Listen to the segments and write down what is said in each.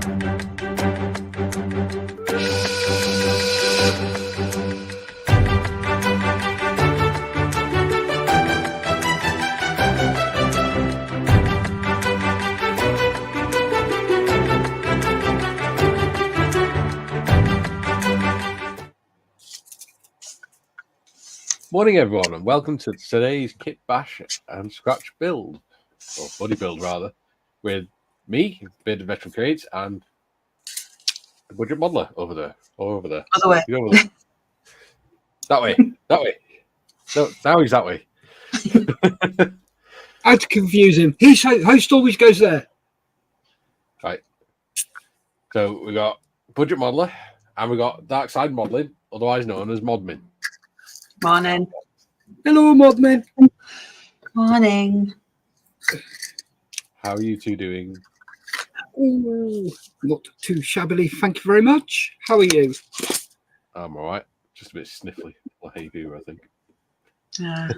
Morning, everyone, and welcome to today's Kit Bash and Scratch Build, or Buddy Build rather, with me, Bearded Veteran Creates, and the Budget Modeler over there. Other way. He's over there. That way. No, now he's that way. I had to confuse him. His host always goes there. Right. So we got Budget Modeler, and we got Dark Side Modeling, otherwise known as Modmin. Morning. Hello, Modman. Morning. How are you two doing? Ooh, not too shabbily, thank you very much. How are you? I'm all right. Just a bit sniffly, like hay fever, I think. Yeah.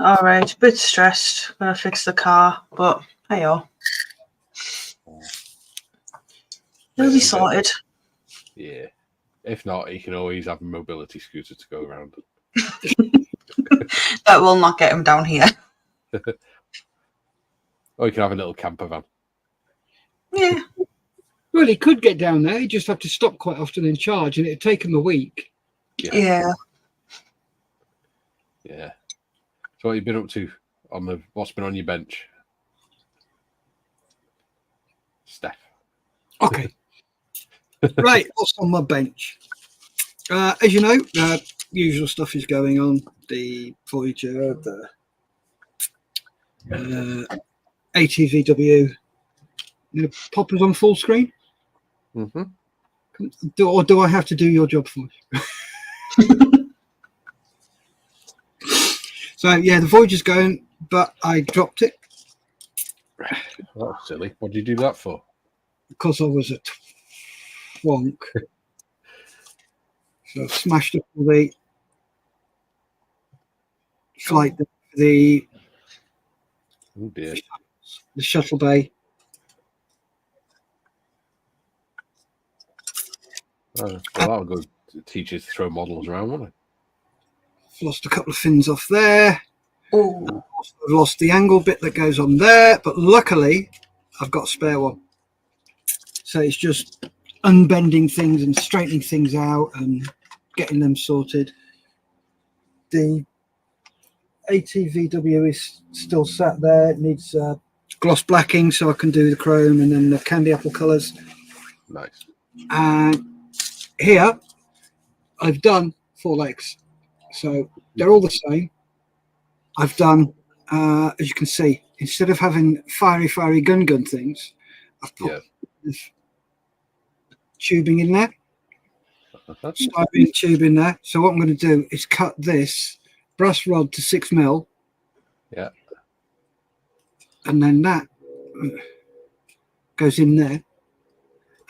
All right. A bit stressed. Gonna fix the car, but hey, oh, it'll be sorted. Yeah. If not, he can always have a mobility scooter to go around. That will not get him down here. Or he can have a little camper van. Yeah. Well, he could get down there. He'd just have to stop quite often and charge, and it'd take him a week. Yeah. Yeah. So what have you been up to on what's been on your bench? Steff. Okay. Right, what's on my bench? As you know, usual stuff is going on. The Voyager, the ATVW. You know, poppers on full screen? Mm-hmm. Or do I have to do your job for you? So, yeah, the Voyager's going, but I dropped it. That's silly. What did you do that for? Because I was at wonk. So I've smashed up all the flight, the Oh dear. The shuttle bay. Oh, well, that'll go teach you to throw models around, won't it? I've lost a couple of fins off there. Oh. I've lost the angle bit that goes on there, but luckily I've got a spare one. So it's just unbending things and straightening things out and getting them sorted. The ATVW is still sat there. It needs gloss blacking so I can do the chrome and then the candy apple colours. Nice. And here I've done 4 legs. So they're all the same. I've done, as you can see, instead of having fiery gun things, I've put this tubing in there. Styrene tube in there. So what I'm going to do is cut this brass rod to 6mm. Yeah. And then that goes in there.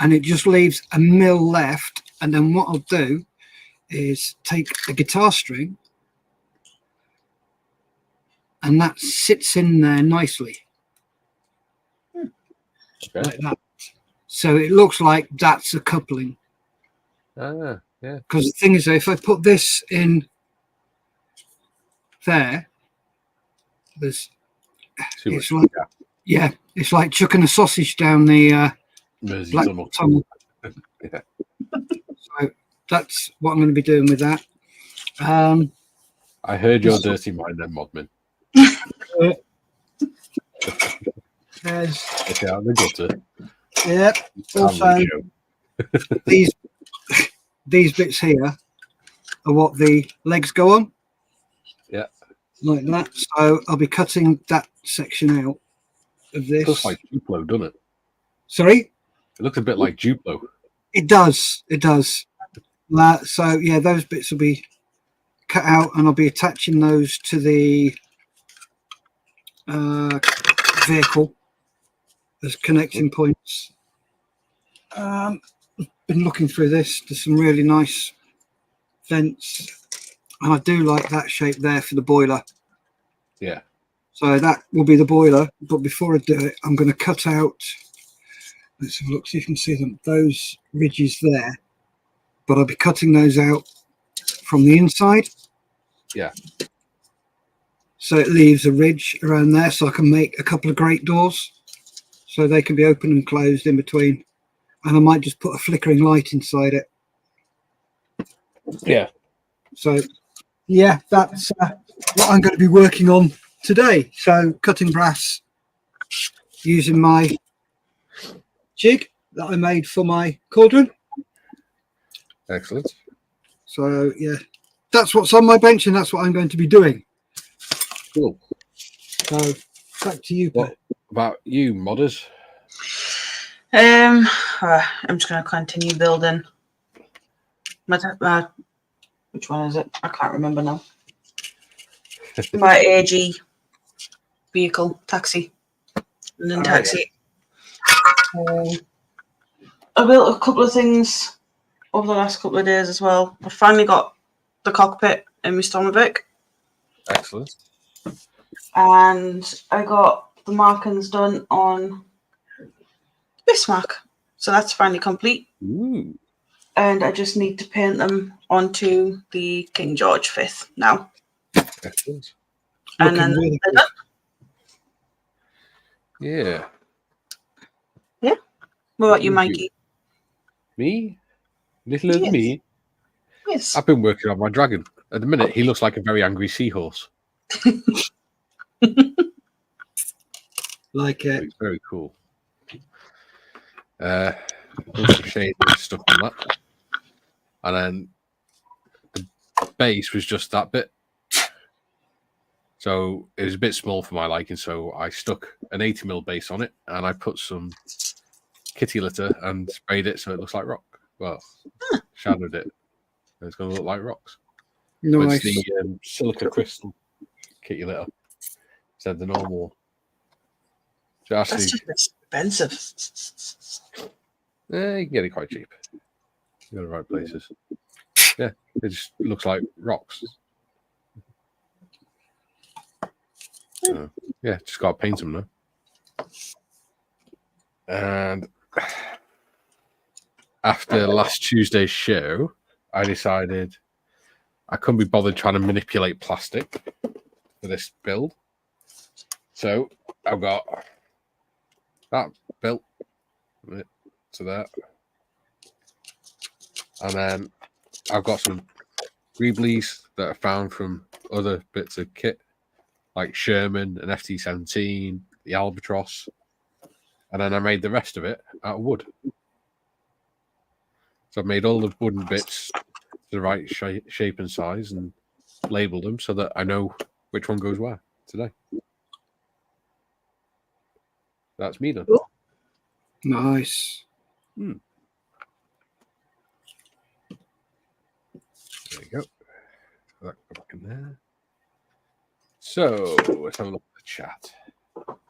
And it just leaves a mil left. And then what I'll do is take a guitar string and that sits in there nicely. Okay. Like that. So it looks like that's a coupling. Ah, yeah. Because the thing is, if I put this in there, there's it's like, yeah, it's like chucking a sausage down the black tunnel. Yeah. So that's what I'm going to be doing with that. I heard your dirty mind then, Modman. There's Okay, out the gutter. yeah. Also, these bits here are what the legs go on. Yeah. Like that. So I'll be cutting that section out of this. It looks like Duplo, doesn't it? Sorry? It looks a bit like Duplo. It does. It does. So yeah, those bits will be cut out and I'll be attaching those to the vehicle as connecting points. I've been looking through this. There's some really nice vents and I do like that shape there for the boiler. Yeah. So that will be the boiler, but before I do it I'm going to cut out let's have a look, see if you can see them. Those ridges there, but I'll be cutting those out from the inside. Yeah. So it leaves a ridge around there, so I can make a couple of grate doors, so they can be open and closed in between. And I might just put a flickering light inside it. Yeah. So, yeah, that's what I'm going to be working on today. So, cutting brass using my jig that I made for my cauldron. Excellent. So, yeah, that's what's on my bench, and that's what I'm going to be doing. Cool. So, back to you, What Pat. about you, modders? I'm just going to continue building. Which one is it? I can't remember now. My AG vehicle, taxi. And then taxi. I built a couple of things over the last couple of days as well. I finally got the cockpit in my Stormovic. Excellent. And I got the markings done on Bismarck. So that's finally complete. Ooh. And I just need to paint them onto the King George V now. Excellent. And then Really they're good. done. Yeah. Yeah. What about you, Mikey? Me? Little Yes. me? Yes. I've been working on my dragon. At the minute, he looks like a very angry seahorse. Like it. It's very cool. Some shade and stuff on that. And then the base was just that bit. So it was a bit small for my liking, so I stuck an 80mm base on it and I put some kitty litter and sprayed it so it looks like rock. Well, shadowed it. And it's going to look like rocks. But Nice. it's the silica crystal kitty litter instead of the normal. So actually, That's just expensive. you can get it quite cheap. You go to the right places. Yeah, it just looks like rocks. Yeah, just got to paint them now. And after last Tuesday's show, I decided I couldn't be bothered trying to manipulate plastic for this build. So I've got that built to that. And then I've got some Greeblies that I found from other bits of kit, like Sherman, an FT-17, the Albatross. And then I made the rest of it out of wood. So I've made all the wooden bits to the right shape and size and labeled them so that I know which one goes where today. That's me done. Cool. Nice. There you go. That go back in there. So let's have a look at the chat.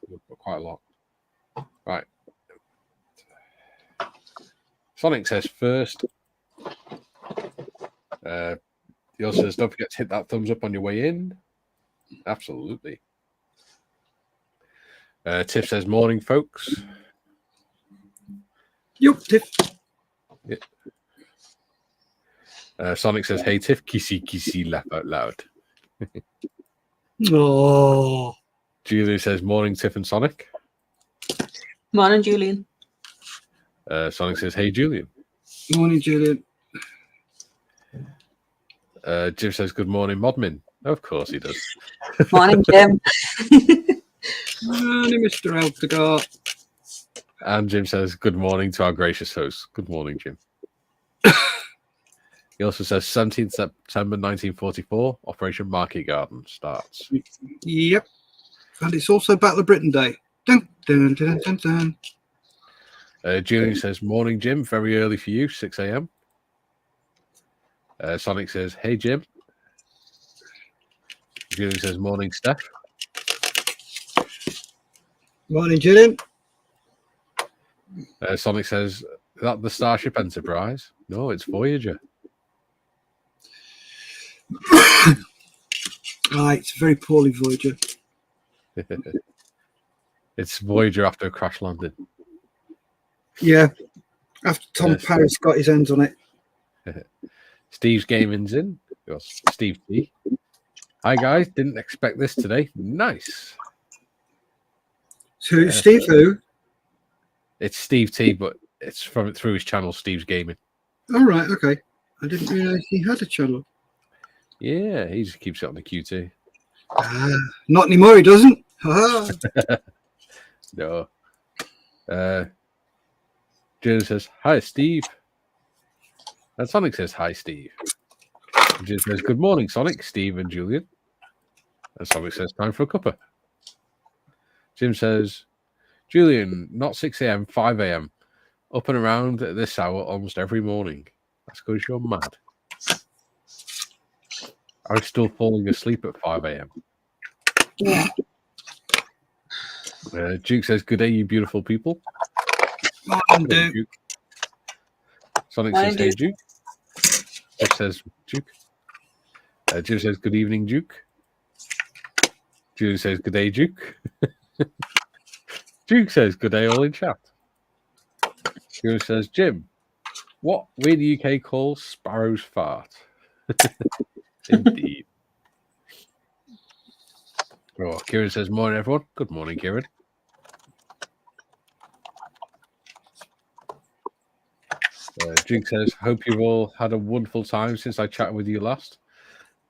We've got quite a lot. Right. Sonic says first. He also says, don't forget to hit that thumbs up on your way in. Absolutely. Tiff says, morning, folks. Yup, Tiff. Yeah. Sonic says, hey, Tiff, kissy, kissy, laugh out loud. Oh. Julie says, morning, Tiff and Sonic. Morning, Julian. Sonic says, hey, Julian. Morning, Julian. Jim says, good morning, Modmin. Of course he does. Morning, Jim. Morning, Mr. Altagar. And Jim says, good morning to our gracious host. Good morning, Jim. He also says, 17th September 1944, Operation Market Garden starts. Yep. And it's also Battle of Britain Day. Dun, dun, dun, dun, dun, dun. Julian says, morning, Jim. Very early for you, 6 a.m. Sonic says, hey, Jim. Julian says, morning, Steff. Morning, Julian. Sonic says, is that the Starship Enterprise? No, it's Voyager. It's very poorly Voyager. It's Voyager after a crash landing. Yeah. After Tom Paris got his hands on it. Steve's Gaming's in. Steve T. Hi guys, didn't expect this today. Nice. So Steve who? It's Steve T, but it's through his channel, Steve's Gaming. All right, okay. I didn't realise he had a channel. Yeah, he just keeps it on the QT. Not anymore, he doesn't. No. Julian says, hi, Steve. And Sonic says, hi, Steve. And Julian says, good morning, Sonic, Steve, and Julian. And Sonic says, time for a cuppa. Jim says, Julian, not 6 a.m., 5 a.m. Up and around at this hour almost every morning. That's because you're mad. I was still falling asleep at 5 a.m. Yeah. Duke says, good day, you beautiful people. Duke. Sonic says, hey, Duke. Tiff says, Duke. Jim says, good evening, Duke. Julie says, good day, Duke. Duke says, good day, all in chat. Julie says, Jim, what we in the UK call sparrow's fart. Indeed. Oh, Kieran says, morning, everyone. Good morning, Kieran. Duke says, hope you've all had a wonderful time since I chatted with you last.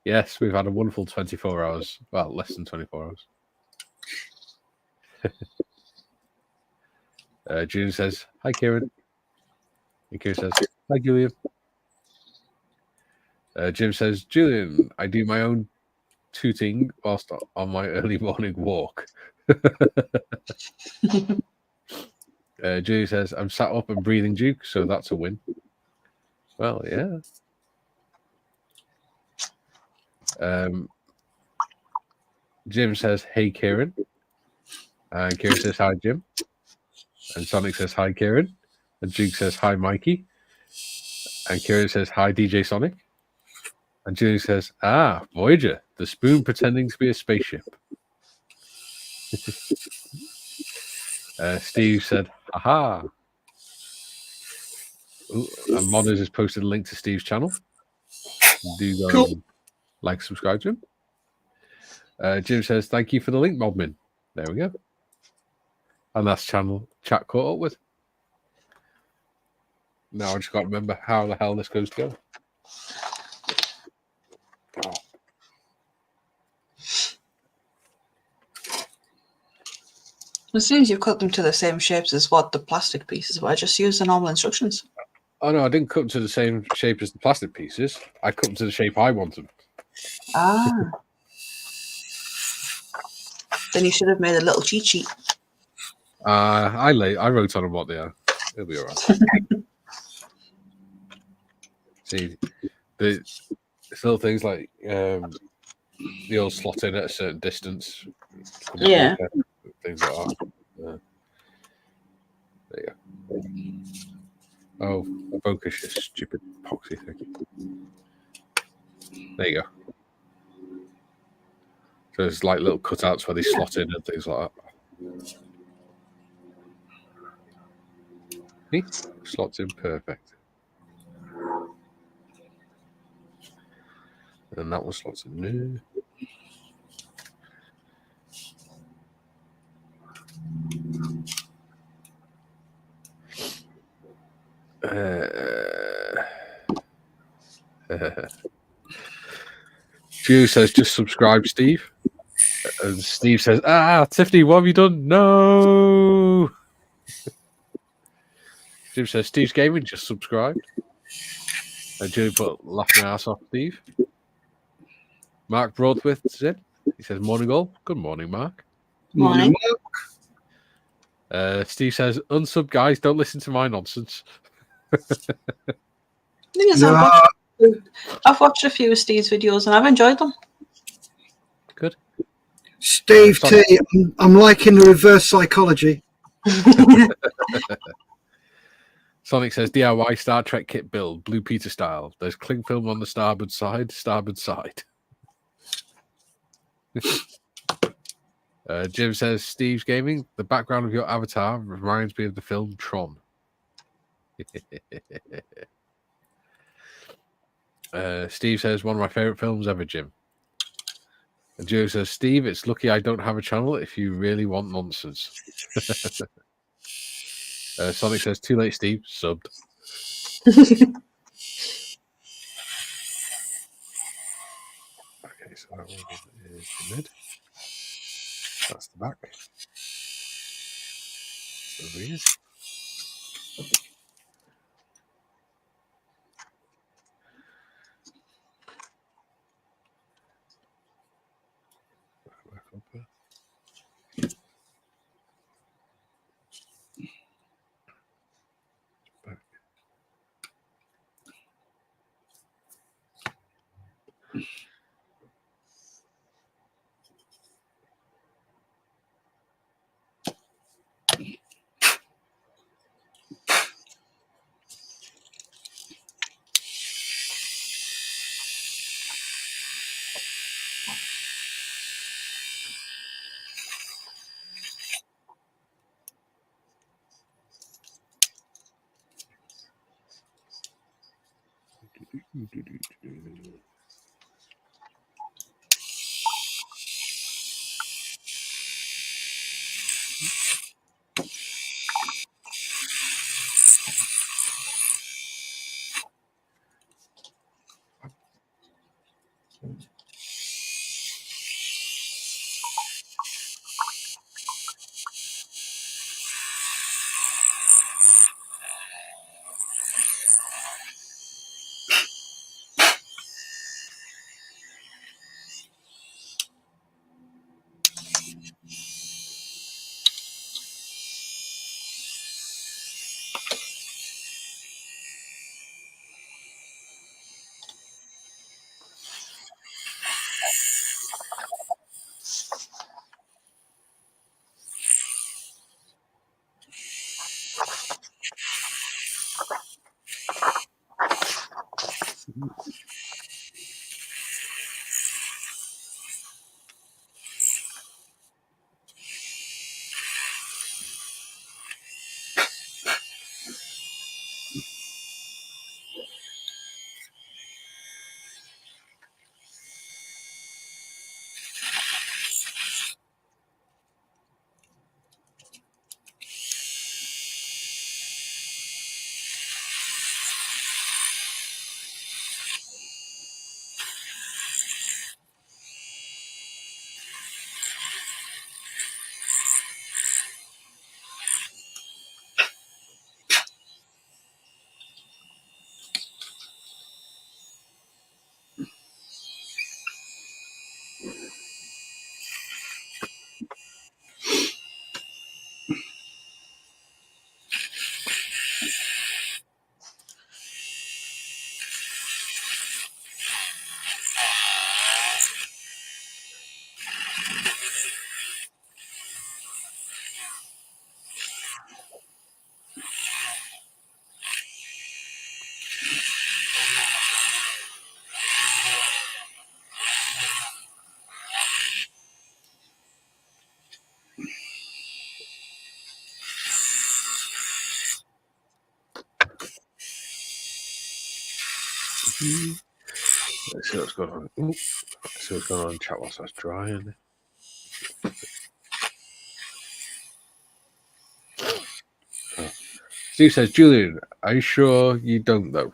Yes, we've had a wonderful 24 hours. Well, less than 24 hours. Julian says, hi, Kieran. And Kieran says, hi, Julian. Jim says, Julian, I do my own tooting whilst on my early morning walk. Julie says, I'm sat up and breathing, Duke, so that's a win. Well, yeah. Jim says, hey, Kieran. And Kieran says, hi, Jim. And Sonic says, hi, Kieran. And Duke says, hi, Mikey. And Kieran says, hi, DJ Sonic. And Julie says, Voyager, the spoon pretending to be a spaceship. Steve said, haha. Ooh, and Modders has posted a link to Steve's channel. Do go Cool. like, subscribe to him. Jim says, thank you for the link, Modmin. There we go. And that's channel chat caught up with. Now I just got to remember how the hell this goes to go. Oh. As soon as you cut them to the same shapes as what the plastic pieces were, just use the normal instructions. Oh no, I didn't cut them to the same shape as the plastic pieces. I cut them to the shape I want them. Ah. Then you should have made a little cheat sheet. I wrote on them what they are. It'll be all right. See, it's little things like the old slot in at a certain distance. Yeah. Things like that. There you go. Oh, focus, you stupid poxy thing. There you go. So there's like little cutouts where they slot in and things like that. See? Slots in perfect. And that one slots in there. Drew says, just subscribe, Steve. And Steve says, Tiffany, what have you done? No. Jim says, Steve's Gaming, just subscribed. And Julie put, laughing my ass off, Steve. Mark Broadwith in. He says, morning all. Good morning, Mark. Morning. Steve says, unsub guys, don't listen to my nonsense. Thing is, I've watched a few of Steve's videos and I've enjoyed them. Good. Steve T, I'm liking the reverse psychology. Sonic says, DIY Star Trek kit build, Blue Peter style. There's cling film on the starboard side. Jim says, Steve's Gaming, the background of your avatar reminds me of the film Tron. Steve says, one of my favorite films ever, Jim. And Joe says, Steve, it's lucky I don't have a channel if you really want nonsense. Sonic says, too late, Steve. Subbed. Okay, so that one is the mid. That's the back. Over here. Back up there. Back. Let's see what's going on. Let's see what's going on in chat whilst that's drying. Oh. Steve says, Julian, are you sure you don't, though?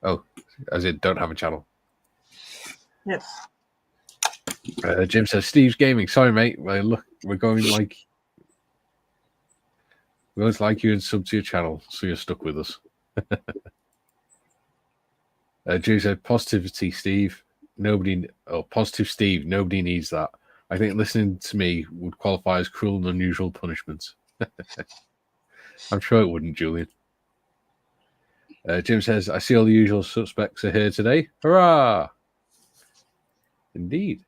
Oh, as in, don't have a channel. Yep. Jim says, Steve's gaming. Sorry, mate. Well, look, we're going like you and sub to your channel, so you're stuck with us. Jim said, positivity, Steve. Positive Steve. Nobody needs that. I think listening to me would qualify as cruel and unusual punishment. I'm sure it wouldn't, Julian. Jim says, I see all the usual suspects are here today. Hurrah! Indeed.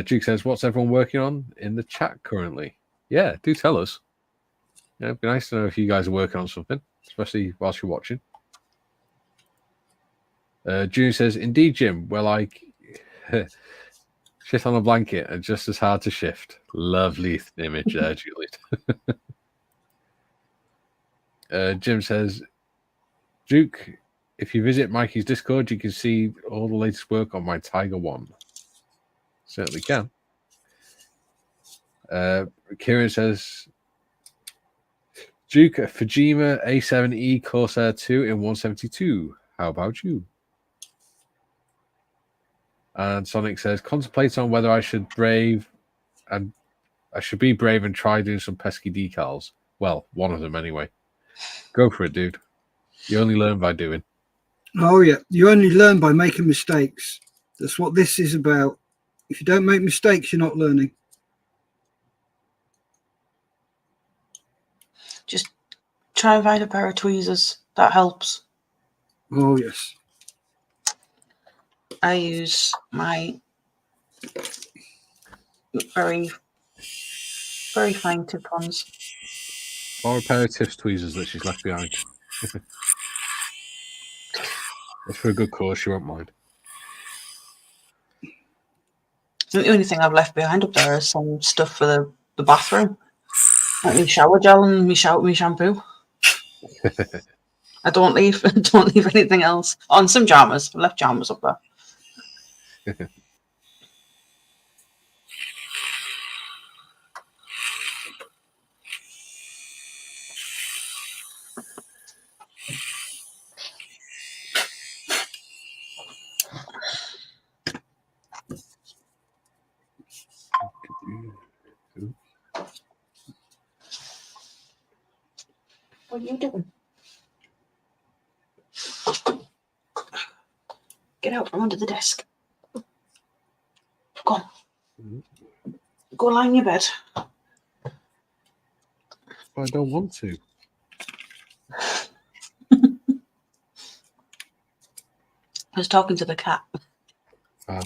Duke says, what's everyone working on in the chat currently? Yeah, do tell us. Yeah, it'd be nice to know if you guys are working on something, especially whilst you're watching. June says, indeed, Jim. Well, like shit on a blanket and just as hard to shift. Lovely image there, Juliet. Jim says, Duke, if you visit Mikey's Discord, you can see all the latest work on my Tiger 1. Certainly can. Kieran says, Duke, Fujima A7E Corsair 2 in 172. How about you? And Sonic says, contemplate on whether I should be brave and try doing some pesky decals. Well, one of them anyway. Go for it, dude. You only learn by doing. Oh, yeah. You only learn by making mistakes. That's what this is about. If you don't make mistakes, you're not learning. Just try and find a pair of tweezers. That helps. Oh, yes. I use my very, very fine tip-ons. Or a pair of Tiff's tweezers that she's left behind. It's for a good cause, she won't mind. The only thing I've left behind up there is some stuff for the bathroom. Like my shower gel and my shampoo. I don't leave anything else. On some jammers. I left jammers up there. What are you doing? Get out from under the desk. Go on. Go lie in your bed. But I don't want to. I was talking to the cat. Oh.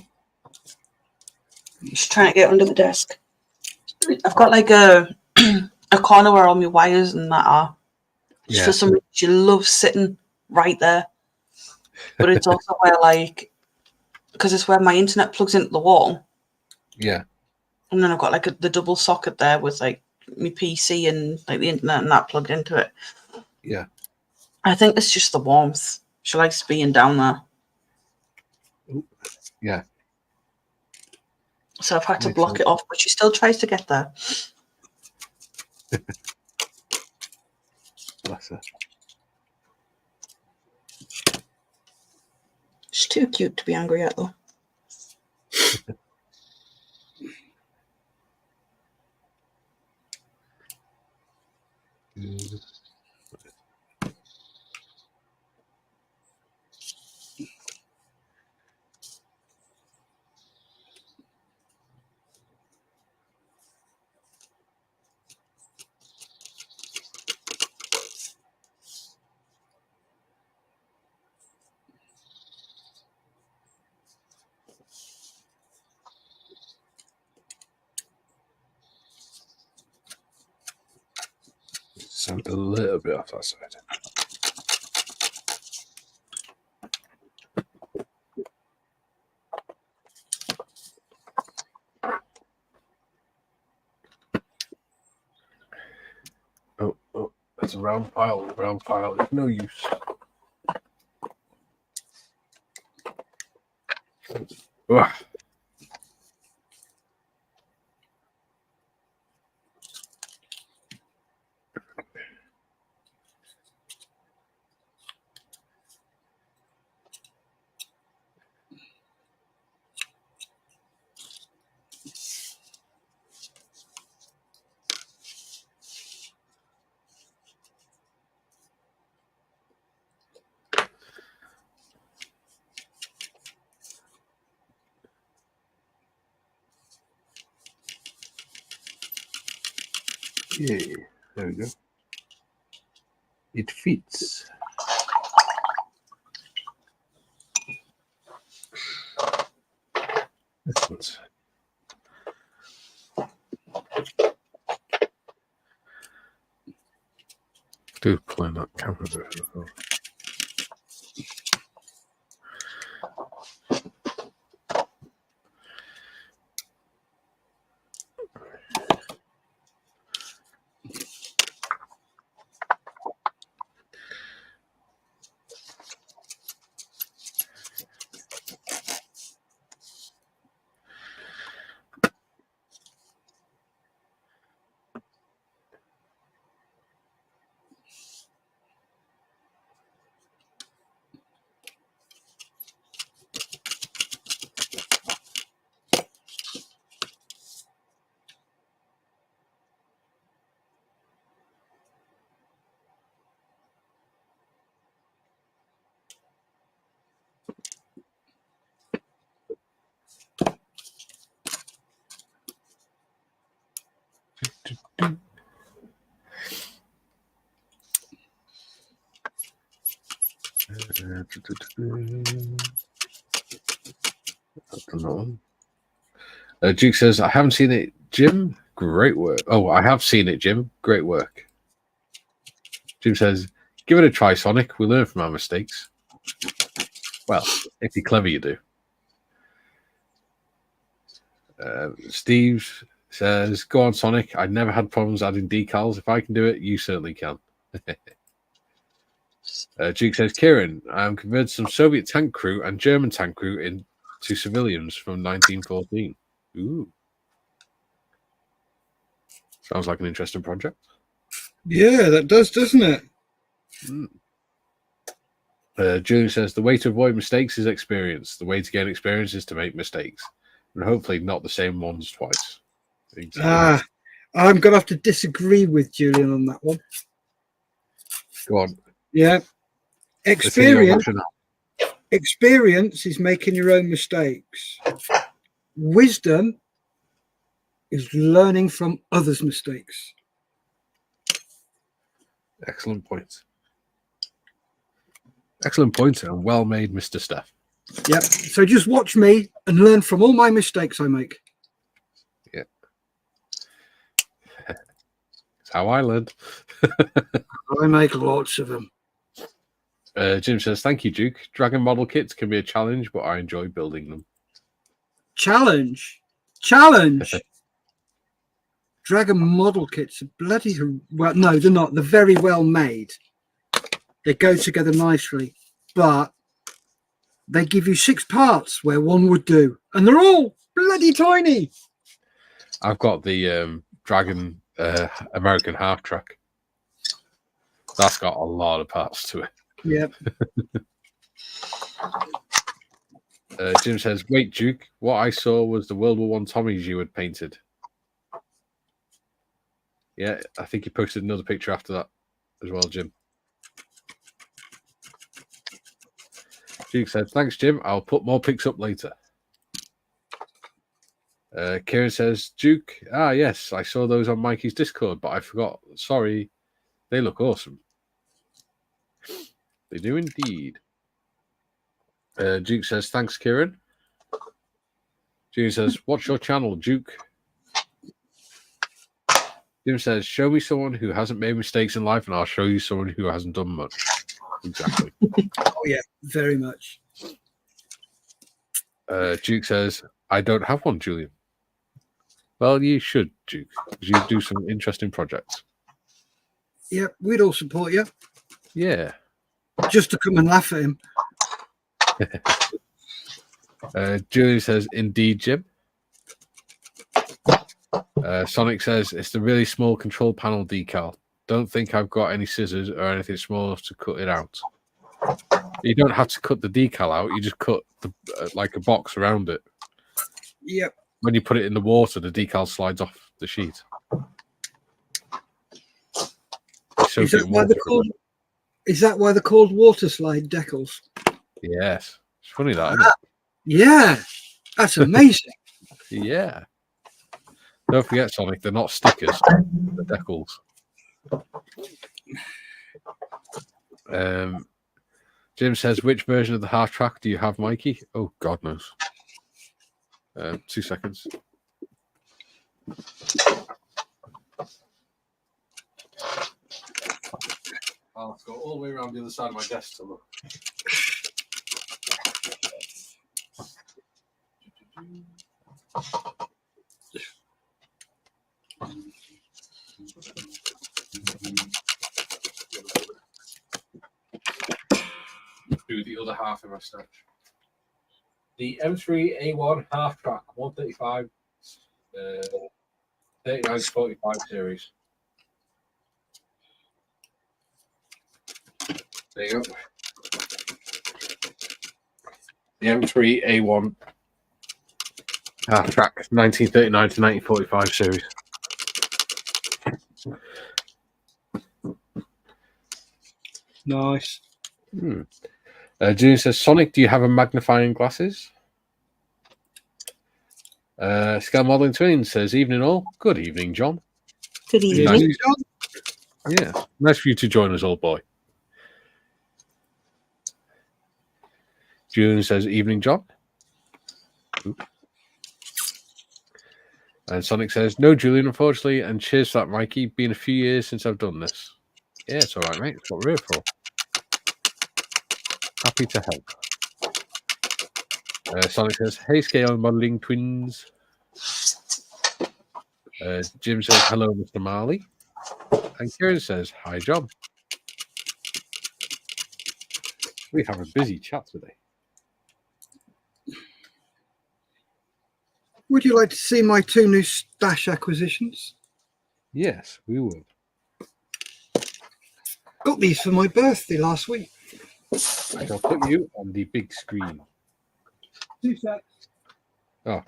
She's trying to get under the desk. I've got like a corner where all my wires and that are. Yeah. For some reason, she loves sitting right there. But it's also where, like, because it's where my internet plugs into the wall. Yeah. And then I've got like the double socket there with like my PC and like the internet and that plugged into it. Yeah. I think it's just the warmth. She likes being down there. Yeah. So I've had to block it off, but she still tries to get there. Bless her. She's too cute to be angry at, though. Sound a little bit off that side. Oh, that's a round pile. Round pile is no use. Ugh. Yeah, there we go. It fits. Excellent. Do play that camera version as well. Duke says, I haven't seen it, Jim. Great work. Oh, I have seen it, Jim. Great work. Jim says, give it a try, Sonic. We learn from our mistakes. Well, if you're clever, you do. Steve says, go on, Sonic. I never had problems adding decals. If I can do it, you certainly can. Duke says, Kieran, I'm converted some Soviet tank crew and German tank crew into civilians from 1914. Ooh. Sounds like an interesting project. Yeah, that does, doesn't it? Julian says, the way to avoid mistakes is experience. The way to gain experience is to make mistakes. And hopefully not the same ones twice. Exactly. I'm going to have to disagree with Julian on that one. Go on. Yeah. Experience is making your own mistakes. Wisdom is learning from others' mistakes. Excellent point. Excellent point and well made, Mr. Steff. Yep. So just watch me and learn from all my mistakes I make. Yeah. That's how I learned. I make lots of them. Jim says, thank you, Duke. Dragon model kits can be a challenge, but I enjoy building them. Challenge. Dragon model kits are bloody... Well, no, they're not. They're very well made. They go together nicely. But they give you 6 parts where one would do. And they're all bloody tiny. I've got the Dragon American half track. That's got a lot of parts to it. Yep. Jim says, wait, Duke, what I saw was the World War I Tommies you had painted. Yeah, I think you posted another picture after that as well, Jim. Duke said, thanks, Jim. I'll put more pics up later. Kieran says, Duke, yes, I saw those on Mikey's Discord, but I forgot. Sorry. They look awesome. They do indeed. Duke says, thanks, Kieran. Jim says, what's your channel, Duke? Jim says, show me someone who hasn't made mistakes in life and I'll show you someone who hasn't done much. Exactly. Oh, yeah, very much. Duke says, I don't have one, Julian. Well, you should, Duke, because you do some interesting projects. Yeah, we'd all support you. Yeah. Just to come and laugh at him. Julian says, indeed, Jim. Sonic says, it's the really small control panel decal. Don't think I've got any scissors or anything small enough to cut it out. You don't have to cut the decal out. You just cut the like a box around it. Yep. When you put it in the water, the decal slides off the sheet. Is that why they're called water slide decals? Yes. It's funny that, isn't it? Yeah. That's amazing. Yeah. Don't forget, Sonic, they're not stickers. They're decals. Jim says, which version of the half track do you have, Mikey? Oh, God knows. 2 seconds. I'll have to go all the way around the other side of my desk to look. Do the other half of my stash. The M3A1 half track 135 39 to 45 series. There you go. The M3A1 half track 1939 to 1945 series. Nice. Junior says, Sonic, do you have a magnifying glasses? Scale Modeling Twin says, evening all. Good evening, John. Good evening. Nice. Yeah, nice for you to join us, old boy. Julian says, evening, John. Oop. And Sonic says, no, Julian, unfortunately, and cheers for that, Mikey. Been a few years since I've done this. Yeah, it's all right, mate. It's what we're here for. Happy to help. Sonic says, hey, scale modeling twins. Jim says, hello, Mr. Marley. And Kieran says, hi, John. We have a busy chat today. Would you like to see my 2 new stash acquisitions? Yes, we would. Got these for my birthday last week. I shall put you on the big screen. 2 sets. Oh.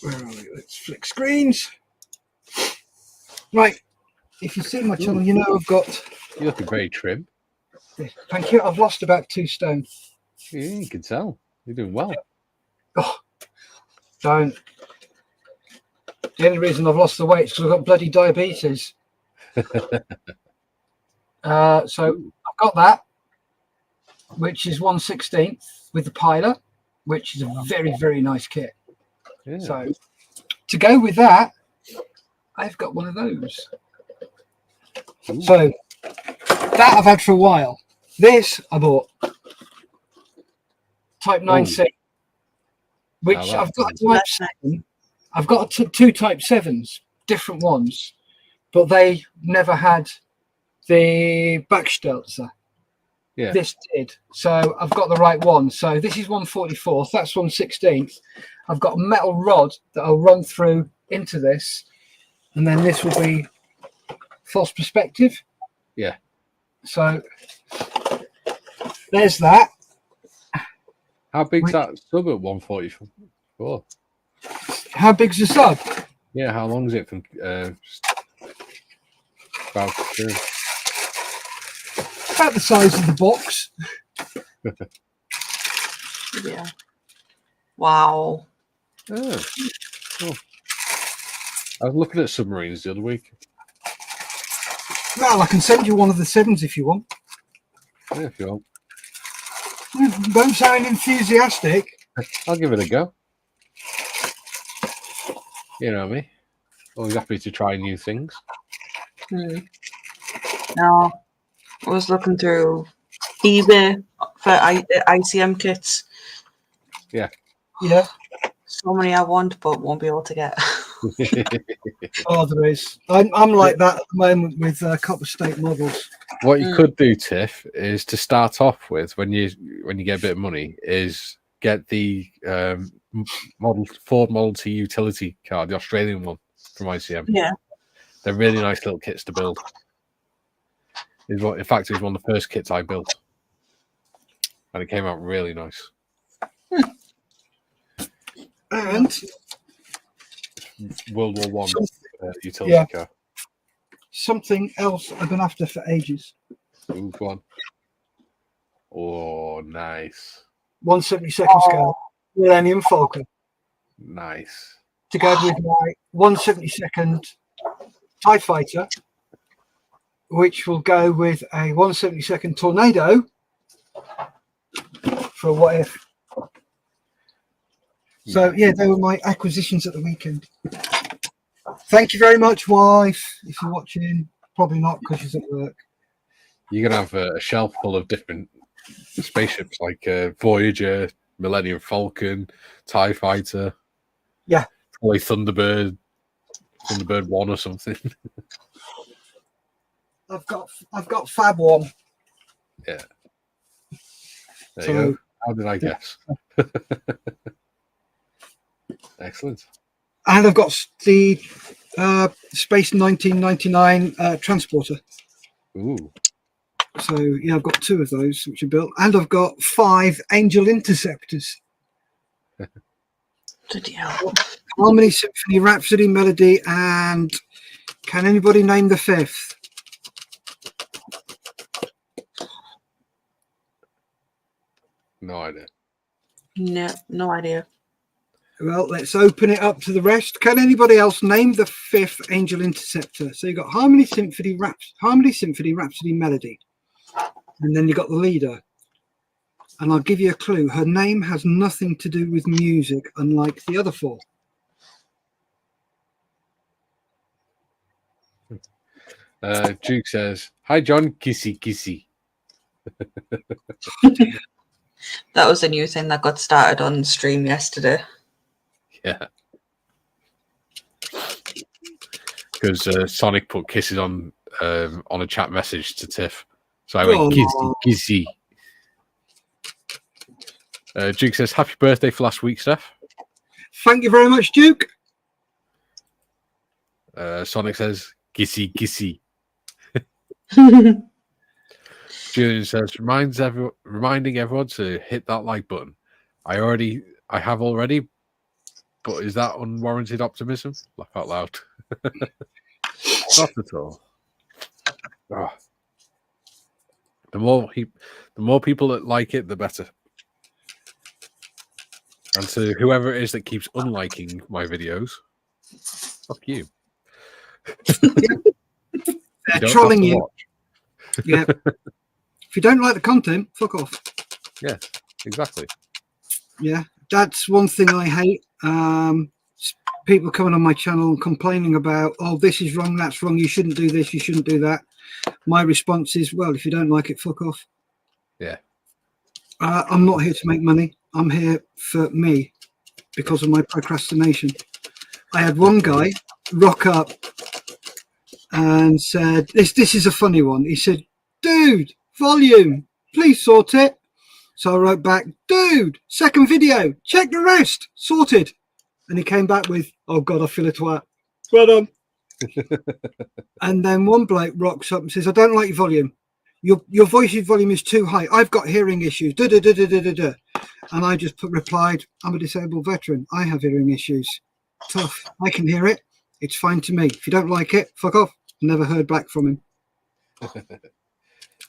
Where are we? Let's flick screens. Right. If you see my channel, you know I've got. You're looking very trim. Thank you. I've lost about 2 stone. Yeah, you can tell. You're doing well. Oh, don't. The only reason I've lost the weight is because I've got bloody diabetes. So I've got that, which is 1/16 with the pilot, which is a very, very nice kit. Yeah. So to go with that, I've got one of those. Ooh. So that I've had for a while. This I bought. Type 9C. Which Now I've got a that's Type 7. I've got 2 Type 7s, different ones, but they never had the Backstelzer. Yeah. This did. So I've got the right one. So this is 1/44th, that's 1/16th. I've got a metal rod that I'll run through into this, and then this will be false perspective. Yeah. So there's that. How big's that sub at 144? How big's the sub? Yeah, how long is it from about sure. About the size of the box. Yeah. Wow. Oh. Oh. I was looking at submarines the other week. Well, I can send you one of the 7s if you want. Yeah, if you want. Don't sound enthusiastic. I'll give it a go. You know me. Always happy to try new things. No, I was looking through eBay for ICM kits. Yeah. So many I want, but won't be able to get. Oh, there is. I'm like that at the moment with copper state models. What you could do, Tiff, is to start off with when you get a bit of money, is get the Ford Model T utility car, the Australian one from ICM. Yeah. They're really nice little kits to build. In fact, it was one of the first kits I built, and it came out really nice. And World War I utility car. Something else I've been after for ages. Ooh, go on. Oh, nice. 1/72 scale Millennium Falcon Nice. to go with my 1/72 TIE Fighter, which will go with a 1/72 Tornado for what if. So yeah, they were my acquisitions at the weekend. Thank you very much, wife. If you're watching, probably not because she's at work. You're gonna have a shelf full of different spaceships like Voyager, Millennium Falcon, TIE Fighter. Yeah. Probably Thunderbird 1 or something. I've got Fab 1. Yeah. There So- you go. How did I guess? Excellent. And I've got the Space 1999 transporter. Ooh. So yeah, I've got 2 of those which are built, and I've got 5 Angel Interceptors. Bloody hell. Harmony, Symphony, Rhapsody, Melody, and can anybody name the 5th? No idea. No idea. Well, let's open it up to the rest. Can anybody else name the 5th Angel Interceptor? So you got Harmony Symphony Rhapsody Melody, and then you got the leader. And I'll give you a clue. Her name has nothing to do with music, unlike the other 4. Duke says, "Hi, John. Kissy, kissy." That was a new thing that got started on stream yesterday. Yeah. Because Sonic put kisses on a chat message to Tiff. So I went, kissy, kissy. Duke says, "Happy birthday for last week, Steff." Thank you very much, Duke. Sonic says, "Kissy, kissy." Julian says, reminding everyone to hit that like button. I have already, but is that unwarranted optimism? Laugh out loud. Not at all. Oh. The more people that like it, the better. And to whoever it is that keeps unliking my videos, fuck you. They're trolling you. Watch. Yeah. If you don't like the content, fuck off. Yeah, exactly. Yeah, that's one thing I hate. People coming on my channel and complaining about, oh, this is wrong, that's wrong, you shouldn't do this, you shouldn't do that. My response is, well, if you don't like it, fuck off. Yeah. I'm not here to make money. I'm here for me because of my procrastination. I had one guy rock up and said, this is a funny one. He said, dude, volume, please sort it. So I wrote back, dude, second video, check the rest, sorted. And he came back with, oh God, I feel a twat. Well done. And then one bloke rocks up and says, I don't like your volume. Your voice's volume is too high. I've got hearing issues. Da, da, da, da, da, da, da. And I just replied, I'm a disabled veteran. I have hearing issues. Tough. I can hear it. It's fine to me. If you don't like it, fuck off. Never heard back from him.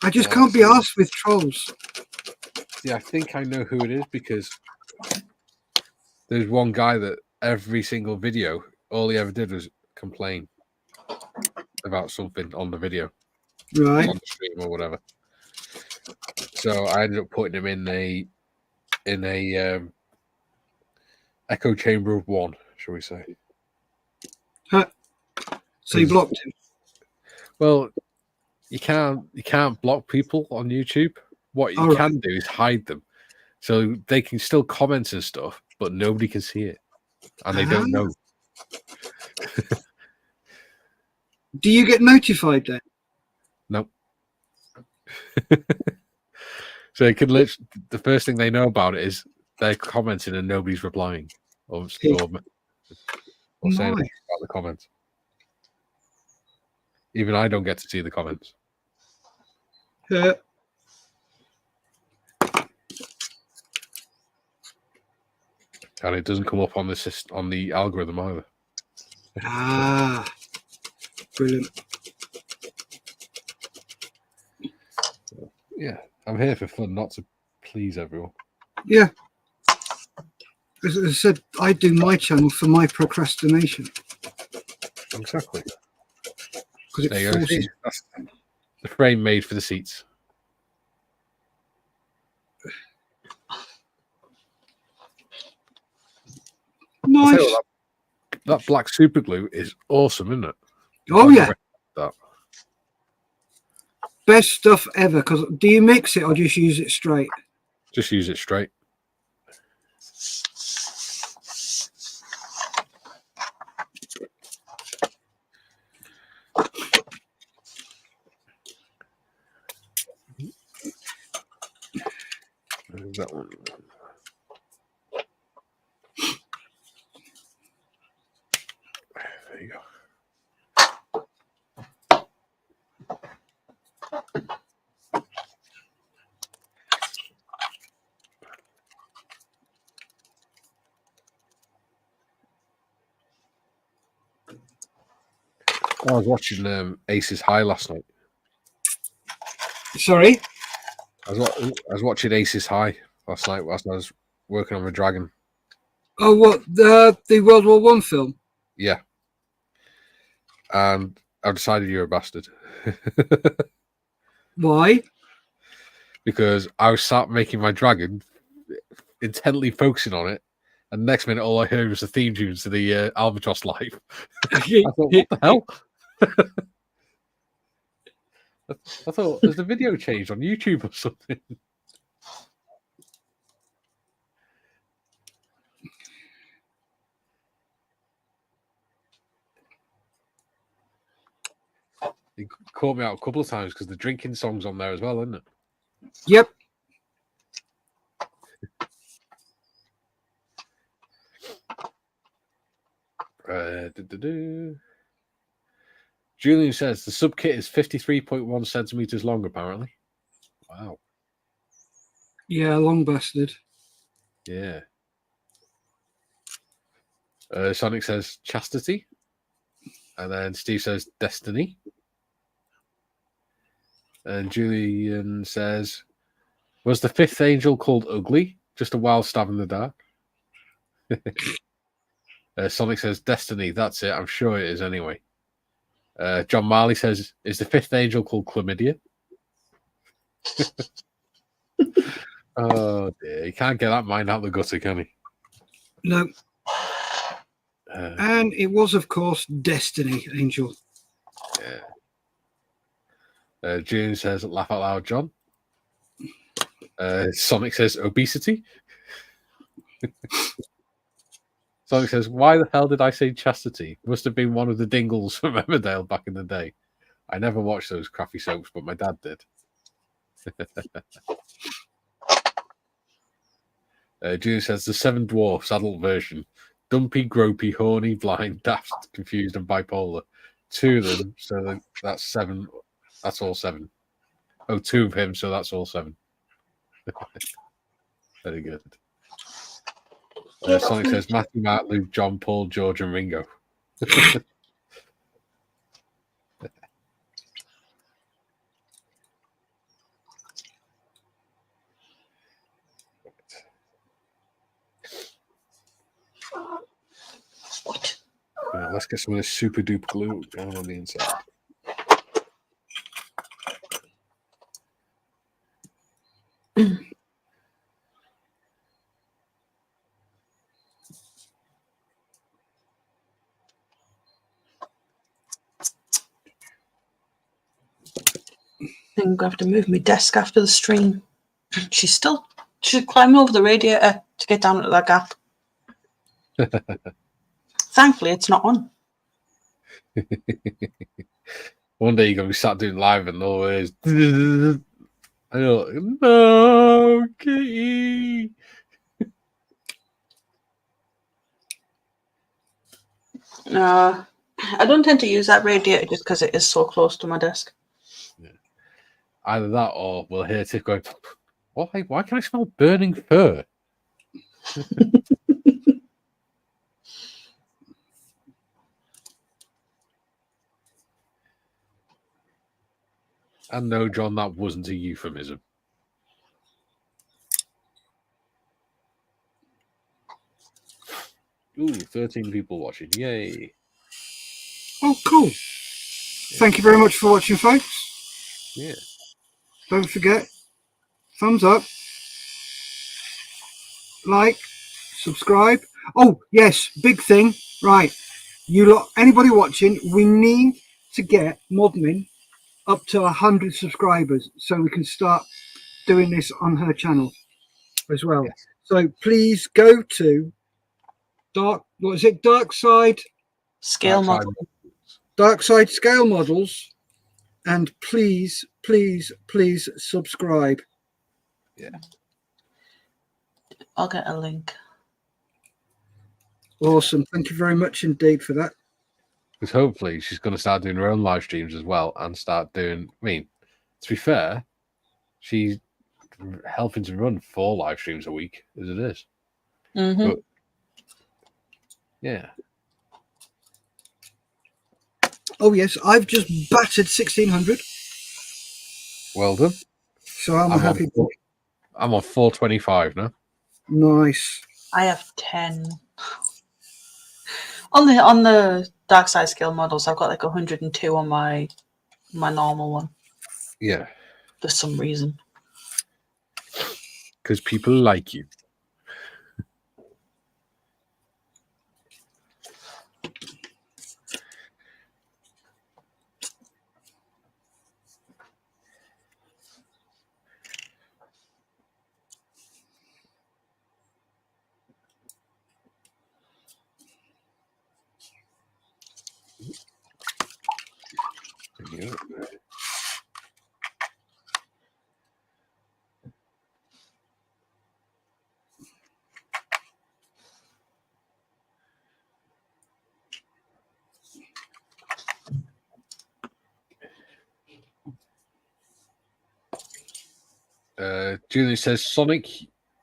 I just can't be arsed with trolls. Yeah, I think I know who it is because there's one guy that every single video, all he ever did was complain about something on the video. Right. On the stream or whatever. So I ended up putting him in a echo chamber of one, shall we say. Huh. So you blocked him? Well, you can't block people on YouTube. What you can do is hide them. So they can still comment and stuff, but nobody can see it. And they don't know. Do you get notified then? Nope. So it could literally, the first thing they know about it is they're commenting and nobody's replying or saying anything about the comments. Even I don't get to see the comments. Yeah. And it doesn't come up on the algorithm either. Ah, brilliant. Yeah, I'm here for fun, not to please everyone. Yeah. As I said, I do my channel for my procrastination. Exactly. Because there you go. That's the frame made for the seats. Nice. That black super glue is awesome, isn't it? Oh, yeah. That. Best stuff ever. Because do you mix it or just use it straight? Just use it straight. That one. There you go. I was watching Aces High last night. Sorry? I was watching Aces High last night whilst I was working on the dragon. Oh, what the World War One film? Yeah. And I've decided you're a bastard. Why? Because I was sat making my dragon, intently focusing on it, and the next minute all I heard was the theme tune to the Albatross Live. I thought, what the hell? I thought, has the video changed on YouTube or something? It caught me out a couple of times because the drinking song's on there as well, isn't it? Yep. Julian says the sub kit is 53.1 centimeters long, apparently. Wow. Yeah, long bastard. Yeah. Sonic says chastity. And then Steve says destiny. And Julian says, was the fifth angel called ugly? Just a wild stab in the dark. Sonic says destiny. That's it. I'm sure it is anyway. John Marley says, is the fifth angel called chlamydia? Oh dear. You can't get that mind out the gutter, can he? No. And it was, of course, Destiny Angel. Yeah. June says, laugh out loud, John. Sonic says, obesity. Sonic says, why the hell did I say chastity? Must have been one of the dingles from Emmerdale back in the day. I never watched those crappy soaps, but my dad did. June says, the Seven Dwarfs adult version. Dumpy, gropey, horny, blind, daft, confused, and bipolar. Two of them, so that's seven. That's all seven. Oh, two of him, so that's all seven. Very good. Sonic says Matthew, Mark, Luke, John, Paul, George, and Ringo. What? Yeah, let's get some of this super duper glue going on the inside. I'm going to have to move my desk after the stream. She's climbing over the radiator to get down to that gap. Thankfully, it's not on. One day you're going to be sat doing live and always. I go, no, Kitty. I don't tend to use that radiator just because it is so close to my desk. Yeah. Either that or we'll hear Tiff going, why can I smell burning fur? And no, John, that wasn't a euphemism. Ooh, 13 people watching. Yay. Oh, cool. Thank you very much for watching, folks. Yeah. Don't forget, thumbs up, like, subscribe. Oh, yes, big thing. Right. You lot, anybody watching, we need to get Modmin up to 100 subscribers so we can start doing this on her channel as well. Yes. So please go to Dark Side Scale Model. Dark Side Scale Models, and please subscribe. Yeah. I'll get a link. Awesome. Thank you very much indeed for that. Because hopefully she's going to start doing her own live streams as well and start doing, I mean, to be fair, she's helping to run 4 live streams a week as it is. Mm-hmm. But, yeah. Oh, yes, I've just battered 1600. Well done. So I'm happy. I'm on 425 now. Nice. I have 10. On the dark side scale models, I've got like 102 on my normal one Yeah, for some reason. because people like you. Yeah. Julie says Sonic,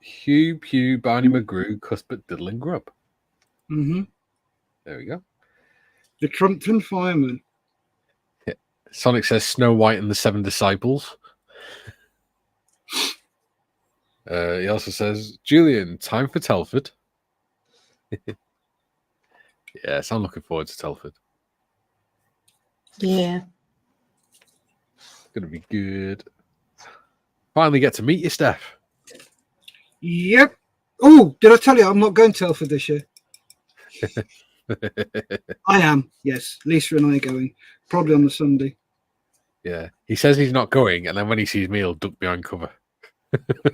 Hugh, Pew, Barney McGrew, Cuthbert, Diddle, and Grub. Mm-hmm. There we go. The Trumpton Fireman. Sonic says Snow White and the Seven Disciples. He also says, Julian, time for Telford. Yes, I'm looking forward to Telford. Yeah. It's going to be good. Finally get to meet you, Steph. Yep. Oh, did I tell you I'm not going to Telford this year? I am. Yes, Lisa and I are going. Probably on the Sunday. Yeah. He says he's not going, and then when he sees me, he'll duck behind cover. The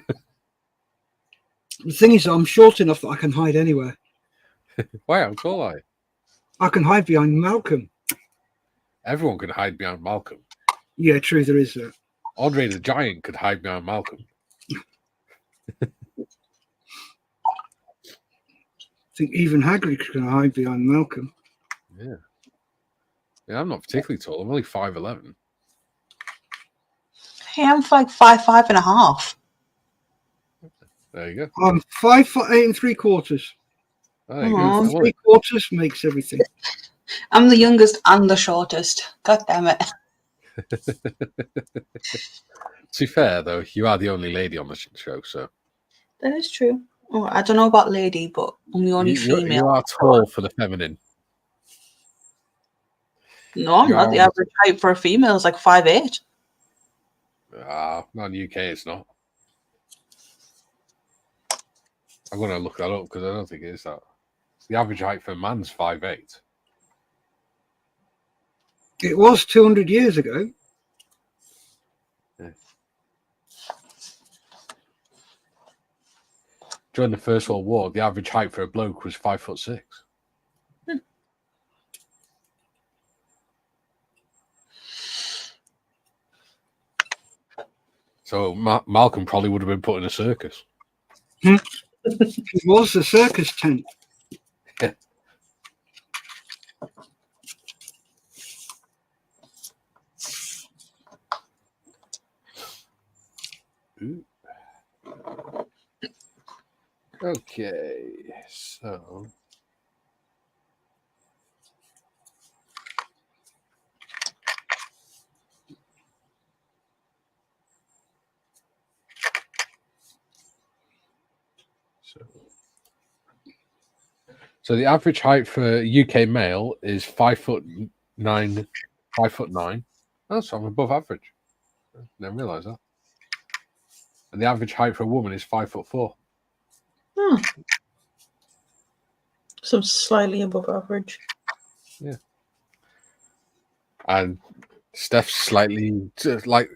thing is, I'm short enough that I can hide anywhere. Wow, how tall are you? I can hide behind Malcolm. Everyone can hide behind Malcolm. Yeah, true, there is that. Andre the Giant could hide behind Malcolm. I think even Hagrid can hide behind Malcolm. Yeah. Yeah, I'm not particularly tall. I'm only 5'11". Hey, I'm like 5'5.5". There you go. I'm 5'8" and 3/4. Oh, there you go. Aw. 3/4 makes everything. I'm the youngest and the shortest. God damn it. To be fair, though, you are the only lady on the show, so That is true. Oh, I don't know about lady, but I'm the only female. you are tall for the feminine. No, I'm not. The average height for a female is like 5'8". Not in the UK, it's not. I'm going to look that up because I don't think it is that. The average height for a man's 5'8". It was 200 years ago. Yeah. During the First World War, the average height for a bloke was 5'6". So Malcolm probably would have been put in a circus. It was the circus tent. Yeah. Ooh. Okay, so So the average height for UK male is 5'9", 5'9". Oh, so I'm above average. I didn't realise that. And the average height for a woman is 5'4". Hmm. So slightly above average. Yeah. And Steph's slightly, like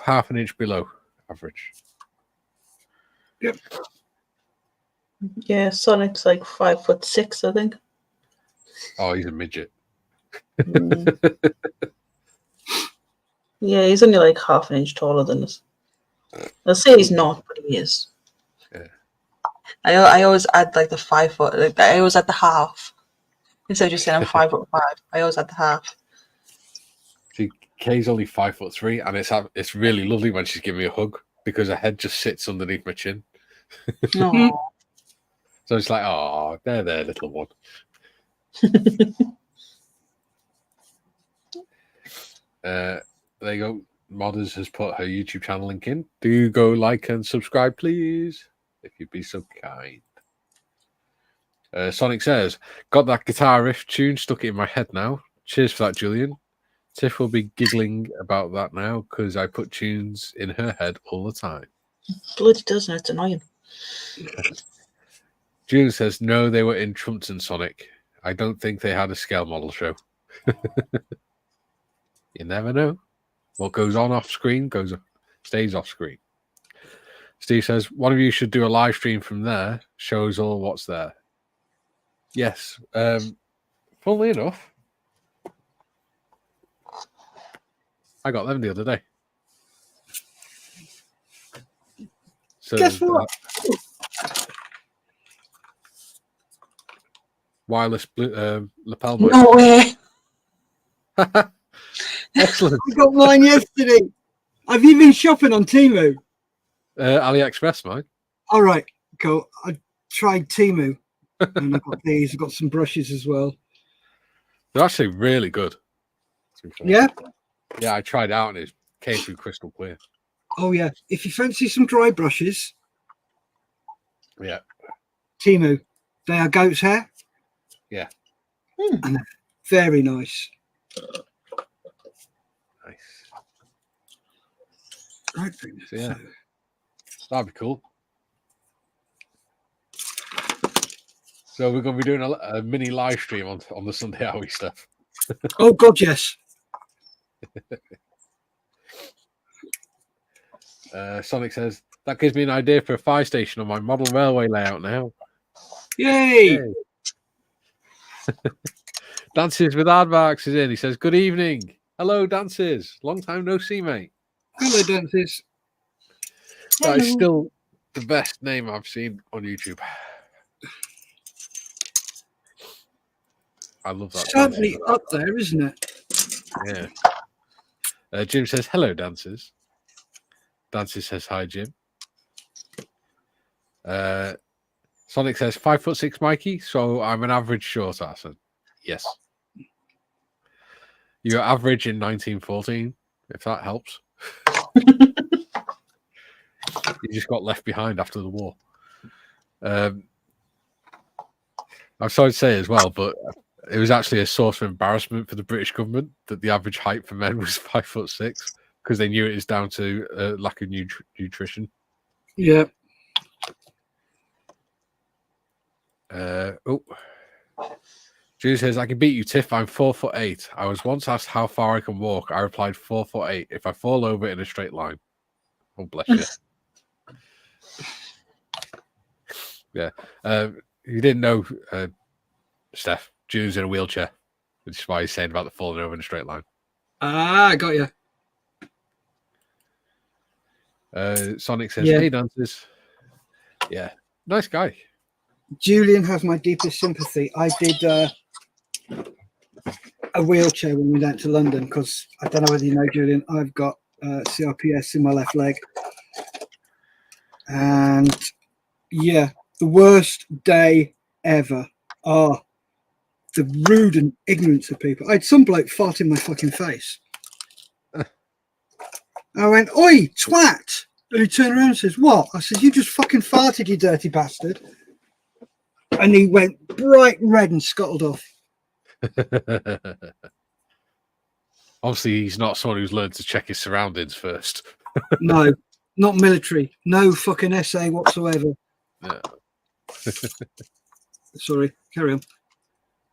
half an inch below average. Yep. Yeah, Sonic's like 5'6", I think. Oh, he's a midget. Yeah, he's only like half an inch taller than us. I'll say he's not, but he is. Yeah. I always add like the 5 foot. Like, I always add the half instead of just saying I'm 5'5". I always add the half. See, Kay's only 5'3", and it's really lovely when she's giving me a hug because her head just sits underneath my chin. Aww. So it's like, oh, there, little one. There you go. Modders has put her YouTube channel link in. Do go like and subscribe, please, if you'd be so kind. Sonic says, got that guitar riff tune stuck in my head now. Cheers for that, Julian. Tiff will be giggling about that now because I put tunes in her head all the time. Bloody does, and it's annoying. Julian says, no, they were in Trumpton, Sonic. I don't think they had a scale model show. You never know. What goes on off screen stays off screen. Steve says, one of you should do a live stream from there. Shows all what's there. Yes. Funnily enough, I got them the other day. So, Guess what? Wireless lapel mic. No way. Excellent. I got mine yesterday. Have you been shopping on Temu? AliExpress, mine. All right, cool. I tried Temu, and I got these. I got some brushes as well. They're actually really good. Yeah. Yeah, I tried it out and it came through crystal clear. Oh yeah. If you fancy some dry brushes, Yeah. Temu, they are goat's hair. Yeah. And they're very nice. Nice. Right. So, yeah. That'd be cool. So we're going to be doing a mini live stream on the Sunday, are we, Steff? Oh God, yes. Sonic says, that gives me an idea for a fire station on my model railway layout now. Yay! Yay. Dances with Aardvarks is in. He says, good evening. Hello, Dances. Long time no see, mate. Hello, dances. That is still the best name I've seen on YouTube. I love that. Certainly up there, isn't it? Yeah. Jim says, hello, Dances. Dances says, hi, Jim. Sonic says, 5'6", Mikey, so I'm an average short ass. Yes. You're average in 1914, if that helps. You just got left behind after the war. I'm sorry to say as well, but it was actually a source of embarrassment for the British government that the average height for men was 5'6", because they knew it was down to lack of nutrition. Yeah. Jude says, I can beat you, Tiff. I'm 4'8". I was once asked how far I can walk. I replied 4'8" if I fall over in a straight line. Oh, bless you. Yeah. You didn't know, Steff, Jude's in a wheelchair, which is why he's saying about the falling over in a straight line. Ah, I got you. Sonic says, Yeah. hey, dancers. Yeah. Nice guy. Julian has my deepest sympathy. I did a wheelchair when we went to London because I don't know whether you know, Julian, I've got CRPS in my left leg. And yeah, the worst day ever. Oh, the rude and ignorance of people. I had some bloke fart in my fucking face. I went, oi, twat. And he turned around and says, what? I said, you just fucking farted, you dirty bastard. And he went bright red and scuttled off. Obviously, he's not someone who's learned to check his surroundings first. No, not military. No fucking essay whatsoever. Yeah. Sorry, carry on.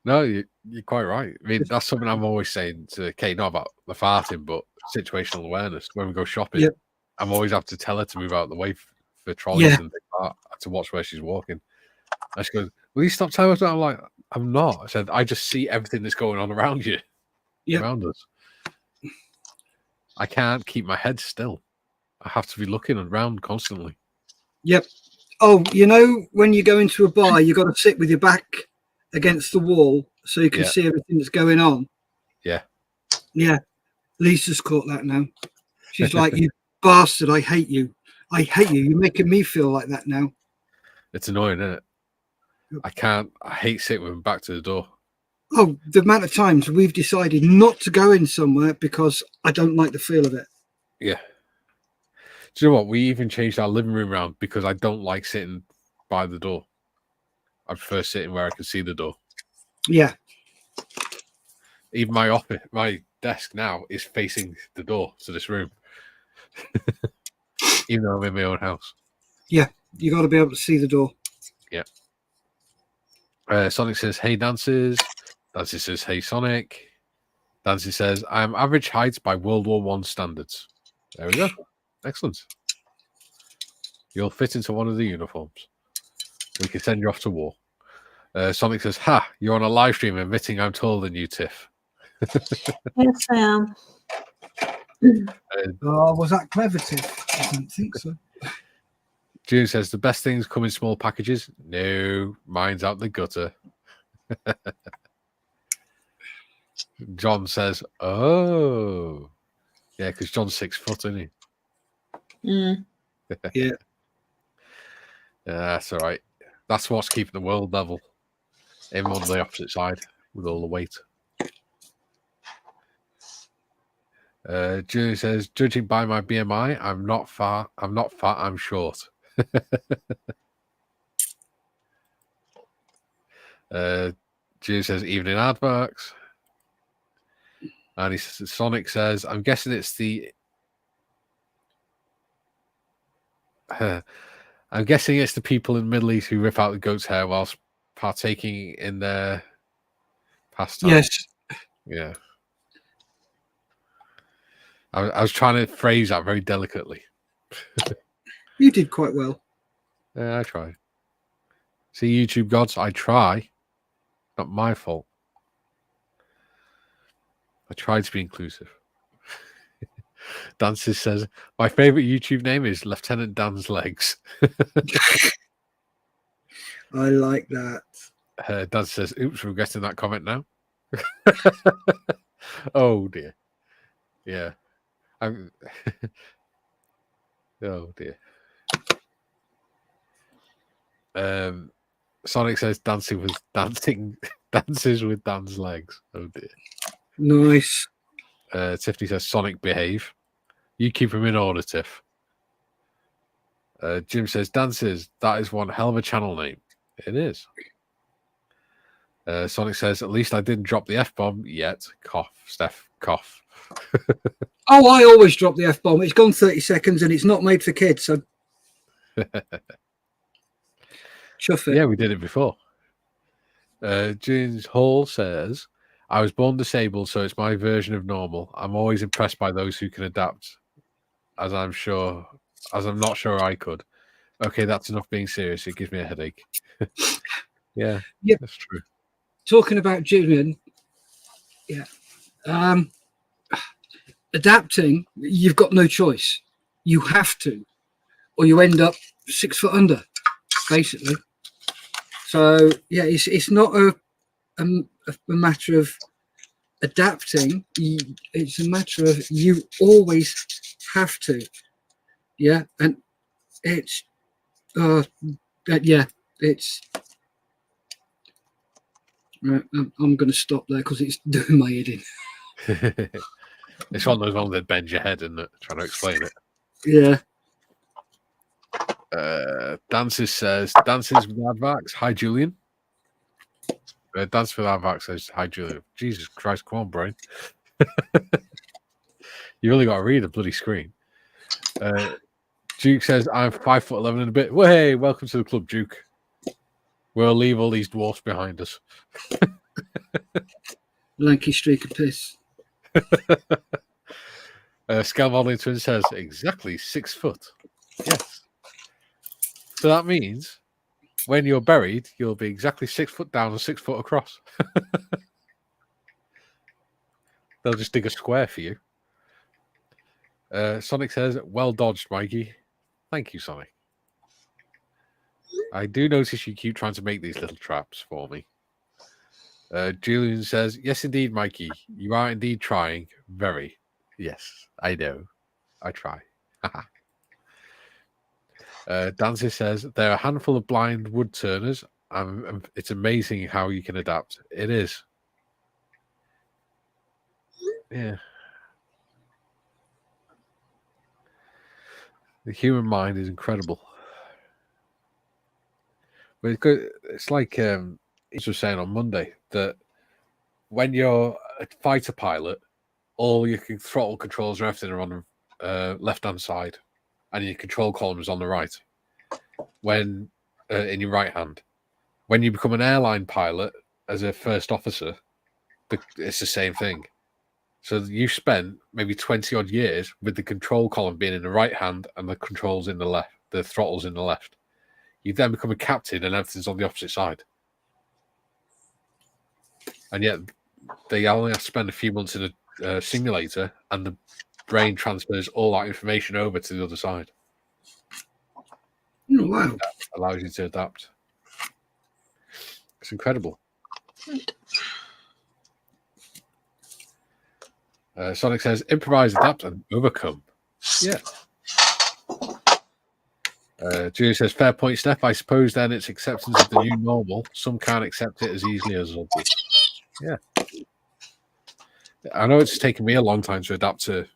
No, you're quite right. I mean, that's something I'm always saying to Kate, not about the farting, but situational awareness. When we go shopping, Yep. I'm always have to tell her to move out of the way for trolleys Yeah. and things like that, to watch where she's walking. And she goes, will you stop telling us that? I'm like, I'm not. I said, I just see everything that's going on around you, around us. I can't keep my head still. I have to be looking around constantly. Yep. Oh, you know, when you go into a bar, you got to sit with your back against the wall so you can see everything that's going on. Yeah. Yeah. Lisa's caught that now. She's like, you bastard, I hate you. I hate you. You're making me feel like that now. It's annoying, isn't it? I hate sitting with them back to the door. Oh, the amount of times we've decided not to go in somewhere because I don't like the feel of it. Yeah. Do you know what? We even changed our living room round because I don't like sitting by the door. I prefer sitting where I can see the door. Yeah. Even my office, my desk now is facing the door to this room. Even though I'm in my own house. Yeah. You got to be able to see the door. Yeah. Sonic says, "Hey, Dances." Dancy says, "Hey, Sonic." Dancy says, "I'm average height by World War I standards." There we go. Excellent. You'll fit into one of the uniforms. We can send you off to war. Sonic says, "Ha! You're on a live stream admitting I'm taller than you, Tiff." Yes, I am. Was that clever, Tiff? I don't think so. June says, "The best things come in small packages." No, mine's out the gutter. John says, "Oh, yeah, because John's 6 foot, isn't he?" Mm. Yeah. That's all right. That's what's keeping the world level. Everyone on the opposite side with all the weight. Julie says, "Judging by my BMI, I'm not fat. I'm short." Julie says, "Evening adverts." And Sonic says, "I'm guessing it's the I'm guessing it's the people in the Middle East who rip out the goat's hair whilst partaking in their pastime." Yes. Yeah. I was trying to phrase that very delicately. You did quite well. Yeah, I try. See, YouTube gods, I try. Not my fault. I tried to be inclusive. Dances says, "My favorite YouTube name is Lieutenant Dan's Legs." I like that. Dan says, "Oops, regretting that comment now." Oh dear. Yeah. Oh dear. Sonic says, dances with Dan's legs. Oh dear. Nice. Tiffany says, "Sonic, behave. You keep him in order, Tiff." Jim says, "Dances, that is one hell of a channel name." It is. Sonic says, "At least I didn't drop the F-bomb yet." Cough, Steff, cough. Oh, I always drop the F-bomb. It's gone 30 seconds and it's not made for kids, so chuff it. Yeah, we did it before. James Hall says, "I was born disabled, so it's my version of normal. I'm always impressed by those who can adapt, as I'm not sure I could." Okay, that's enough being serious. It gives me a headache. Yeah, Yep. That's true. Talking about Julian, yeah. Adapting, you've got no choice. You have to, or you end up 6 foot under, basically. So yeah, it's not a matter of adapting. It's a matter of you always have to. Yeah, and it's yeah, it's. Right, I'm going to stop there because it's doing my head in. It's one of those ones that bends your head, isn't it? Trying to explain it. Yeah. Dances says, "Dances with Advax." Hi, Julian. Dance with Advax says, "Hi, Julian." Jesus Christ, come on, brain. You really got to read the bloody screen. Duke says, "I'm 5'11" and a bit. Well, hey, welcome to the club, Duke. We'll leave all these dwarfs behind us. Lanky streak of piss. Scale Modeling Twin says, "Exactly 6 foot." Yes. So that means when you're buried, you'll be exactly 6 foot down and 6 foot across. They'll just dig a square for you. Sonic says, "Well dodged, Mikey." Thank you, Sonic. I do notice you keep trying to make these little traps for me. Julian says, "Yes, indeed, Mikey. You are indeed trying. Very. Yes, I know. I try." Dancy says, "There are a handful of blind wood turners. It's amazing how you can adapt." It is. Yeah. The human mind is incredible. But it's good. It's like he was saying on Monday that when you're a fighter pilot, all your throttle controls and everything are on the left-hand side, and your control column is on the right. When in your right hand, when you become an airline pilot as a first officer, it's the same thing. So you spent maybe 20 odd years with the control column being in the right hand and the controls in the left, the throttles in the left. You then become a captain and everything's on the opposite side. And yet they only have to spend a few months in a simulator and the brain transfers all that information over to the other side. Oh, wow. That allows you to adapt. It's incredible. Sonic says, improvise, adapt, and overcome. Yeah. Julia says, fair point, Steff. I suppose then it's acceptance of the new normal. Some can't accept it as easily as others. Yeah. I know it's taken me a long time to adapt to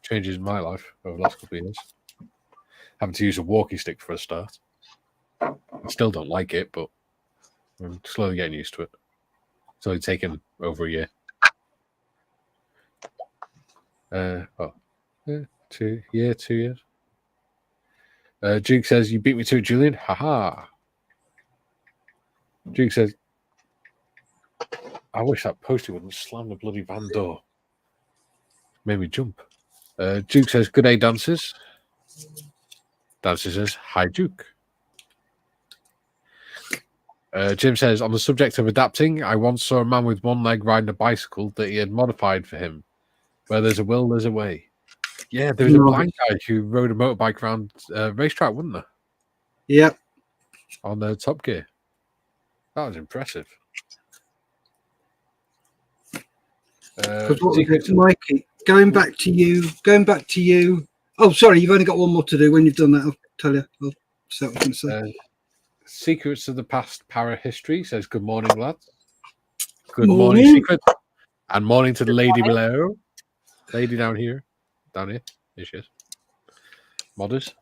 changes in my life over the last couple of years. Having to use a walking stick for a start. I still don't like it, but I'm slowly getting used to it. It's only taken over a year. 2 years. Duke says, you beat me to it, Julian. Haha. Duke says, I wish that postie wouldn't slam the bloody van door. Made me jump. Duke says, good day, dancers. Dancer says, hi, Duke. Jim says, on the subject of adapting, I once saw a man with one leg riding a bicycle that he had modified for him. Where there's a will, there's a way. Yeah, there was a blind guy who rode a motorbike around racetrack, wasn't there? Yep. On the Top Gear. That was impressive. Mikey, going back to you. Oh, sorry, you've only got one more to do. When you've done that, I'll tell you. I'll say what I was going to say. Secrets of the Past Para History says, good morning, lads. Good morning, Secret. And morning to the lady below. Lady down here. Here she is. Modders.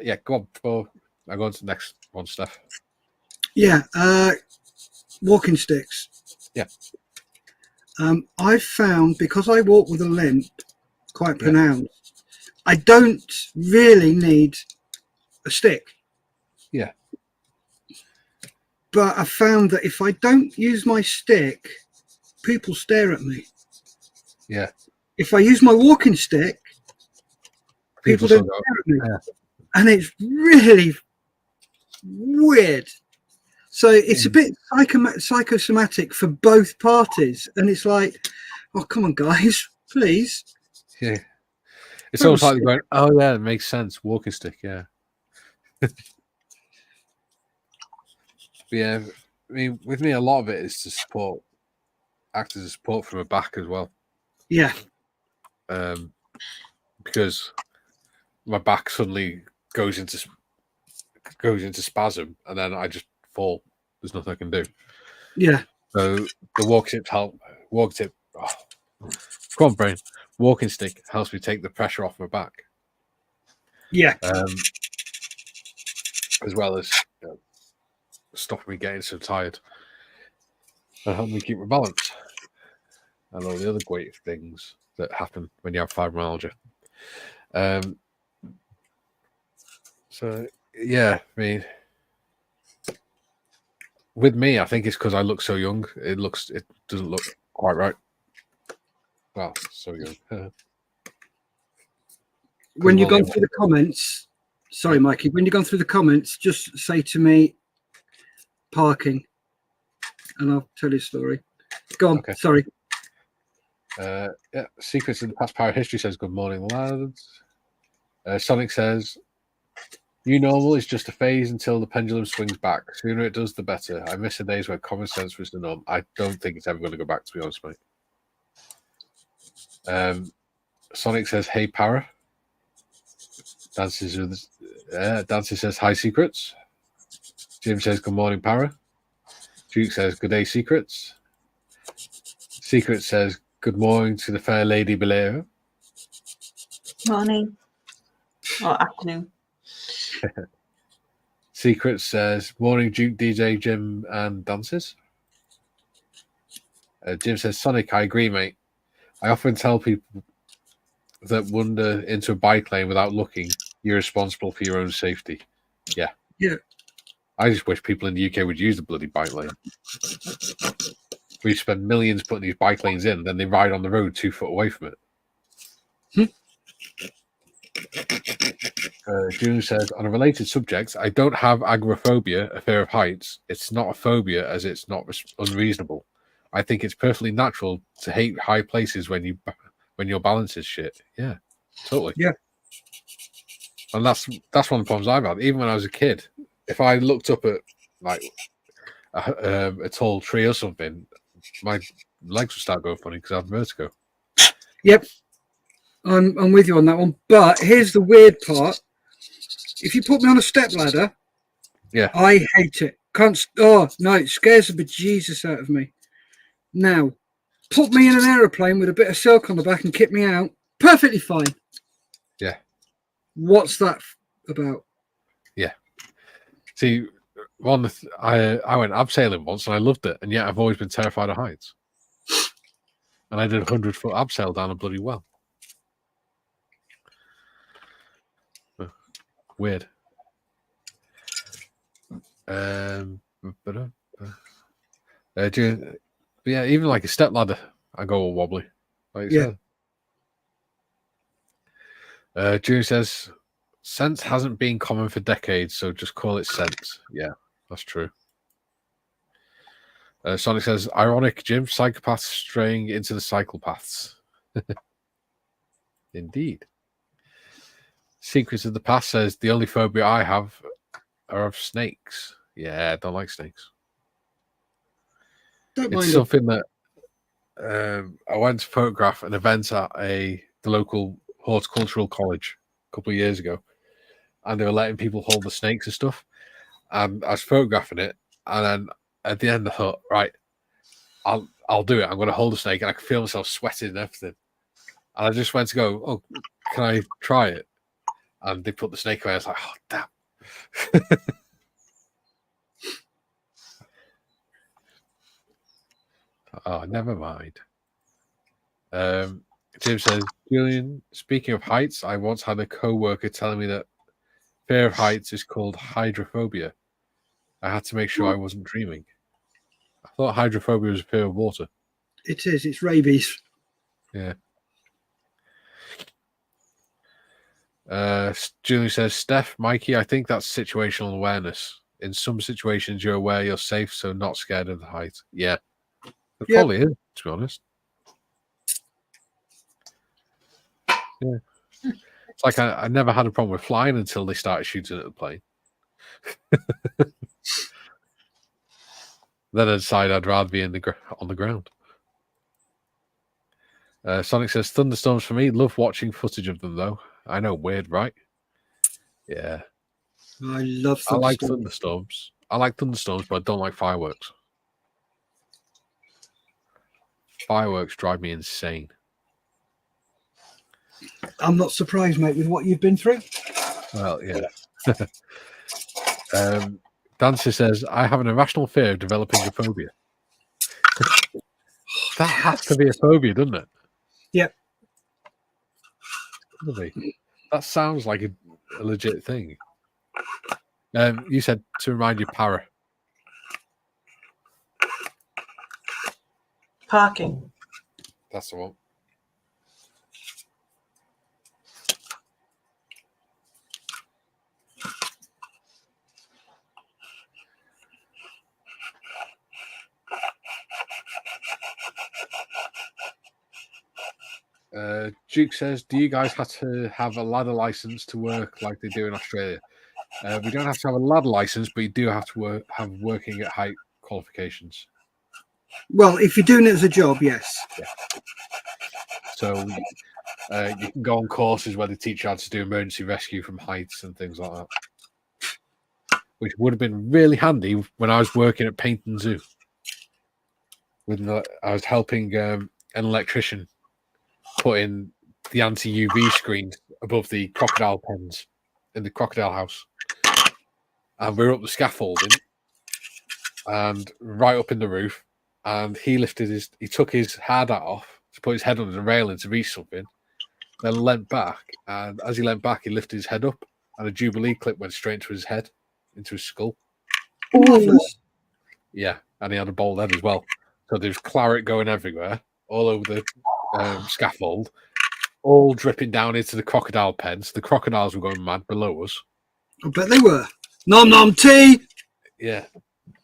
Yeah, go on before I go on to the next one, Steff. Yeah, walking sticks. Yeah. I've found, because I walk with a limp quite pronounced, I don't really need a stick. Yeah. But I found that if I don't use my stick, people stare at me. Yeah. If I use my walking stick, people don't stare at me. Yeah. And it's really weird. So it's a bit psychosomatic for both parties. And it's like, oh, come on, guys, please. Yeah. It's almost like going, oh, yeah, it makes sense. Walking stick, yeah. Yeah, I mean, with me, a lot of it is to act as a support from a back as well. Yeah. Because my back suddenly goes into spasm, and then I just fall. There's nothing I can do. Yeah. So the walking tip help. Walking tip. Oh, come on, brain. Walking stick helps me take the pressure off my back. Yeah. As well as stopping me getting so tired and help me keep my balance and all the other great things that happen when you have fibromyalgia. So yeah, I mean, with me, I think it's because I look so young. It doesn't look quite right. Well, so young. When you've gone through the comments, sorry, Mikey, when you've gone through the comments, just say to me, parking, and I'll tell you a story. Go on, okay. Sorry. Yeah, Secrets of the Past Power History says, good morning, lads. Sonic says, new normal is just a phase until the pendulum swings back. The sooner it does, the better. I miss the days where common sense was the norm. I don't think it's ever going to go back, to be honest, mate. Sonic says, hey, Para. Dancy says, hi, Secrets. Jim says, good morning, Para. Duke says, good day, Secrets. Secret says, good morning to the fair lady below. Morning. Or afternoon. Secret says, morning, Duke, DJ, Jim, and dances. Jim says, Sonic, I agree, mate. I often tell people that wander into a bike lane without looking, you're responsible for your own safety. Yeah. Yeah. I just wish people in the UK would use the bloody bike lane. We spend millions putting these bike lanes in, then they ride on the road 2 foot away from it. June says, on a related subject, I don't have agoraphobia, a fear of heights. It's not a phobia as it's not unreasonable. I think it's perfectly natural to hate high places when your balance is shit. Yeah, totally. Yeah. And that's one of the problems I've had. Even when I was a kid, if I looked up at like a tall tree or something, my legs would start going funny because I have vertigo. Yep. I'm with you on that one. But here's the weird part. If you put me on a step ladder, yeah, I hate it. Oh, no, it scares the bejesus out of me. Now, put me in an aeroplane with a bit of silk on the back and kick me out. Perfectly fine. Yeah. What's that about? Yeah. See, I went abseiling once and I loved it, and yet I've always been terrified of heights. And I did a 100-foot abseil down a bloody well. Weird. Yeah, even like a step ladder, I go all wobbly. Like yeah. June says, sense hasn't been common for decades, so just call it sense. Yeah, that's true. Sonic says, ironic, Jim, psychopaths straying into the psychopaths. Indeed. Secrets of the Past says, the only phobia I have are of snakes. Yeah, I don't like snakes. It's something that I went to photograph an event at the local horticultural college a couple of years ago, and they were letting people hold the snakes and stuff. And I was photographing it, and then at the end I thought, right, I'll do it. I'm going to hold the snake, and I could feel myself sweating and everything. And I just went to go, oh, can I try it? And they put the snake away. I was like, oh, damn. Oh, never mind. Jim says, Julian, speaking of heights, I once had a co-worker telling me that fear of heights is called hydrophobia. I had to make sure I wasn't dreaming. I thought hydrophobia was a fear of water. It is. It's rabies. Yeah. Julie says, Steff, Mikey, I think that's situational awareness. In some situations, you're aware you're safe, so not scared of the height. Yeah. It probably is, to be honest. Yeah. It's like I never had a problem with flying until they started shooting at the plane. Then I decided I'd rather be on the ground. Sonic says, thunderstorms for me. Love watching footage of them, though. I know, weird, right? Yeah. I love thunderstorms. I like thunderstorms. I like thunderstorms, but I don't like fireworks. Fireworks drive me insane. I'm not surprised, mate, with what you've been through. Well, yeah. Dancer says, I have an irrational fear of developing a phobia. That has to be a phobia, doesn't it? Yep. That sounds like a legit thing. You said to remind you, para. Parking. That's the one. Duke says, do you guys have to have a ladder license to work like they do in Australia? We don't have to have a ladder license, but you do have to have working at height qualifications. Well, if you're doing it as a job, yes. Yeah. So you can go on courses where they teach you how to do emergency rescue from heights and things like that, which would have been really handy when I was working at Paynton Zoo. I was helping an electrician put in the anti-UV screens above the crocodile pens in the crocodile house. And we were up the scaffolding and right up in the roof. And he took his hard hat off to put his head under the railing to reach something. Then leant back. And as he leant back, he lifted his head up. And a Jubilee clip went straight into his head, into his skull. Marvellous. Yeah. And he had a bald head as well. So there's claret going everywhere, all over the scaffold, all dripping down into the crocodile pens. The crocodiles were going mad below us. I bet they were. Nom nom tea. Yeah.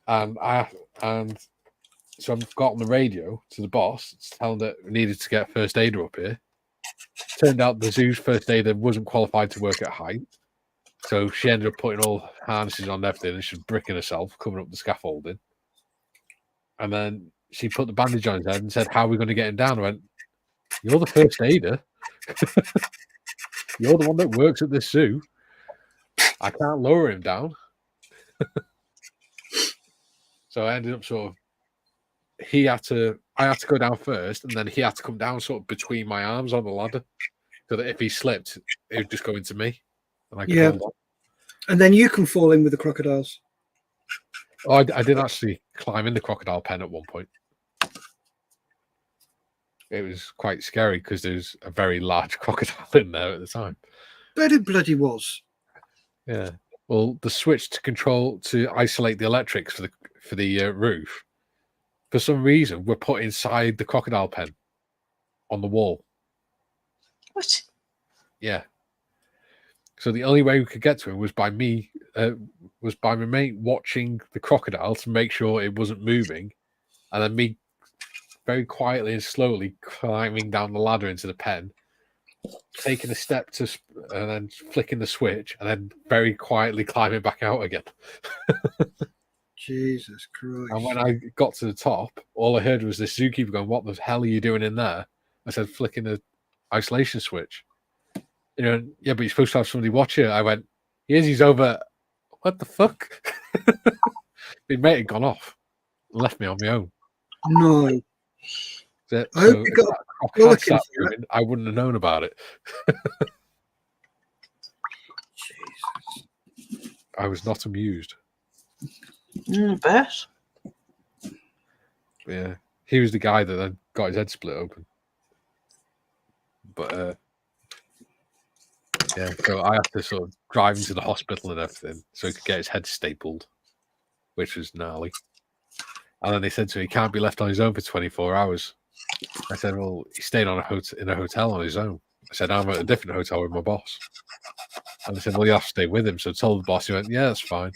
And so I've got on the radio to the boss, telling that we needed to get a first aider up here. Turned out the zoo's first aider wasn't qualified to work at height. So she ended up putting all harnesses on and everything, and she was bricking herself coming up the scaffolding. And then she put the bandage on his head and said, "How are we going to get him down?" I went, "You're the first aider. You're the one that works at this zoo. I can't lower him down." So I ended up I had to go down first, and then he had to come down sort of between my arms on the ladder, so that if he slipped, it would just go into me. And I could hold on. And then you can fall in with the crocodiles. Oh, I did actually climb in the crocodile pen at one point. It was quite scary because there's a very large crocodile in there at the time. Bet it bloody was. Yeah. Well, the switch to isolate the electrics for the roof, for some reason, were put inside the crocodile pen on the wall. What? Yeah. So the only way we could get to him was by my mate watching the crocodile to make sure it wasn't moving, and then me very quietly and slowly climbing down the ladder into the pen, taking a step and then flicking the switch, and then very quietly climbing back out again. Jesus Christ. And when I got to the top, all I heard was this zookeeper going, "What the hell are you doing in there?" I said, "Flicking the isolation switch." You know, "Yeah, but you're supposed to have somebody watch it." I went, he's over. What the fuck? My mate had gone off and left me on my own. No. So, I hope you got I wouldn't have known about it. Jesus. I was not amused. I bet. Yeah. He was the guy that then got his head split open. But yeah, so I had to sort of drive him to the hospital and everything so he could get his head stapled, which was gnarly. And then they said to me, he can't be left on his own for 24 hours. I said, well, he stayed in a hotel on his own. I said, I'm at a different hotel with my boss. And they said, well, you have to stay with him. So I told the boss, he went, yeah, that's fine.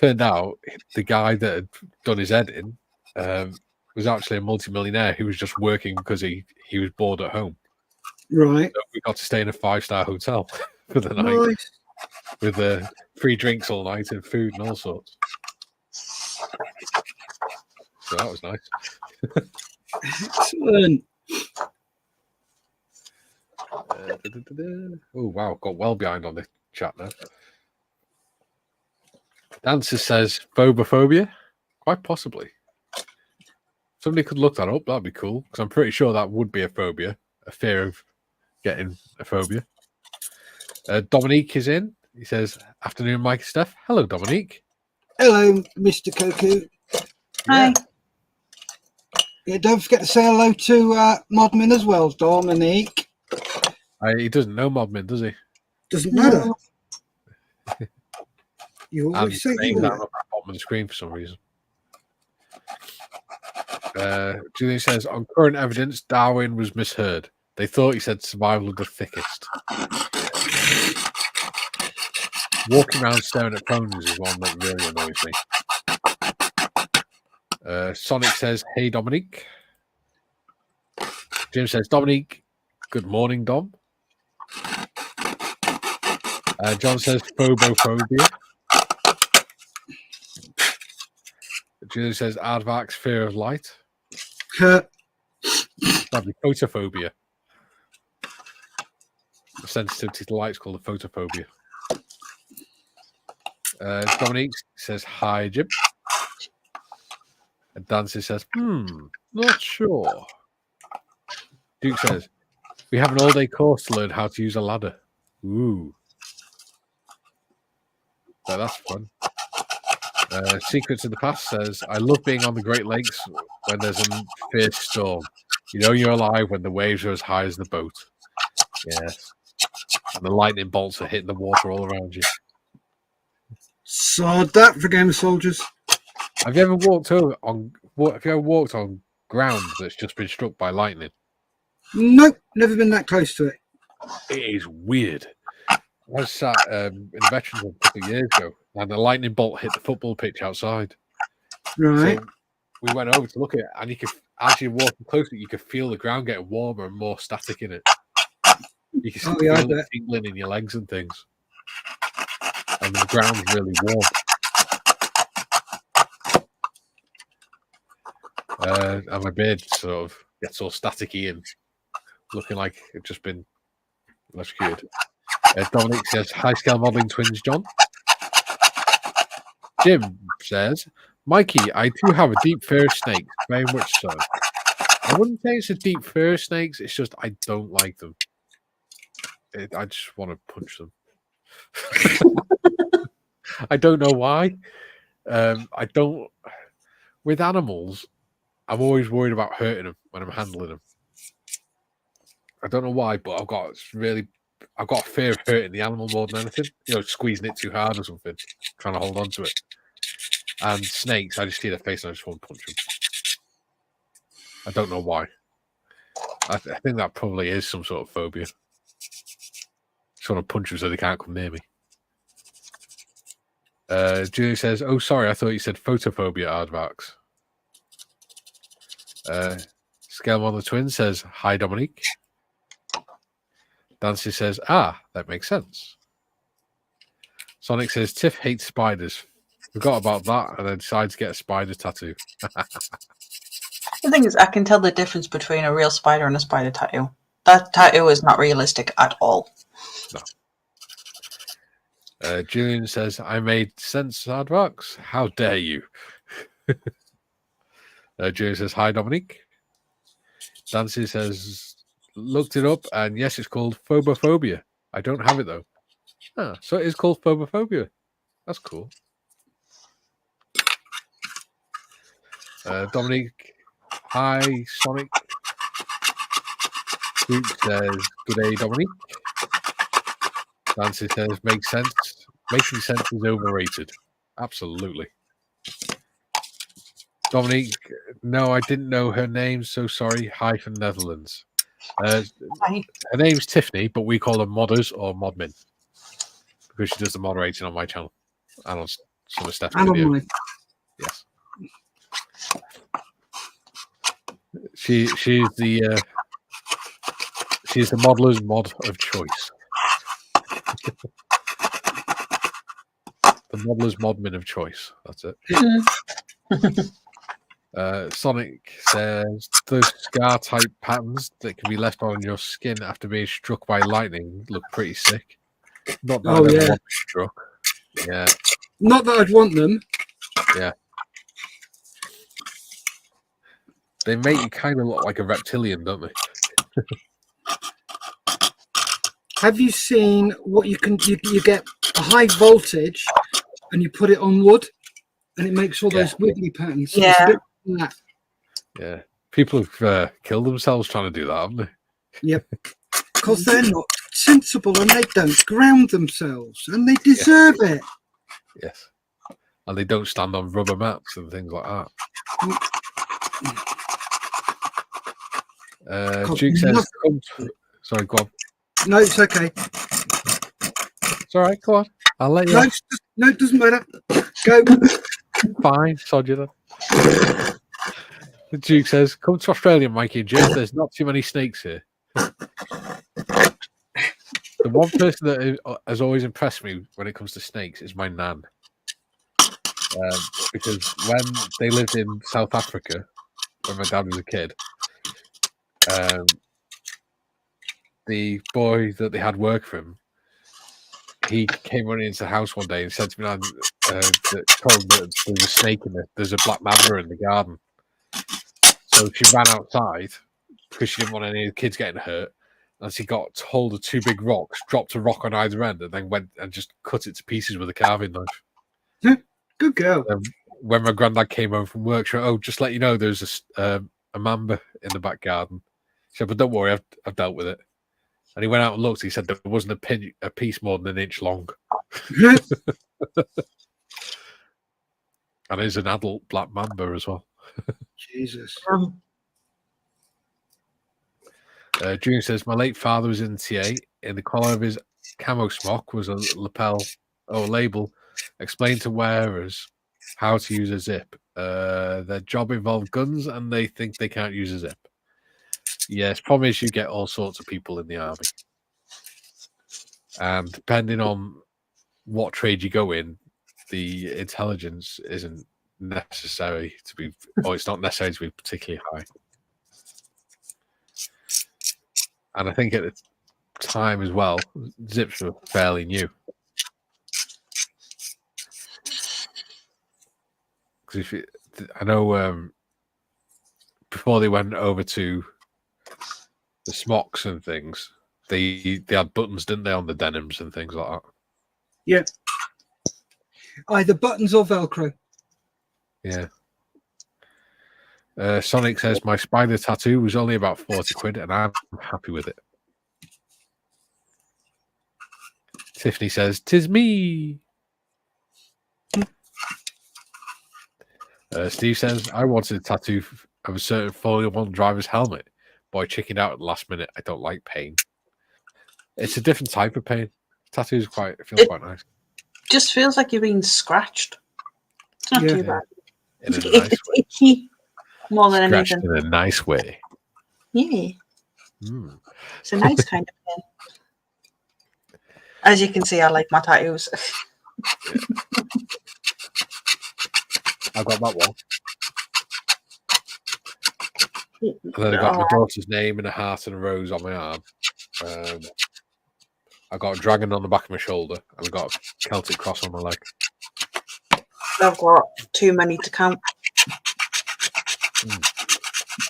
Turned out the guy that had done his head in was actually a multimillionaire who was just working because he was bored at home. Right. So we got to stay in a 5-star hotel for the night. Nice. With free drinks all night and food and all sorts. So that was nice. Excellent. Oh, wow. Got well behind on the chat now. Dancer says phobophobia? Quite possibly. Somebody could look that up. That'd be cool. Because I'm pretty sure that would be a phobia. A fear of getting a phobia. Dominique is in. He says, afternoon, Mike and Steff. Hello, Dominique. Hello, Mr. Koku. Hi. Yeah, don't forget to say hello to Modmin as well, Dominique. He doesn't know Modmin, does he? Doesn't matter. You And always say named you down on the bottom of the screen for some reason. Julian says, on current evidence, Darwin was misheard. They thought he said survival of the fittest. Walking around staring at phones is one that really annoys me. Sonic says, hey, Dominique. Jim says, Dominique, good morning, Dom. John says, phobophobia. Julian says, Aardvark's fear of light. That'd be photophobia. The sensitivity to light is called a photophobia. Dominique says, hi, Jim. And Dancy says, not sure. Duke says, We have an all-day course to learn how to use a ladder. Ooh. So that's fun. Secrets of the Past says, I love being on the Great Lakes when there's a fierce storm. You know you're alive when the waves are as high as the boat. Yes. And the lightning bolts are hitting the water all around you. Sod that for Game of Soldiers. Have you ever walked on ground that's just been struck by lightning? Nope, never been that close to it. It is weird. I was sat in the Veterans Home a couple of years ago, and the lightning bolt hit the football pitch outside. Right. So we went over to look at it, and you could, as you're walking closer, you could feel the ground getting warmer and more static in it. You can feel it tingling in your legs and things. And the ground's really warm. And my beard sort of gets all staticky and looking like it's just been electrocuted. Dominic says, high scale modelling twins, John. Jim says, Mikey, I do have a deep fear of snakes, very much so. I wouldn't say it's a deep fear of snakes, it's just I don't like them. I just want to punch them. I don't know why. I don't. With animals, I'm always worried about hurting them when I'm handling them. I don't know why, but I've got a fear of hurting the animal more than anything. You know, squeezing it too hard or something, trying to hold on to it. And snakes, I just see their face and I just want to punch them. I don't know why. I think that probably is some sort of phobia. Just want to punch them so they can't come near me. Julie says, oh, sorry, I thought you said photophobia, Aardvarks. Scale Model Twin says, hi, Dominique. Dancy says, that makes sense. Sonic says, Tiff hates spiders. Forgot about that and then decided to get a spider tattoo. The thing is, I can tell the difference between a real spider and a spider tattoo. That tattoo is not realistic at all. No. Julian says, I made sense, Aardvarks. How dare you? Julian says, hi, Dominique. Dancy says, looked it up, and yes, it's called phobophobia. I don't have it, though. So it is called phobophobia. That's cool. Dominique, hi, Sonic. Luke says, good day, Dominique. Nancy says, makes sense. Making sense is overrated. Absolutely. Dominique, no, I didn't know her name, so sorry. Hi from Netherlands. Her name's Tiffany, but we call her Modders or Modmin because she does the moderating on my channel and on some of Steff's videos. Yes. She's the modeler's mod of choice. The modeler's modmin of choice. That's it. Sonic says those scar type patterns that can be left on your skin after being struck by lightning look pretty sick. Not that I'd ever want to be struck. Yeah. Not that I'd want them. Yeah. They make you kind of look like a reptilian, don't they? Have you seen what you can? You get a high voltage, and you put it on wood, and it makes all those wiggly patterns. Yeah. Yeah. People have killed themselves trying to do that, haven't they? Yep. Because they're not sensible and they don't ground themselves, and they deserve it. Yes. And they don't stand on rubber mats and things like that. Duke says, sorry, go on. No, it's okay. It's all right, go on. I'll let you No, it doesn't matter. Go. Fine, sod you then. The Duke says, come to Australia, Mikey and Jim. There's not too many snakes here. The one person that has always impressed me when it comes to snakes is my nan. Because when they lived in South Africa, when my dad was a kid, the boy that they had work for him, he came running into the house one day and said to me, told him that there's a snake in there. There's a black mamba in the garden. So she ran outside because she didn't want any of the kids getting hurt. as he got hold of two big rocks, dropped a rock on either end, and then went and just cut it to pieces with a carving knife. Good girl. When my granddad came home from work, she went, "Oh, just let you know, there's a mamba in the back garden." She said, "But don't worry, I've dealt with it." And he went out and looked. He said there wasn't a piece more than an inch long. And it's an adult black mamba as well. Jesus. June says, my late father was in TA. In the collar of his camo smock was a label explained to wearers how to use a zip. Their job involved guns and they think they can't use a zip. Yes, problem is you get all sorts of people in the army. And depending on what trade you go in, the intelligence isn't necessary to be, or it's not necessary to be particularly high. And I think at the time as well, zips were fairly new. Because I know before they went over to the smocks and things, they had buttons, didn't they, on the denims and things like that? Yeah. Either buttons or Velcro. Yeah. Sonic says, my spider tattoo was only about 40 quid and I'm happy with it. Tiffany says, 'tis me. Steve says, I wanted a tattoo of a certain Formula 1 driver's helmet. Boy, chickened out at the last minute. I don't like pain. It's a different type of pain. Tattoos feel quite nice. Just feels like you're being scratched. It's not too bad. It's itchy more than scratched anything. in a nice way. Yeah. It's a nice kind of pain. As you can see, I like my tattoos. I got that one. And then I got my daughter's name and a heart and a rose on my arm. I got a dragon on the back of my shoulder, and I got a Celtic cross on my leg. I've got too many to count.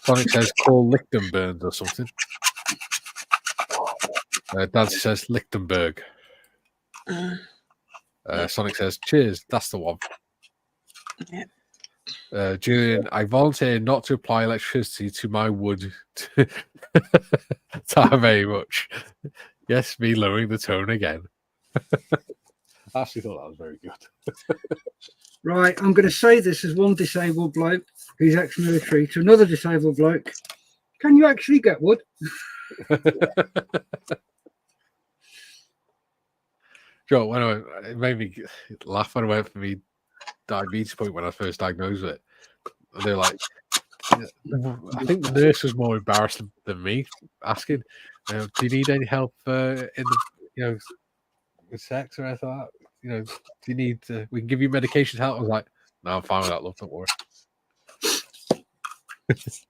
Sonic says, call Lichtenberg or something. Dancy says, Lichtenberg. Sonic says, cheers, that's the one. Yeah. Julian, I volunteer not to apply electricity to my wood. Thank you very much. Yes, me lowering the tone again. I actually thought that was very good. Right, I'm going to say this as one disabled bloke who's ex-military to another disabled bloke. Can you actually get wood? Joe, it made me laugh when I went for me diabetes point when I was first diagnosed with it. They're like, I think the nurse was more embarrassed than me asking, do you need any help in the, with sex or anything like that? Do you need we can give you medication to help? I was like, no, I'm fine with that, love, don't worry. He's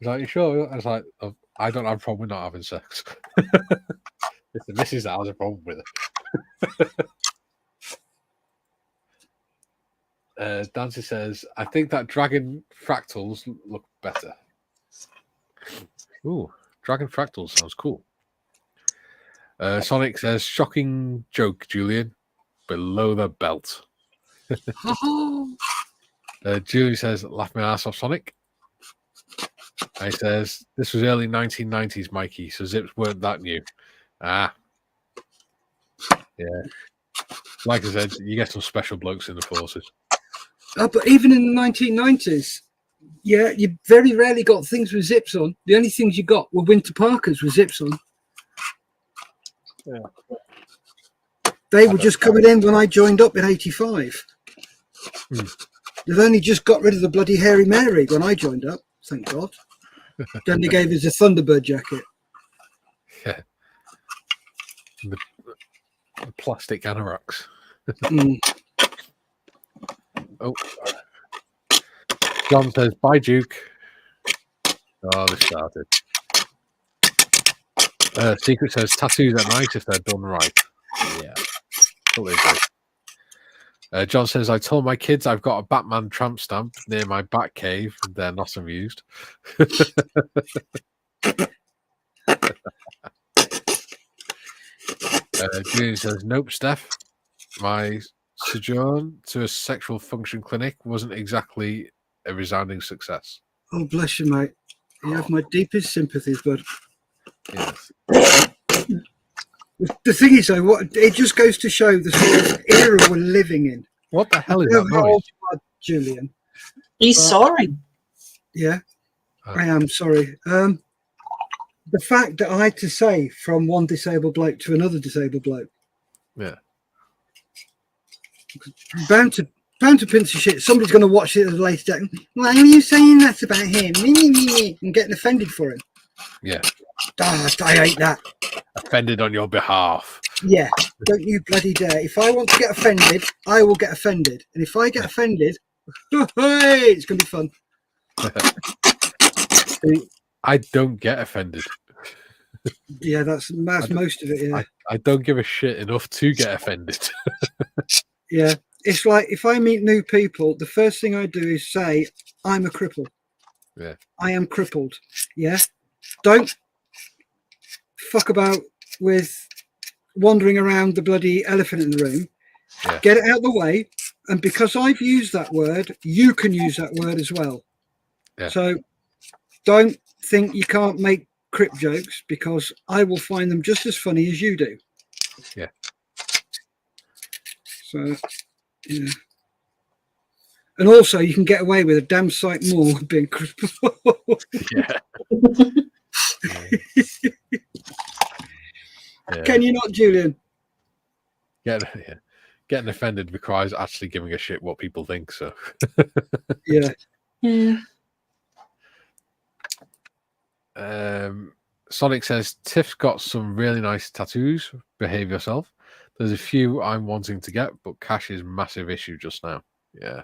like, you sure? I was like, oh, I don't have a problem with not having sex. It's the missus that has a problem with it. Dancy says, I think that dragon fractals look better. Ooh, dragon fractals sounds cool. Sonic says, shocking joke, Julian. Below the belt. Julie says, laugh my ass off, Sonic. And he says, this was early 1990s, Mikey, so zips weren't that new. Ah. Yeah. Like I said, you get some special blokes in the forces. But even in the 1990s, yeah, you very rarely got things with zips on. The only things you got were winter parkas with zips on. Yeah. They were just coming in when I joined up in 85. They've only just got rid of the bloody Hairy Mary when I joined up, thank God. Then they gave us a Thunderbird jacket. Yeah. The plastic anoraks. Oh. John says, bye, Duke. Oh, this started. Secret says, tattoos are nice if they're done right. Yeah. Totally agree. John says, I told my kids I've got a Batman tramp stamp near my bat cave. They're not amused. Julian says, nope, Steff. My sojourn to a sexual function clinic wasn't exactly a resounding success. Oh, bless you, mate. You have my deepest sympathies, bud. Yes. The thing is, though, it just goes to show the sort of era we're living in. What the hell is I that don't know how noise? old you are, Julian. He's soaring. Yeah, Oh. I am sorry. The fact that I had to say from one disabled bloke to another disabled bloke. Yeah. Bound to pinch of shit. Somebody's going to watch it at a later date. Why are you saying that about him? I'm getting offended for him. Yeah. I hate that. Offended on your behalf. Yeah, don't you bloody dare. If I want to get offended, I will get offended. And if I get offended, it's going to be fun. I don't get offended. Yeah, that's most of it, yeah. I don't give a shit enough to get offended. Yeah, it's like if I meet new people, the first thing I do is say, I'm a cripple. Yeah. I am crippled. Yeah. Don't fuck about with wandering around the bloody elephant in the room. Yeah. Get it out of the way. And because I've used that word, you can use that word as well. Yeah. So don't think you can't make crip jokes, because I will find them just as funny as you do. Yeah. So, yeah. And also, you can get away with a damn sight more being crippled. Yeah. Yeah. Can you not, Julian? Getting offended requires actually giving a shit what people think. So, Yeah. Sonic says Tiff's got some really nice tattoos. Behave yourself. There's a few I'm wanting to get, but cash is a massive issue just now. Yeah.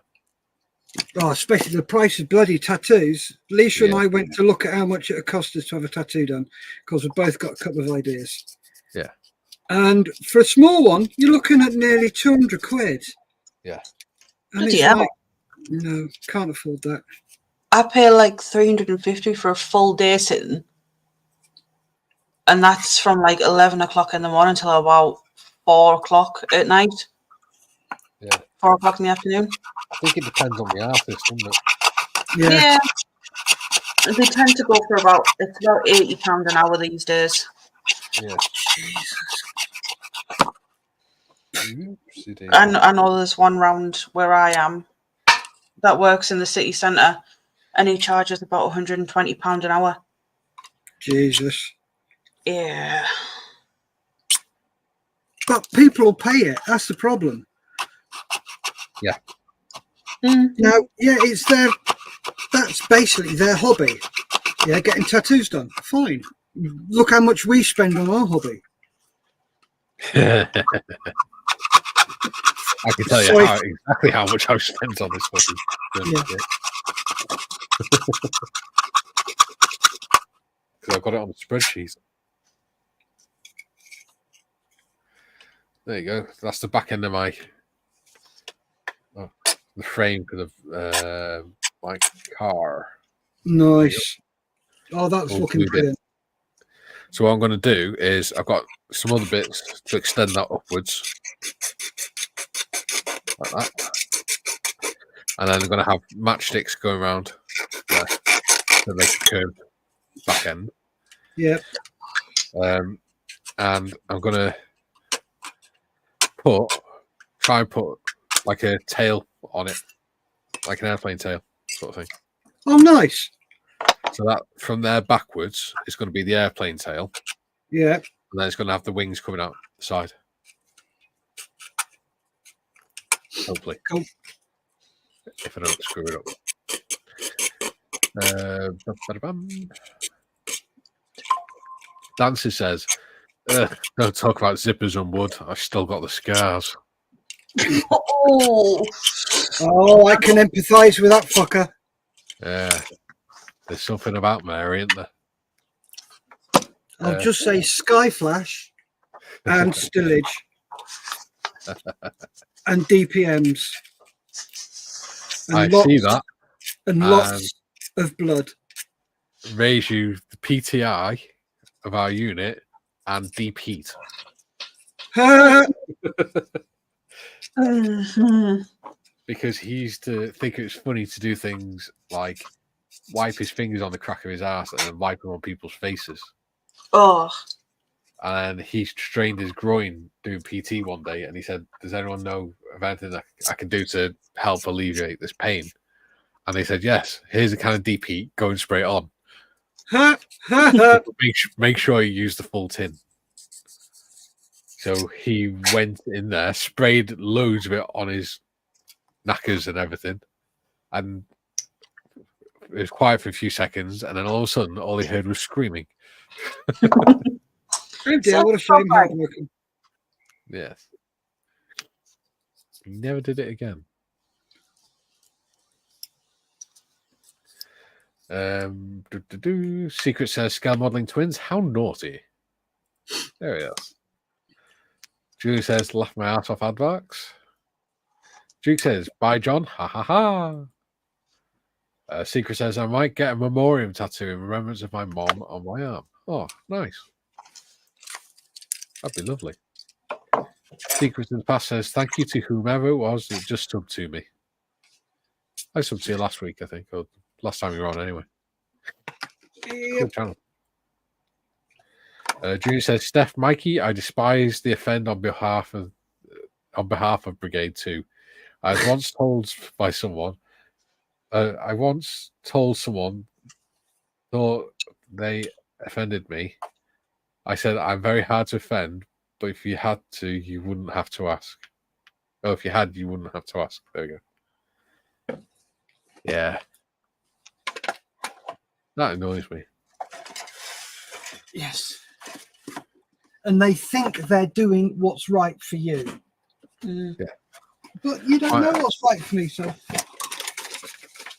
Oh, especially the price of bloody tattoos. Lisa and Yeah. I went to look at how much it would cost us to have a tattoo done, because we've both got a couple of ideas. Yeah. And for a small one, you're looking at nearly 200 quid. Yeah. And Bloody it's hell. like, no, can't afford that. I pay like 350 for a full day sitting, and that's from like 11 o'clock in the morning till about 4 o'clock at night. Yeah. 4 o'clock in the afternoon. I think it depends on the artist, doesn't it? Yeah. They tend to go for about £80 an hour these days. Yeah. Oopsie-daisy. And I know there's one round where I am that works in the city centre, and he charges about £120 an hour. Jesus. Yeah. But people will pay it. That's the problem. Yeah. Now, yeah, that's basically their hobby. Yeah, getting tattoos done. Fine. Look how much we spend on our hobby. I can tell you exactly how much I've spent on this hobby. Yeah. Because I've got it on the spreadsheet. There you go. That's the back end of my the frame because of my car. Nice. Oh, that's All looking glued in. brilliant. So what I'm going to do is I've got some other bits to extend that upwards, like that, and then I'm going to have matchsticks going around there to make a curved back end. Yeah. And I'm going to try and put like a tail on it, like an airplane tail sort of thing. Oh, nice. So that from there backwards is going to be the airplane tail. Yeah. And then it's going to have the wings coming out the side. Hopefully. Cool. If I don't screw it up. Dancy says, don't talk about zippers on wood. I've still got the scars. Oh. Oh, I can empathise with that fucker. Yeah. There's something about Mary, isn't there? I'll just say sky flash and stillage and DPMs. And I see that. And lots of blood. Raise you the PTI of our unit and deep heat. Because he used to think it was funny to do things like wipe his fingers on the crack of his ass and then wipe them on people's faces. Oh. And he strained his groin doing PT one day, and he said, "Does anyone know of anything that I can do to help alleviate this pain?" And they said, "Yes, here's a kind of deep heat. Go and spray it on. make sure you use the full tin." So he went in there, sprayed loads of it on his knackers and everything, and it was quiet for a few seconds, and then all of a sudden, all he heard was screaming. Oh dear, what a shame. Heartbroken. Yes. He never did it again. Secret says scale modeling twins. How naughty. There he is. Julie says laugh my ass off advarks. Duke says bye John. Ha ha ha. Secret says I might get a memoriam tattoo in remembrance of my mom on my arm. Oh, nice. That'd be lovely. Secret in the past says thank you to whomever it was that just subbed to me. I subbed to you last week, I think, or last time you were on anyway. Yep. Good channel. Junior says, Steff, Mikey, I despise the offend on behalf of Brigade 2. I was once told by someone, thought they offended me. I said, I'm very hard to offend, but if you had to, you wouldn't have to ask. Oh, if you had, you wouldn't have to ask. There we go. Yeah. That annoys me. Yes. And they think they're doing what's right for you. Mm. Yeah. But you don't know what's right for me, so.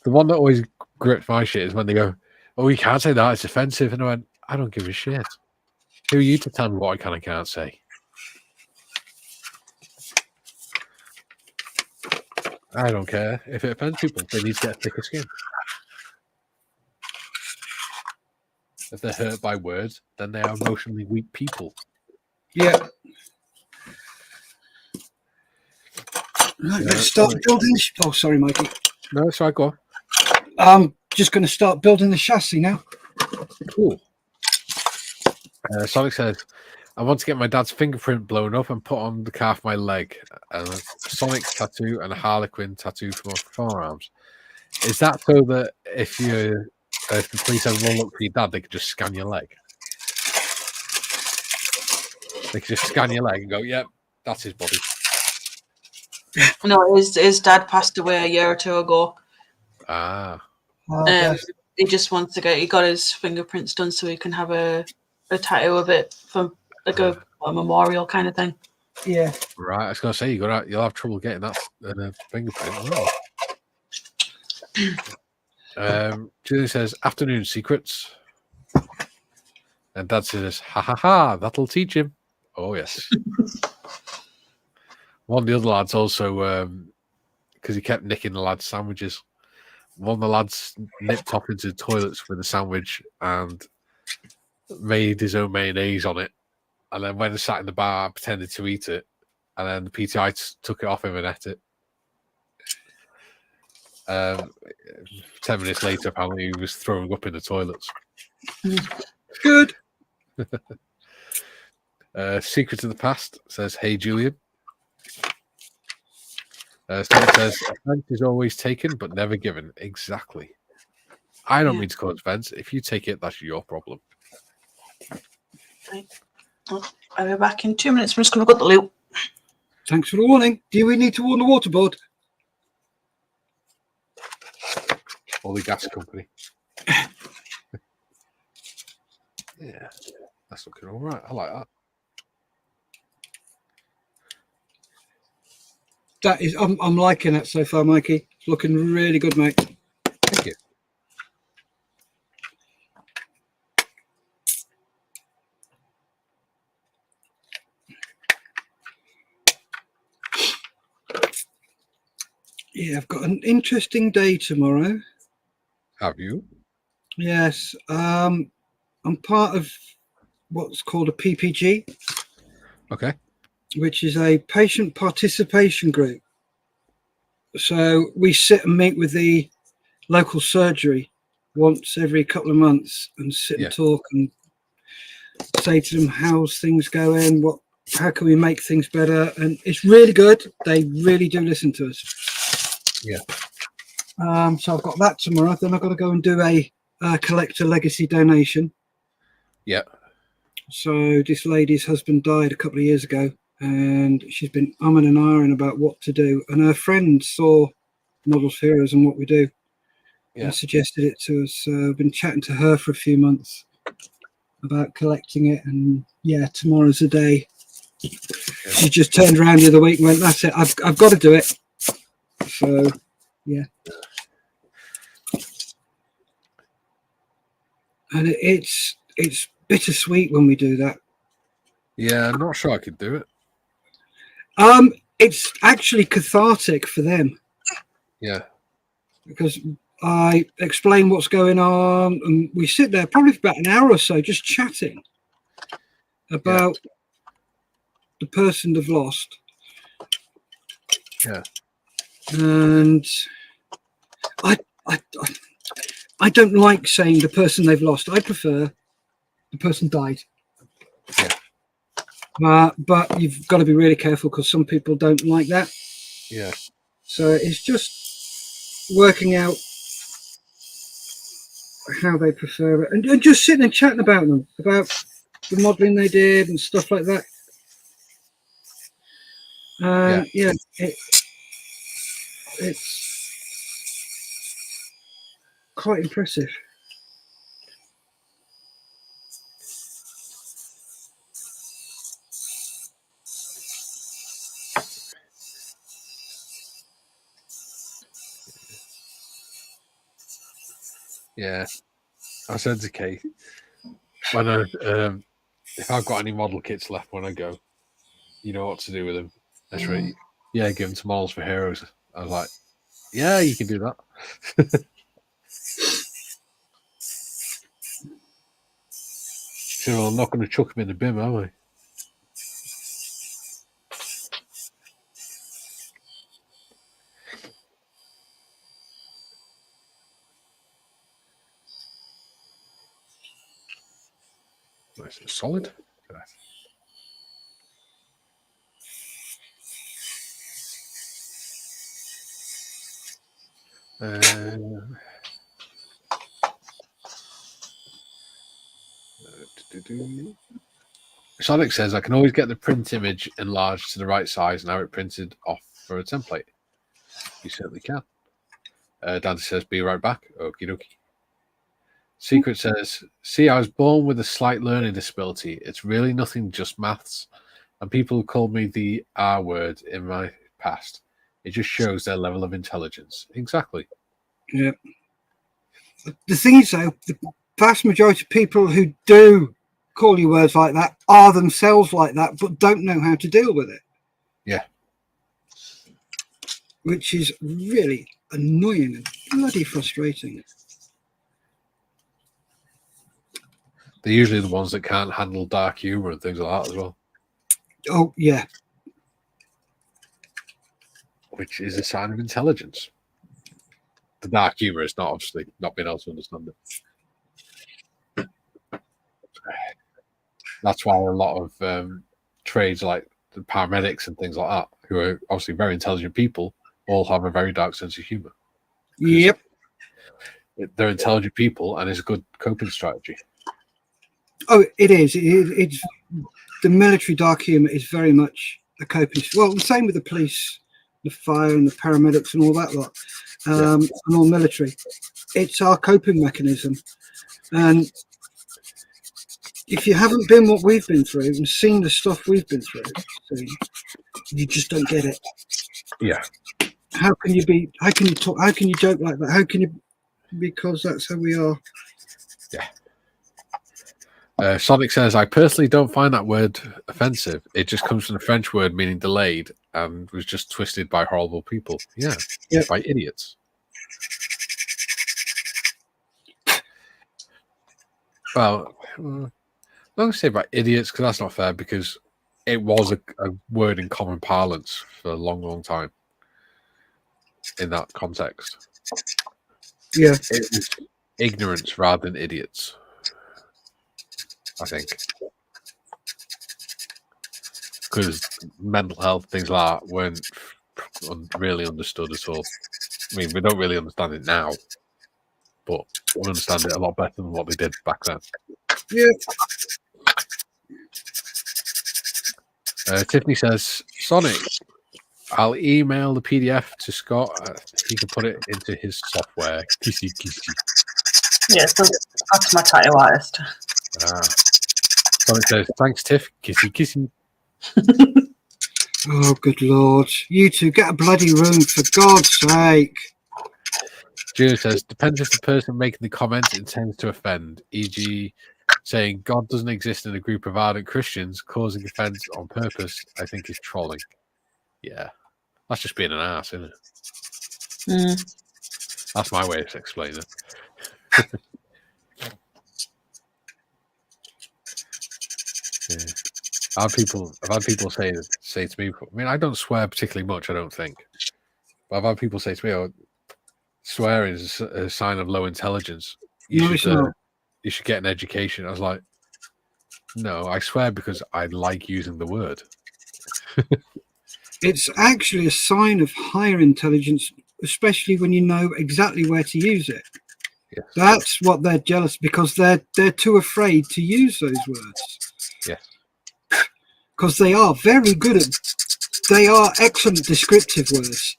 The one that always grips my shit is when they go, oh, you can't say that, it's offensive. And I went, I don't give a shit. Who are you to tell me what I can and can't say? I don't care. If it offends people, they need to get a thicker skin. If they're hurt by words, then they are emotionally weak people. Yeah. Right, let's start building this. Oh, sorry, Mikey. No, sorry, go on. I'm just going to start building the chassis now. Cool. Sonic says, I want to get my dad's fingerprint blown up and put on the calf of my leg. A Sonic tattoo and a Harlequin tattoo for my forearms. Is that so that if the police ever roll up for your dad, they can just scan your leg? They can just scan your leg and go, yep, that's his body. No, his dad passed away a year or two ago. Ah. He just wants to he got his fingerprints done so he can have a tattoo of it for like a memorial kind of thing. Yeah. Right, I was going to say, you'll have trouble getting that fingerprint. Julie says, afternoon secrets. And Dad says, ha ha ha, that'll teach him. Oh, yes. One of the other lads also, because he kept nicking the lads' sandwiches, one of the lads nipped off into the toilets with a sandwich and made his own mayonnaise on it. And then went and sat in the bar and pretended to eat it. And then the PTI took it off him and ate it. 10 minutes later, apparently, he was throwing up in the toilets. Good. Secret of the Past says, hey, Julian. Someone says, offense is always taken, but never given. Exactly. I don't mean to cause offense. If you take it, that's your problem. Right. I'll be back in 2 minutes. I'm just going to go to the loop. Thanks for the warning. Do we need to warn the waterboard? Or the gas company. Yeah, that's looking all right. I like that. That is, I'm liking it so far, Mikey. It's looking really good, mate. Thank you. Yeah, I've got an interesting day tomorrow. Have you? Yes. I'm part of what's called a PPG, Okay. which is a patient participation group. So we sit and meet with the local surgery once every couple of months and sit and talk and say to them how's things going, how can we make things better, and it's really good. They really do listen to us. Yeah. So I've got that tomorrow. Then I've got to go and do a collect a legacy donation. Yeah. So this lady's husband died a couple of years ago, and she's been umming and ahhing about what to do. And her friend saw Models for Heroes and what we do, and suggested it to us. So I've been chatting to her for a few months about collecting it, and tomorrow's the day. She just turned around the other week and went, "That's it. I've got to do it." So yeah. And it's bittersweet when we do that. Yeah, I'm not sure I could do it. It's actually cathartic for them. Yeah. Because I explain what's going on, and we sit there probably for about an hour or so just chatting about the person they've lost. Yeah. And I don't like saying the person they've lost. I prefer the person died. Yeah. But you've got to be really careful because some people don't like that. Yeah. So it's just working out how they prefer it, and just sitting and chatting about them, about the modelling they did and stuff like that. It's quite impressive. Yeah. I said to Kate, when if I've got any model kits left when I go, you know what to do with them. That's right. Yeah, give them to Models for Heroes. I was like, yeah, you can do that. So I'm not going to chuck them in the bin, am I? Nice and solid. Sonic says, I can always get the print image enlarged to the right size and have it printed off for a template. You certainly can. Dante says, be right back. Okie dokie. Secret says, see, I was born with a slight learning disability. It's really nothing, just maths. And people called me the R word in my past. It just shows their level of intelligence. Exactly. Yeah. The thing is, though, the vast majority of people who do call you words like that are themselves like that, but don't know how to deal with it. Yeah. Which is really annoying and bloody frustrating. They're usually the ones that can't handle dark humor and things like that as well. Oh, yeah. Which is a sign of intelligence. The dark humor is not obviously not being able to understand it. That's why a lot of trades like the paramedics and things like that, who are obviously very intelligent people, all have a very dark sense of humor. Yep. They're intelligent people, and it's a good coping strategy. Oh, it is. It's the military dark humor is very much a coping. Well, the same with the police, the fire, and the paramedics, and all that lot, and all military. It's our coping mechanism, and if you haven't been what we've been through and seen the stuff we've been through, you just don't get it. Yeah. How can you be? How can you talk? How can you joke like that? How can you? Because that's how we are. Yeah. Sonic says, I personally don't find that word offensive. It just comes from the French word meaning delayed and was just twisted by horrible people. Yeah. Yep. By idiots. Well, I'm not going to say about idiots because that's not fair, because it was a word in common parlance for a long, long time in that context. Yeah. It was ignorance rather than idiots, I think. Because mental health, things like that, weren't really understood at all. I mean, we don't really understand it now, but we understand it a lot better than what they did back then. Yeah. Tiffany says, Sonic, I'll email the PDF to Scott. He can put it into his software. Kissy, kissy. Yeah, so that's my tattoo artist. Sonic says, thanks, Tiff. Kissy, kissy. Oh, good Lord. You two, get a bloody room, for God's sake. Julia says, depends if the person making the comment intends to offend, e.g., saying God doesn't exist in a group of ardent Christians, causing offence on purpose, I think is trolling. Yeah. That's just being an ass, isn't it? That's my way of explaining it. Yeah. I've had people say to me, I mean, I don't swear particularly much, I don't think. But I've had people say to me, oh, swearing is a sign of low intelligence. You should get an education. I was like, no, I swear because I like using the word. It's actually a sign of higher intelligence, especially when you know exactly where to use it. Yes. That's what they're jealous, because they're too afraid to use those words. Yes. Because they are very good at, they are excellent descriptive words.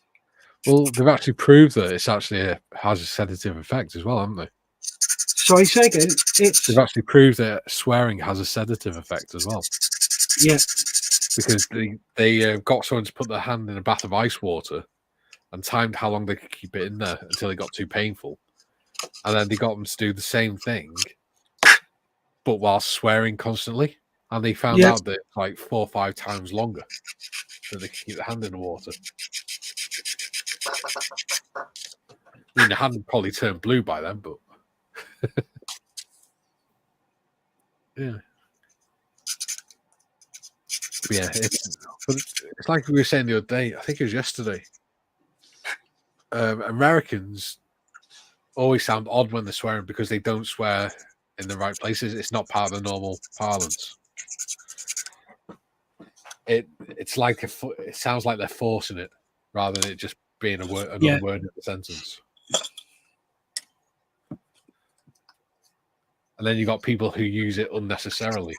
Well, they've actually proved that it's actually has a sedative effect as well, haven't they? Sorry, say again. They've actually proved that swearing has a sedative effect as well. Yeah. Because they got someone to put their hand in a bath of ice water and timed how long they could keep it in there until it got too painful. And then they got them to do the same thing, but while swearing constantly. And they found out that it's like 4 or 5 times longer so they could keep the hand in the water. I mean, the hand would probably turn blue by then, but yeah. But yeah, it's like we were saying the other day, I think it was yesterday. Americans always sound odd when they're swearing because they don't swear in the right places. It's not part of the normal parlance. It's like it sounds like they're forcing it rather than it just being another word in the sentence. And then you got people who use it unnecessarily.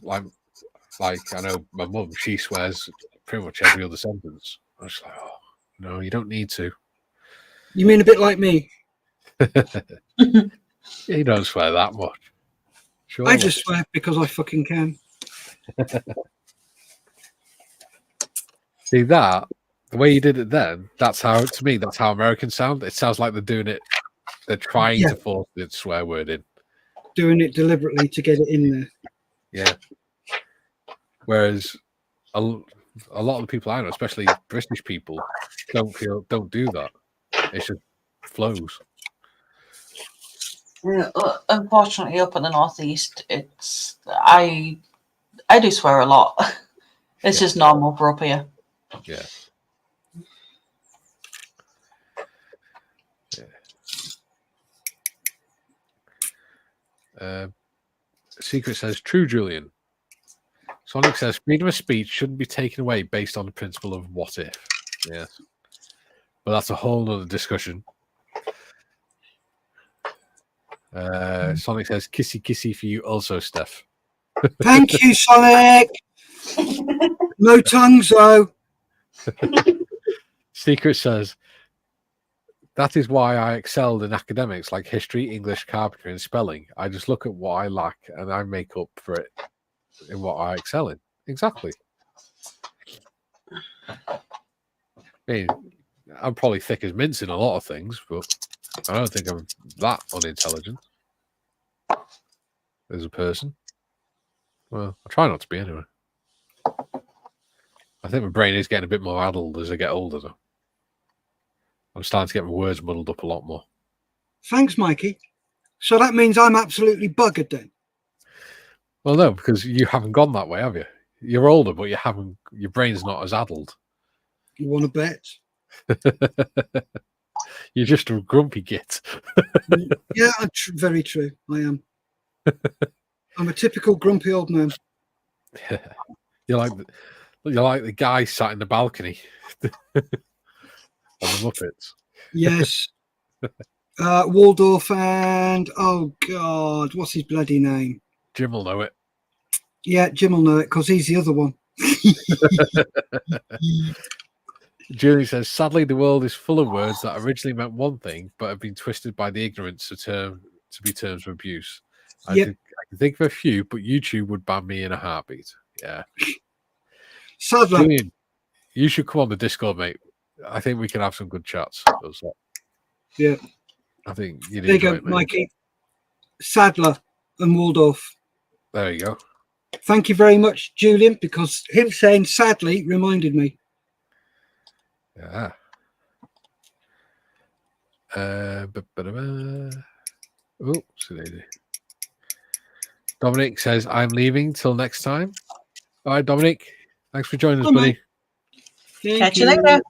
Like I know my mum, she swears pretty much every other sentence. I was like, oh no, you don't need to. You mean a bit like me? You don't swear that much. Sure. I just swear because I fucking can. See that? The way you did it then, that's how Americans sound. It sounds like they're doing it. They're trying to force the swear word in. Doing it deliberately to get it in there. Yeah. Whereas a lot of the people I know, especially British people, don't do that. It just flows. Unfortunately, up in the northeast, I do swear a lot. It's just normal for up here. Yeah. Secret says, true, Julian. Sonic says, freedom of speech shouldn't be taken away based on the principle of what if. Yes. But that's a whole other discussion. Sonic says, kissy kissy for you also, Steff. Thank you, Sonic. No tongues, though. Secret says, that is why I excelled in academics like history, English, carpentry, and spelling. I just look at what I lack and I make up for it in what I excel in. Exactly. I mean, I'm probably thick as mince in a lot of things, but I don't think I'm that unintelligent as a person. Well, I try not to be anyway. I think my brain is getting a bit more addled as I get older, though. I'm starting to get my words muddled up a lot more. Thanks, Mikey. So that means I'm absolutely buggered then. Well, no, because you haven't gone that way, have you? You're older, but you haven't. Your brain's not as addled. You want to bet? You're just a grumpy git. Yeah, very true. I am. I'm a typical grumpy old man. You're like the guy sat in the balcony on the Muppets. Yes. Waldorf and oh god, what's his bloody name? Jim will know it. Yeah, Jim will know it because he's the other one. Julie says, sadly, the world is full of words that originally meant one thing, but have been twisted by the ignorance to be terms of abuse. I can think of a few, but YouTube would ban me in a heartbeat. Yeah. Sadly. Julian, you should come on the Discord, mate. I think we can have some good chats. Yeah. I think you'd there you enjoy go, it, mate. Mikey. Sadler and Waldorf. There you go. Thank you very much, Julian, because him saying sadly reminded me. Yeah. Oh, lady. Dominic says, I'm leaving till next time. All right, Dominic. Thanks for joining us, buddy. Catch you later.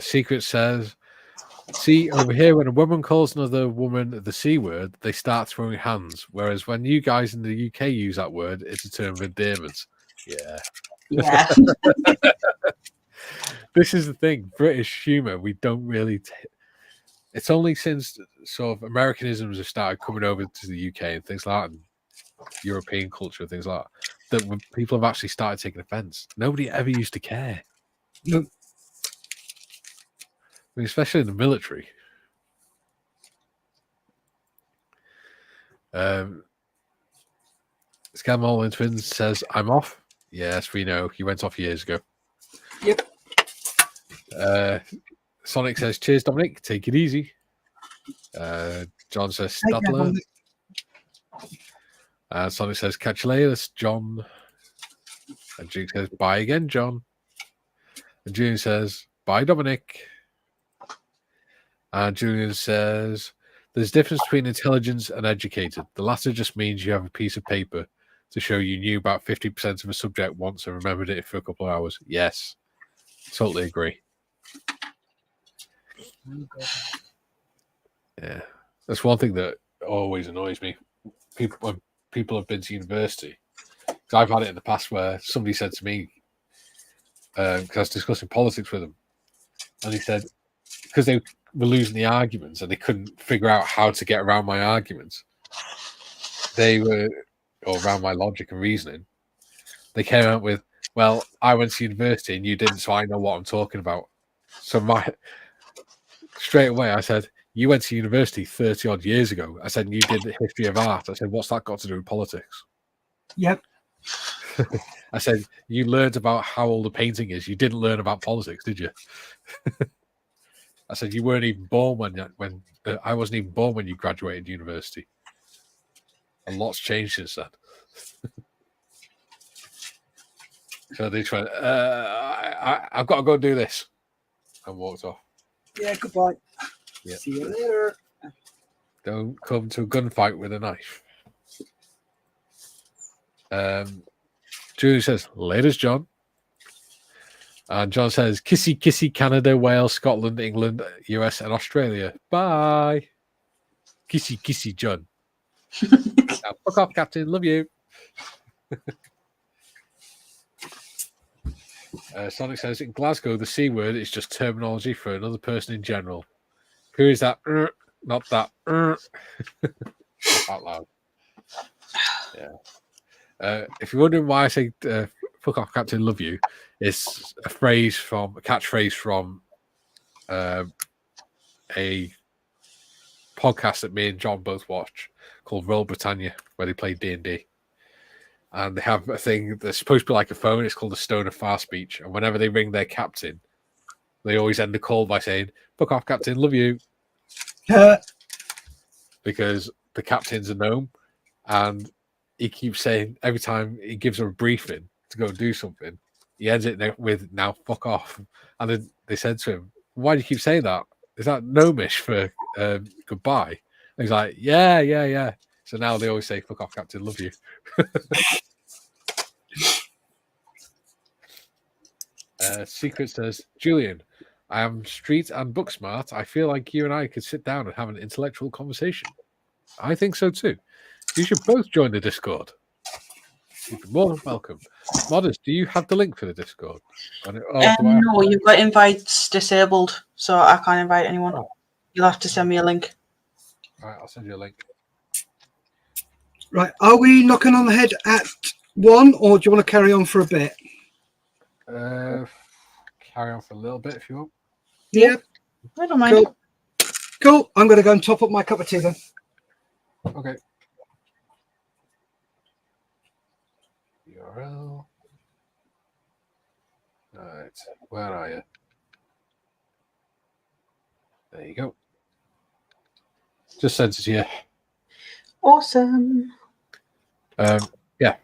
Secret says, see, over here, when a woman calls another woman the C word, they start throwing hands. Whereas when you guys in the UK use that word, it's a term of endearment. Yeah. Yeah. This is the thing. British humour, we don't really... It's only since sort of Americanisms have started coming over to the UK and things like that, and European culture and things like that, when people have actually started taking offence. Nobody ever used to care. No. I mean, especially in the military. Scamall Twins says, I'm off. Yes, we know. You went off years ago. Yep. Sonic says, cheers, Dominic. Take it easy. John says, Stadler. Sonic says, catch you later. That's John. And June says, bye again, John. And Julian says, bye, Dominic. And Julian says, there's a difference between intelligent and educated. The latter just means you have a piece of paper to show you knew about 50% of a subject once and remembered it for a couple of hours. Yes, totally agree. Yeah, that's one thing that always annoys me. When people have been to university, because I've had it in the past where somebody said to me, because I was discussing politics with them, and he said, because they were losing the arguments and they couldn't figure out how to get around my arguments, or around my logic and reasoning, they came out with, well, I went to university and you didn't, so I know what I'm talking about. So straight away I said, you went to university 30 odd years ago. I said, and you did the history of art. I said, what's that got to do with politics? Yep. I said, you learned about how old a painting is. You didn't learn about politics, did you? I said, you weren't even born when I wasn't even born when you graduated university. A lot's changed since then. So they went, I've got to go do this. And walked off. Yeah, goodbye. Yep. See you later. Don't come to a gunfight with a knife. Julie says, laters, John. And John says, kissy, kissy, Canada, Wales, Scotland, England, US, and Australia. Bye. Kissy, kissy, John. Now, fuck off, Captain. Love you. Sonic says, in Glasgow, the C word is just terminology for another person in general. Who is that? Not that. Out loud. Yeah. If you're wondering why I say fuck off, Captain, love you, it's a catchphrase from a podcast that me and John both watch called Royal Britannia, where they play D&D. And they have a thing that's supposed to be like a phone. It's called the Stone of Far Speech. And whenever they ring their captain, they always end the call by saying, fuck off, Captain, love you. Because the captain's a gnome. And he keeps saying, every time he gives her a briefing to go do something, he ends it with, now fuck off. And then they said to him, why do you keep saying that? Is that gnomish for goodbye. And he's like, yeah. So now they always say, fuck off, Captain, love you. Secret says, Julian, I am street and book smart. I feel like you and I could sit down and have an intellectual conversation. I think so too. You should both join the Discord. You'd be more than welcome. Modest, do you have the link for the Discord? No, you've got invites disabled, so I can't invite anyone. Oh. You'll have to send me a link. All right, I'll send you a link. Right, are we knocking on the head at 1, or do you want to carry on for a bit? Carry on for a little bit if you want. Yeah. I don't mind. Cool. I'm going to go and top up my cup of tea then. Okay. URL. Right, where are you? There you go. Just sent it to you. Awesome. Yeah.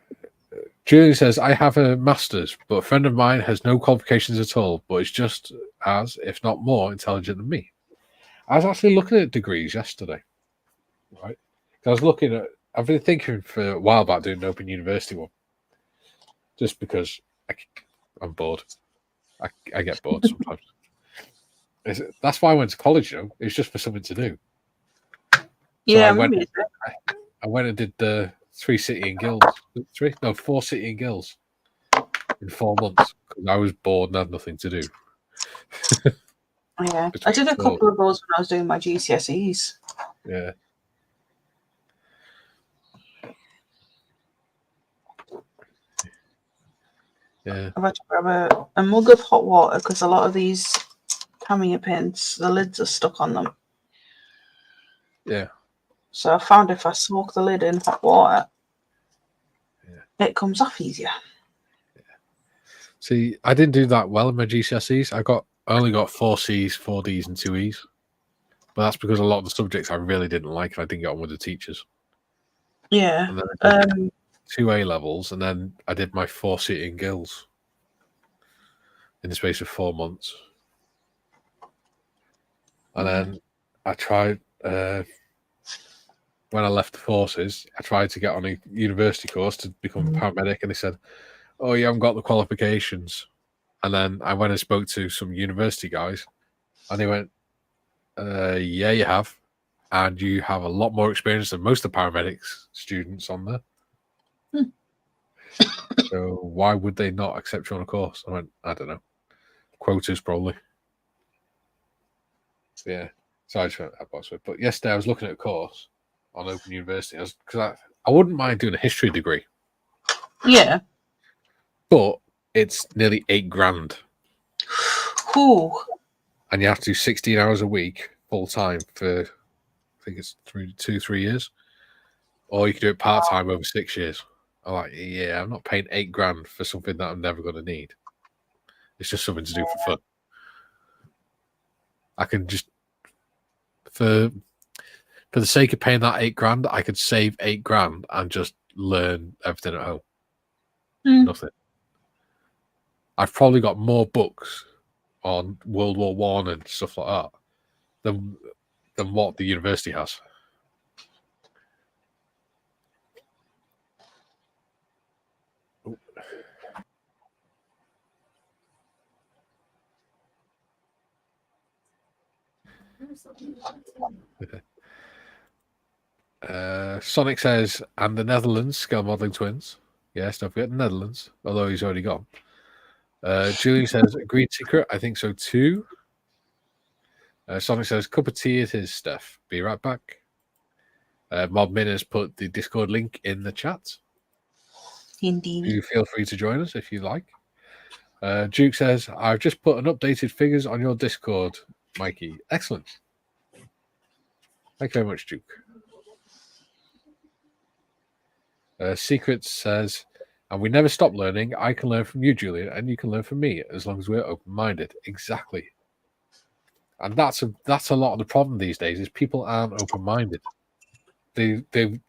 Julie says, I have a master's, but a friend of mine has no qualifications at all, but is just as, if not more, intelligent than me. I was actually looking at degrees yesterday, right? I've been thinking for a while about doing an open university one, just because I'm bored. I get bored sometimes. That's why I went to college, It's just for something to do. Yeah, I went and did the 4 city and guilds in 4 months because I was bored and had nothing to do. Yeah, I did a couple of those when I was doing my GCSEs. Yeah. Yeah. I've had to grab a mug of hot water because a lot of these Tamiya pins, the lids are stuck on them. Yeah. So I found if I soak the lid in hot water, it comes off easier. Yeah. See, I didn't do that well in my GCSEs. I only got 4 C's, 4 D's, and 2 E's. But that's because a lot of the subjects I really didn't like and I didn't get on with the teachers. Yeah. And then I did 2 A levels, and then I did my 4 city and guilds in the space of 4 months. And then I tried, when I left the forces, I tried to get on a university course to become a paramedic, and they said, oh, you haven't got the qualifications. And then I went and spoke to some university guys, and they went, yeah, you have. And you have a lot more experience than most of the paramedics students on there. So why would they not accept you on a course? I went, I don't know. Quotas, probably. Yeah. So I just went, but yesterday I was looking at a course on Open University because I wouldn't mind doing a history degree. Yeah. But it's nearly $8,000. Ooh. And you have to do 16 hours a week full time for, I think it's 3 years. Or you can do it part time over 6 years. I'm like, yeah, I'm not paying $8,000 for something that I'm never going to need. It's just something to do for fun. I can just, for the sake of paying that $8,000, I could save $8,000 and just learn everything at home. Nothing. I've probably got more books on World War I and stuff like that than what the university has. Sonic says, and the Netherlands, scale modeling twins. Yes, don't forget the Netherlands, although he's already gone. Julian says, agreed secret. I think so too. Sonic says, cup of tea it is, Steff. Be right back. Mob Min has put the Discord link in the chat. Indeed. You feel free to join us if you like. Duke says, I've just put an updated figures on your Discord, Mikey. Excellent. Thank you very much, Duke. Secret says, and we never stop learning. I can learn from you, Julian, and you can learn from me as long as we're open-minded. Exactly. And that's a lot of the problem these days is people aren't open-minded. They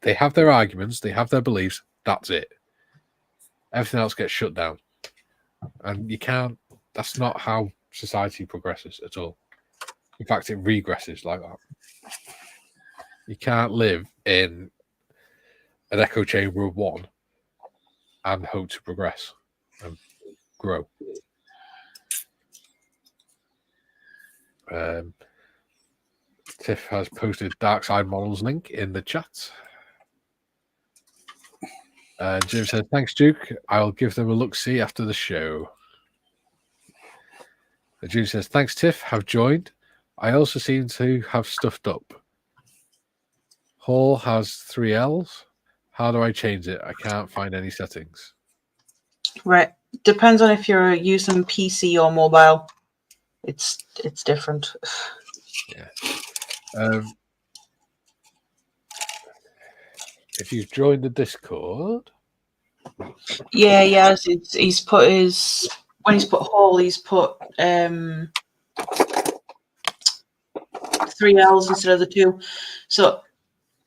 have their arguments, they have their beliefs. That's it. Everything else gets shut down. And you can't. That's not how society progresses at all. In fact, it regresses like that. You can't live in an echo chamber of 1 and hope to progress and grow. Tiff has posted Dark Side Models link in the chat. Jim says, thanks, Duke. I'll give them a look-see after the show. Jim says, thanks, Tiff. Have joined. I also seem to have stuffed up. Hall has 3 Ls. How do I change it? I can't find any settings. Right. Depends on if you're using PC or mobile. It's different. Yeah. If you've joined the Discord. Yeah. He's put his when he's put Hall, he's put 3 L's instead of the 2. So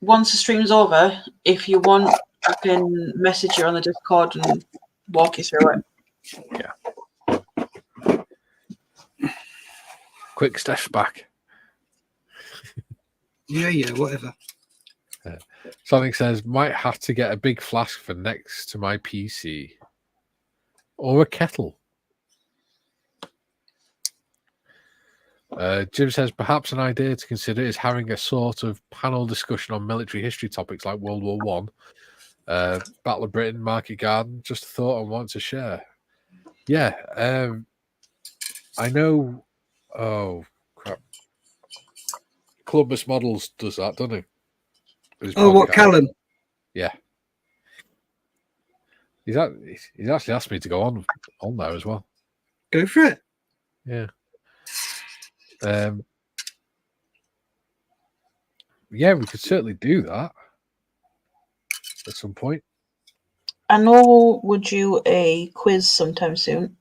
once the stream's over, if you want, I can message you on the Discord and walk you through it. Yeah. Quick Steff back. Yeah, whatever. Sonic says, might have to get a big flask for next to my PC. Or a kettle. Jim says, perhaps an idea to consider is having a sort of panel discussion on military history topics like World War One, Battle of Britain, Market Garden. Just a thought I want to share. Yeah, I know. Oh, crap. Columbus Models does that, doesn't he? Oh, what, Callum? Yeah. He's actually asked me to go on there as well. Go for it. Yeah. Yeah, we could certainly do that at some point. I know we're due a quiz sometime soon.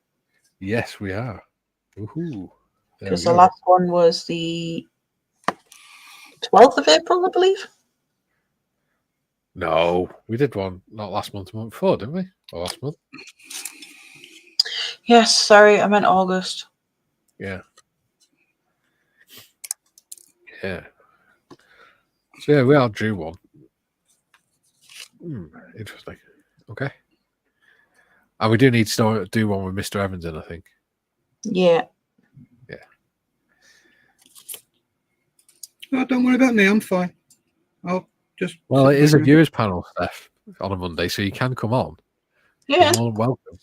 Yes, we are. Woohoo. Because the last one was the 12th of April, I believe. No, we did one not last month, the month before, didn't we? Or last month? Yes, sorry, I meant August. Yeah. Yeah. So yeah, we are due one. Interesting. Okay. And we do need to do one with Mr. Evans in, I think. Yeah. Yeah. Oh, don't worry about me. I'm fine. I'll just. Well, it is a viewers panel, Steff, on a Monday, so you can come on. Yeah. You're more than welcome.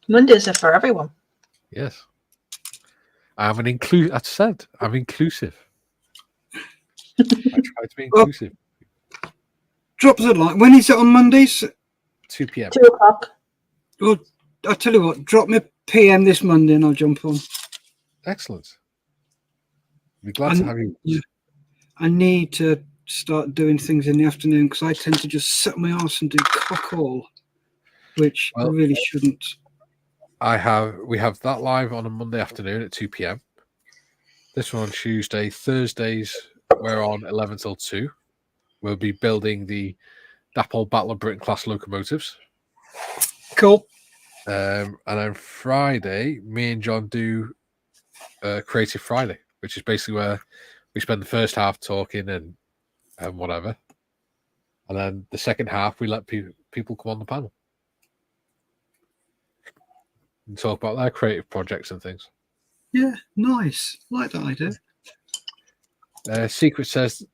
Mondays are for everyone. Yes. I'm an I said I'm inclusive. I try to be inclusive. Drop the line. When is it on Mondays? 2 p.m. 2 o'clock. Well, I'll tell you what. Drop me PM this Monday and I'll jump on. Excellent. Be glad to have you. Yeah, I need to start doing things in the afternoon because I tend to just sit on my arse and do cock all, which I really shouldn't. We have that live on a Monday afternoon at 2 p.m. This one on Tuesday. Thursdays, we're on 11 till 2. We'll be building the Dapol Battle of Britain class locomotives. Cool. And then Friday, me and John do Creative Friday, which is basically where we spend the first half talking and whatever. And then the second half, we let people come on the panel and talk about their creative projects and things. Yeah, nice. Like that idea. Secret says,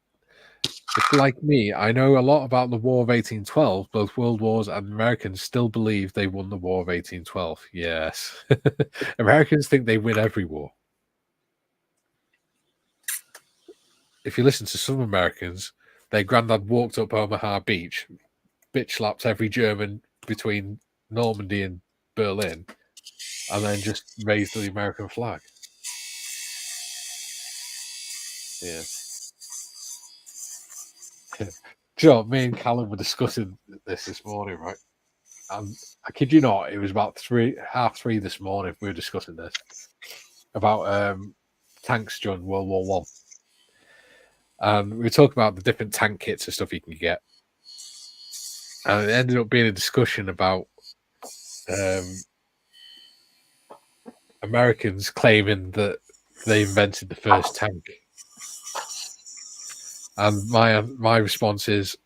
if like me, I know a lot about the War of 1812. Both World Wars and Americans still believe they won the War of 1812. Yes. Americans think they win every war. If you listen to some Americans, their granddad walked up Omaha Beach, bitch slapped every German between Normandy and Berlin, and then just raised the American flag. Yeah. Do you know, me and Callum were discussing this morning, right? And I kid you not, it was about 3:30 this morning. We were discussing this about tanks during World War One, and we were talking about the different tank kits and stuff you can get. And it ended up being a discussion about Americans claiming that they invented the first tank. And my response is,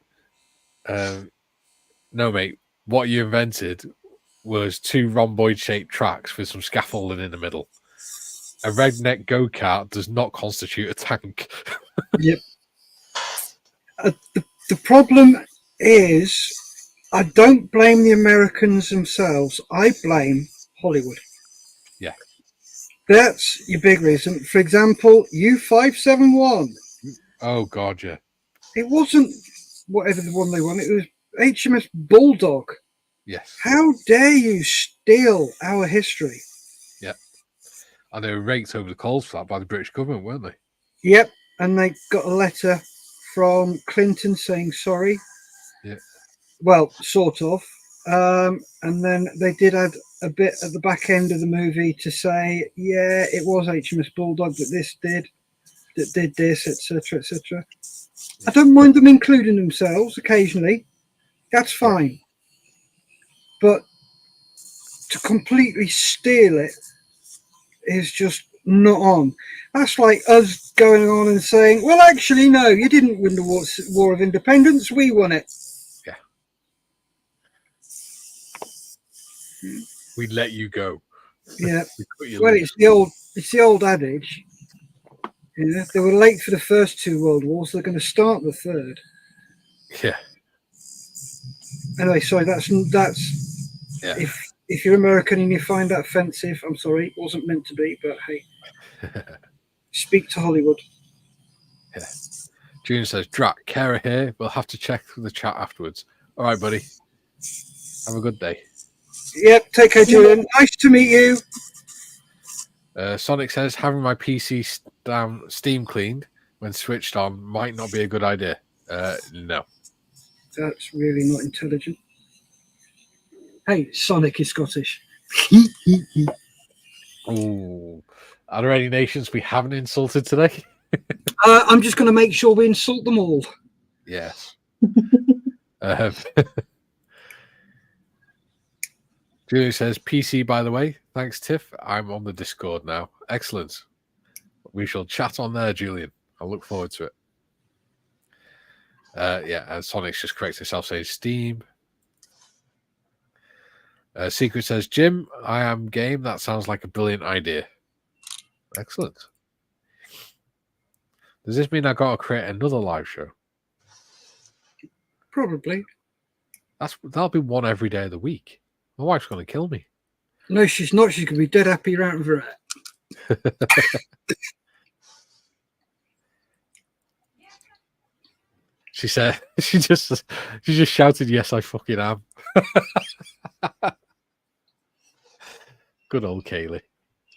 no, mate, what you invented was 2 rhomboid-shaped tracks with some scaffolding in the middle. A redneck go-kart does not constitute a tank. Yep. The problem is, I don't blame the Americans themselves. I blame Hollywood. Yeah. That's your big reason. For example, U-571. Oh, God, yeah. It wasn't whatever the one they wanted. It was HMS Bulldog. Yes. How dare you steal our history? Yeah. And they were raked over the coals for that by the British government, weren't they? Yep. And they got a letter from Clinton saying sorry. Yeah. Well, sort of. And then they did add a bit at the back end of the movie to say, yeah, it was HMS Bulldog that did this, etc., etc. I don't mind them including themselves occasionally. That's fine. But to completely steal it is just not on. That's like us going on and saying, well, actually, no, you didn't win the War of Independence. We won it. Yeah. We let you go. Yeah. Well, it's the old adage. Yeah, they were late for the first 2 world wars. They're going to start the third. Yeah. Anyway, sorry. That's Yeah. If you're American and you find that offensive, I'm sorry. It wasn't meant to be, but hey, speak to Hollywood. Yeah. June says, Drac, Kara here. We'll have to check the chat afterwards. All right, buddy. Have a good day. Yep. Take care, Julian. Nice to meet you. Sonic says, having my PC Steam cleaned when switched on might not be a good idea. No. That's really not intelligent. Hey, Sonic is Scottish. Ooh. Are there any nations we haven't insulted today? I'm just going to make sure we insult them all. Yes. Julie says, PC, by the way. Thanks, Tiff. I'm on the Discord now. Excellent. We shall chat on there, Julian. I look forward to it. Yeah, and Sonic's just corrects himself, saying Steam. Secret says, Jim, I am game. That sounds like a brilliant idea. Excellent. Does this mean I got to create another live show? Probably. That'll be one every day of the week. My wife's going to kill me. No, she's not. She's going to be dead happy you're out of her. She said, she just shouted, yes, I fucking am. Good old Kaylee.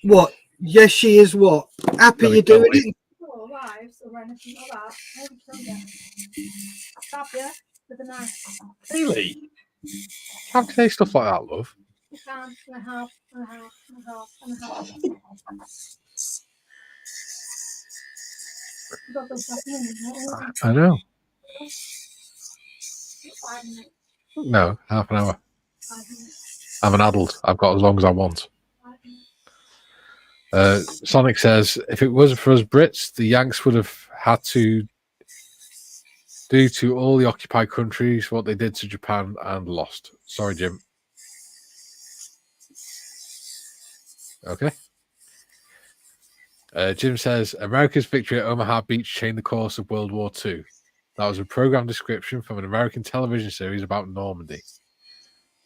What? Yes, she is what? Happy you're doing it? Kaylee? How can they stuff like that, love? I know. No, half an hour. I'm an adult. I've got as long as I want. Sonic says, if it wasn't for us Brits, the Yanks would have had to do to all the occupied countries what they did to Japan and lost. Sorry, Jim. Okay. Jim says, America's victory at Omaha Beach changed the course of World War II. That was a program description from an American television series about Normandy.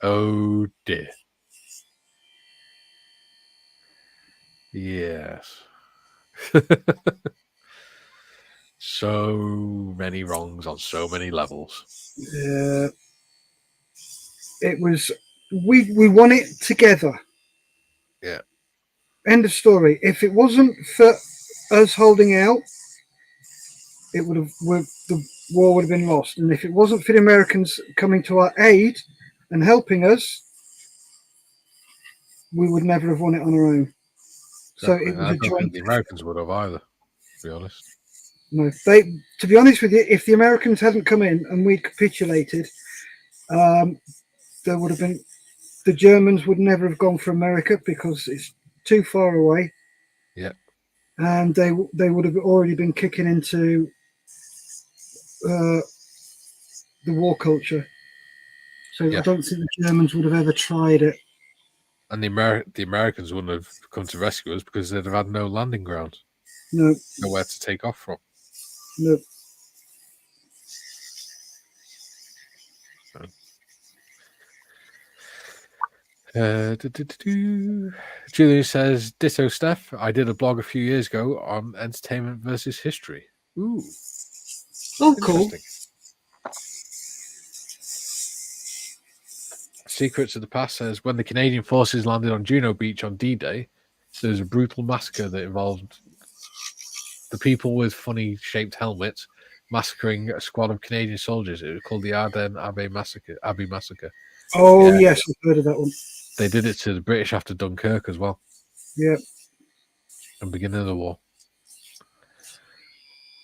Oh, dear. Yes. So many wrongs on so many levels. It was, we won it together. Yeah. End of story. If it wasn't for us holding out, it would have, the war would have been lost. And if it wasn't for the Americans coming to our aid and helping us, we would never have won it on our own. Exactly. So it was I don't think the Americans would have either, to be honest. No, to be honest with you, if the Americans hadn't come in and we'd capitulated, there would have been, the Germans would never have gone for America because it's too far away. Yeah. And they would have already been kicking into the war culture. So Yeah. I don't think the Germans would have ever tried it. And the Americans wouldn't have come to rescue us because they'd have had no landing grounds. No. Nowhere to take off from. No. Julian says, ditto Steff. I did a blog a few years ago on entertainment versus history. Ooh. Oh, cool. Secrets of the Past says, when the Canadian forces landed on Juno Beach on D-Day, there was a brutal massacre that involved the people with funny shaped helmets massacring a squad of Canadian soldiers. It was called the Ardennes Abbey Massacre. Oh, yes, I've heard of that one. They did it to the British after Dunkirk as well. Yeah. And beginning of the war.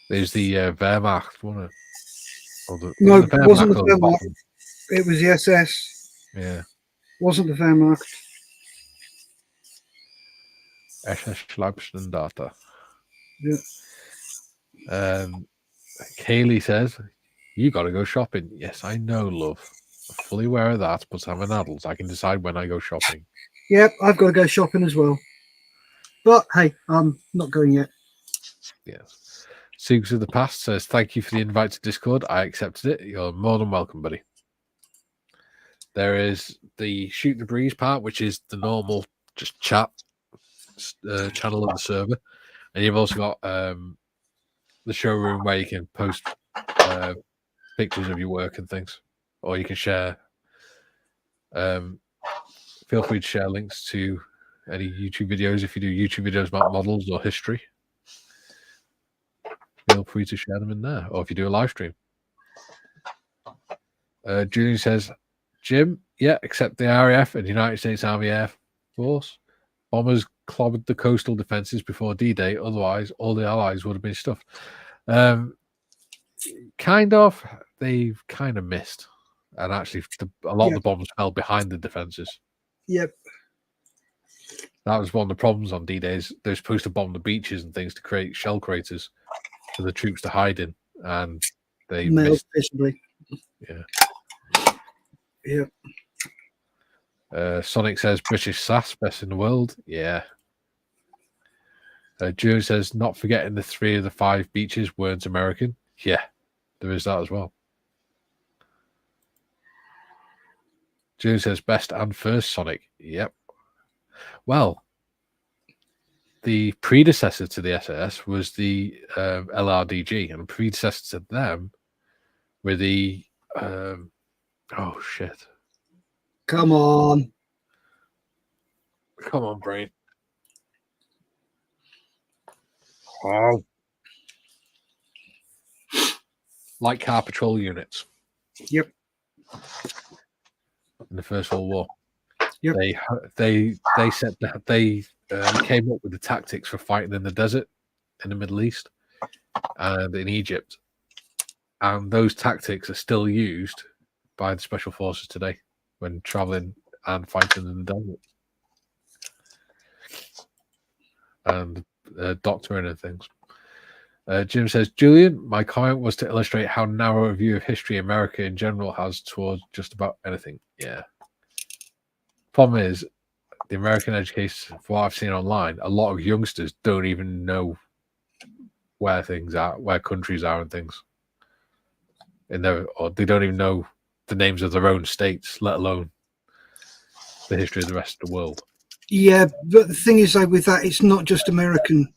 There's the Wehrmacht, wasn't it? No, it wasn't the Wehrmacht. It was the SS. Yeah. Wasn't the Wehrmacht. SS Leibstandarte. Yeah. Kaylee says, you got to go shopping. Yes, I know, love. I'm fully aware of that, but I'm an adult. I can decide when I go shopping. Yep, I've got to go shopping as well. But hey, I'm not going yet. Yes. Secrets of the Past says, thank you for the invite to Discord. I accepted it. You're more than welcome, buddy. There is the Shoot the Breeze part, which is the normal just chat channel of the server. And you've also got the showroom where you can post pictures of your work and things. Or you can share. Feel free to share links to any YouTube videos. If you do YouTube videos about models or history, feel free to share them in there. Or if you do a live stream. Julian says, Jim, yeah, except the RAF and United States Army Air Force. Bombers clobbered the coastal defenses before D-Day. Otherwise, all the Allies would have been stuffed. Kind of. They've kind of missed. And actually, a lot of the bombs fell behind the defenses. Yep. That was one of the problems on D-Days. They're supposed to bomb the beaches and things to create shell craters for the troops to hide in. And they missed. Visibly. Yeah. Yep. Sonic says, British SAS, best in the world. Yeah. June says, not forgetting the 3 of the 5 beaches weren't American. Yeah, there is that as well. June says, best and first Sonic. Yep. Well, the predecessor to the SAS was the LRDG, and the predecessor to them were the oh shit. Come on, brain. Wow. Light car patrol units. Yep. In the First World War. Yep. They said that they came up with the tactics for fighting in the desert in the Middle East and in Egypt. And those tactics are still used by the special forces today when traveling and fighting in the desert. And doctoring and things. Jim says, Julian, my comment was to illustrate how narrow a view of history America in general has towards just about anything. Yeah. Problem is, the American education, from what I've seen online, a lot of youngsters don't even know where things are, where countries are and things. Or they don't even know the names of their own states, let alone the history of the rest of the world. Yeah, but the thing is, with that, it's not just American.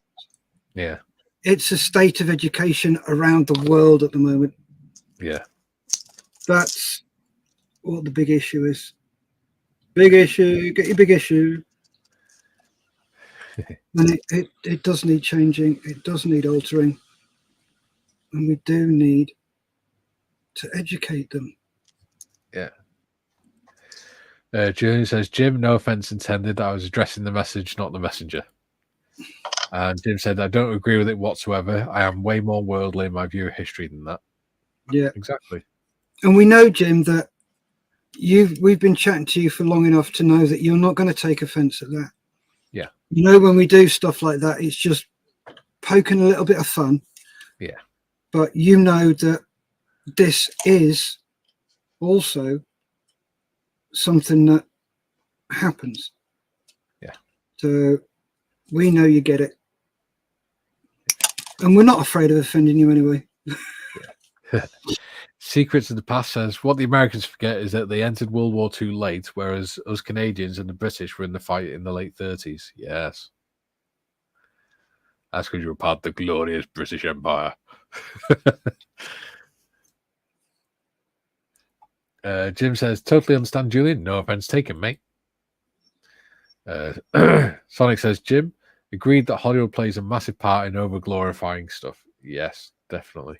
Yeah. It's a state of education around the world at the moment. Yeah. That's what the big issue is. Big issue, get your big issue. And it does need changing. It does need altering. And we do need to educate them. Yeah. Julian says, Jim, no offense intended. I was addressing the message, not the messenger. And Jim said, I don't agree with it whatsoever. I am way more worldly in my view of history than that. Yeah. Exactly. And we know, Jim, that we've been chatting to you for long enough to know that you're not going to take offense at that. Yeah. You know, when we do stuff like that, it's just poking a little bit of fun. Yeah. But you know that this is also something that happens. Yeah. So we know you get it. And we're not afraid of offending you anyway. Yeah. Secrets of the Past says, what the Americans forget is that they entered World War II late, whereas us Canadians and the British were in the fight in the late 30s. Yes. That's because you were part of the glorious British Empire. Jim says, totally understand, Julian. No offense taken, mate. Sonic says, Jim, agreed that Hollywood plays a massive part in over-glorifying stuff. Yes, definitely.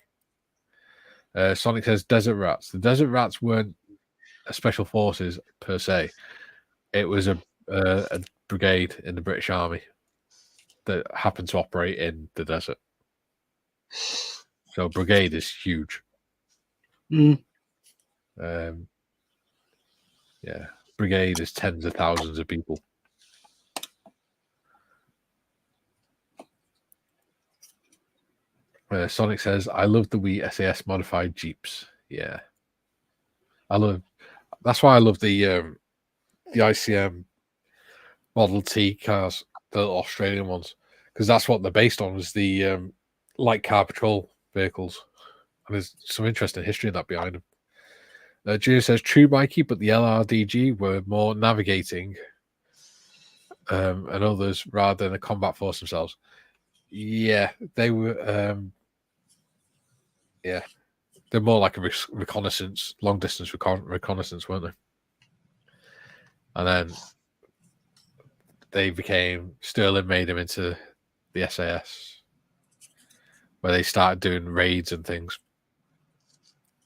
Sonic says, Desert Rats. The Desert Rats weren't a special forces per se. It was a brigade in the British Army that happened to operate in the desert. So brigade is huge. Yeah, brigade is tens of thousands of people. Sonic says, I love the wee SAS modified Jeeps. Yeah. That's why I love the ICM Model T cars, the Australian ones, because that's what they're based on, is the light car patrol vehicles. And there's some interesting history in that behind them. Junior says, true, Mikey, but the LRDG were more navigating and others rather than a combat force themselves. Yeah, they were. Yeah, they're more like a reconnaissance, long distance reconnaissance, weren't they? And then Sterling made them into the SAS, where they started doing raids and things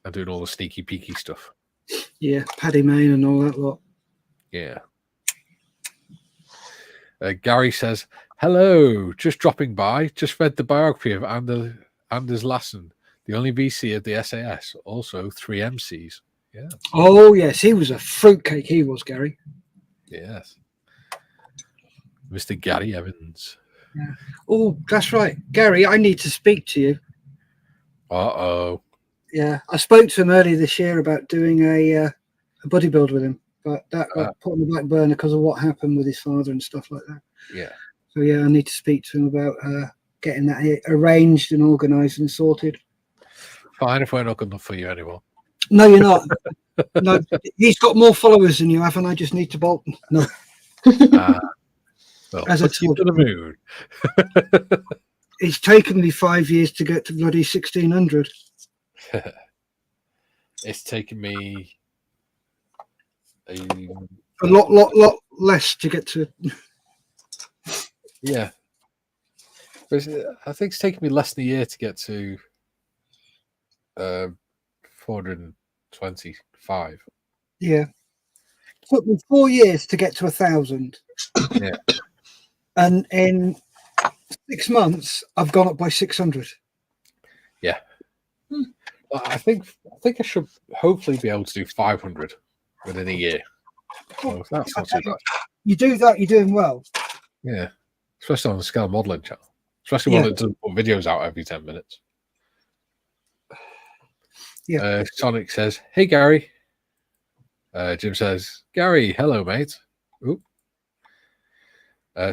and doing all the sneaky peeky stuff. Yeah, Paddy Mayne and all that lot. Yeah. Gary says, hello, just dropping by. Just read the biography of Anders Lassen, the only VC of the SAS, also 3 MCs. Yeah. Oh, yes, he was a fruitcake, he was, Gary. Yes. Mr. Gary Evans. Yeah. Oh, that's right. Gary, I need to speak to you. Uh-oh. Yeah, I spoke to him earlier this year about doing a buddy build with him, but that got put on the back burner because of what happened with his father and stuff like that. Yeah. So, yeah, I need to speak to him about getting that arranged and organised and sorted. Fine if we're not good enough for you anymore. No, you're not. No, he's got more followers than you have, and I just need to bolt. No. Well, As I told to the moon. It's taken me 5 years to get to bloody 1600. It's taken me a lot less to get to. Yeah, but I think it's taken me less than a year to get to 425. Yeah, it took me 4 years to get to 1,000. Yeah, and in 6 months, I've gone up by 600. Yeah. Well, I think I should hopefully be able to do 500 within a year. So that's not too bad. You do that, you're doing well. Yeah, especially on the scale modeling channel, especially one that doesn't put videos out every 10 minutes. Yeah. Sonic says, "Hey Gary." Jim says, "Gary, hello, mate." Oop.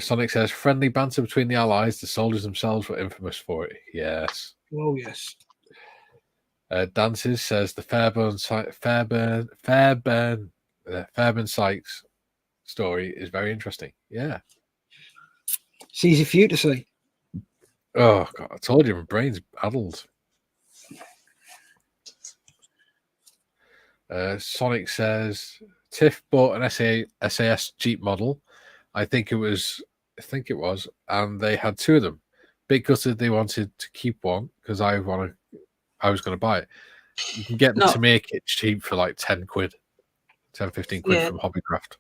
Sonic says, "Friendly banter between the allies. The soldiers themselves were infamous for it." Yes. Oh yes. Dances says the Fairburn Sykes story is very interesting. Yeah. It's easy for you to say. Oh God, I told you my brain's addled. Sonic says Tiff bought an SAS Jeep model. I think it was, and they had 2 of them. Big gutted they wanted to keep one because I was going to buy it. You can get the Tamiya kit cheap for like 10 quid, 10, 15 quid from Hobbycraft.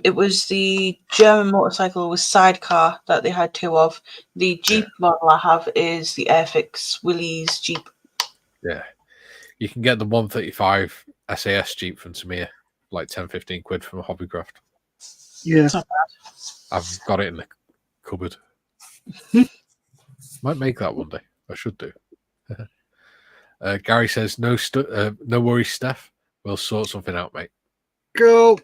It was the German motorcycle with sidecar that they had 2 of. The Jeep model I have is the Airfix Willys Jeep. Yeah. You can get the 135 SAS Jeep from Tamiya, like 10, 15 quid from Hobbycraft. Yeah. It's not bad. I've got it in the cupboard. Might make that one day. I should do. Gary says, no worries, Steff. We'll sort something out, mate. Go.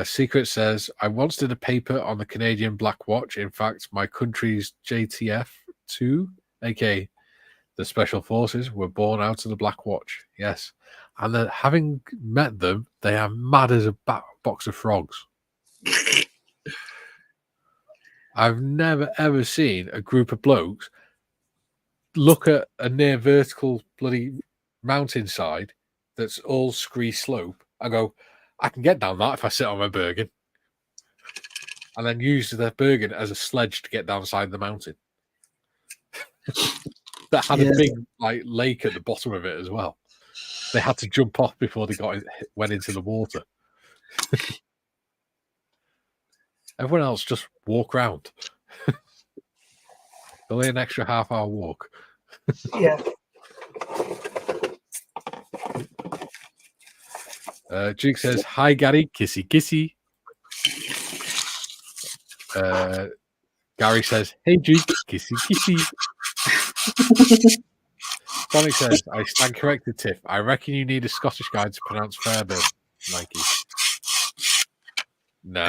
Secret says, I once did a paper on the Canadian Black Watch. In fact, my country's JTF-2, aka the Special Forces, were born out of the Black Watch. Yes. And then having met them, they are mad as a box of frogs. I've never, ever seen a group of blokes look at a near vertical bloody mountainside that's all scree slope and go, I can get down that if I sit on my Bergen. And then use their Bergen as a sledge to get down the side of the mountain. That had a big lake at the bottom of it as well. They had to jump off before they went into the water. Everyone else just walk around. Only an extra half-hour walk. Yeah. Duke says, hi, Gary. Kissy, kissy. Gary says, hey, Duke. Kissy, kissy. Sonic says, I stand corrected, Tiff. I reckon you need a Scottish guy to pronounce Fairburn, Mikey. Nah.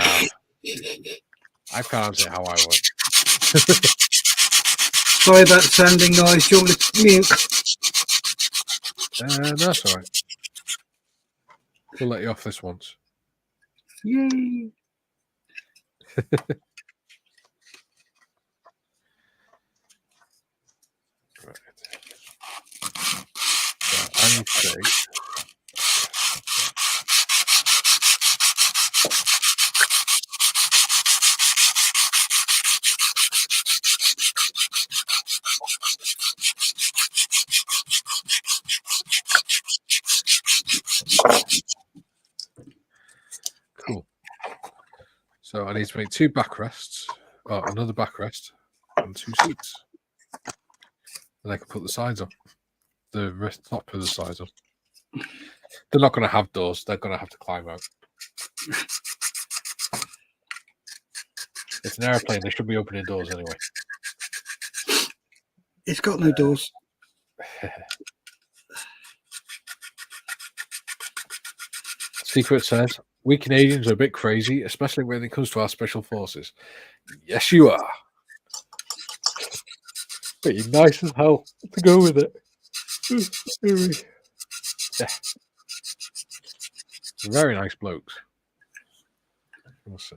I pronounce it how I want. Sorry about the sounding noise. Do you want me to mute? No, that's all right. We'll let you off this once. Yay. Right. So I need to say, cool. So I need to make 2 backrests, another backrest, and 2 seats. And I can put the sides on. The top of the sides on. They're not going to have doors. They're going to have to climb out. It's an airplane. They should be opening doors anyway. It's got no doors. Secret says, we Canadians are a bit crazy, especially when it comes to our special forces. Yes, you are. But you're nice as hell to go with it. Yeah. Very nice blokes. We'll see.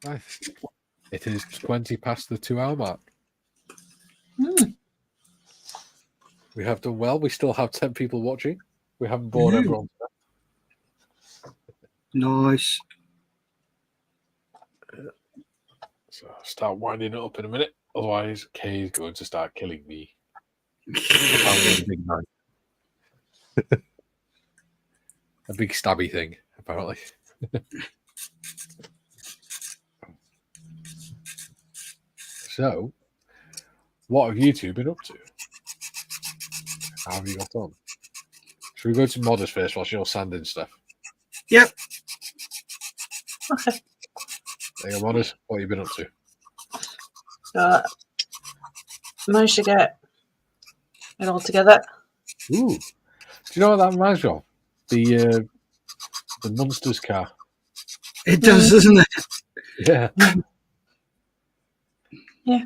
Right. It is 20 past the 2-hour mark. We have done well. We still have 10 people watching. We haven't bored everyone. Nice. So I'll start winding it up in a minute. Otherwise, Kay is going to start killing me. A big knife. A big stabby thing, apparently. So, what have you two been up to? How have you got on? Should we go to modders first whilst you're sanding stuff? Yep. Okay. There you go, modders. What have you been up to? So, managed to get it all together. Ooh. Do you know what that reminds me of? The Monsters car. It does, doesn't it? Yeah. Yeah.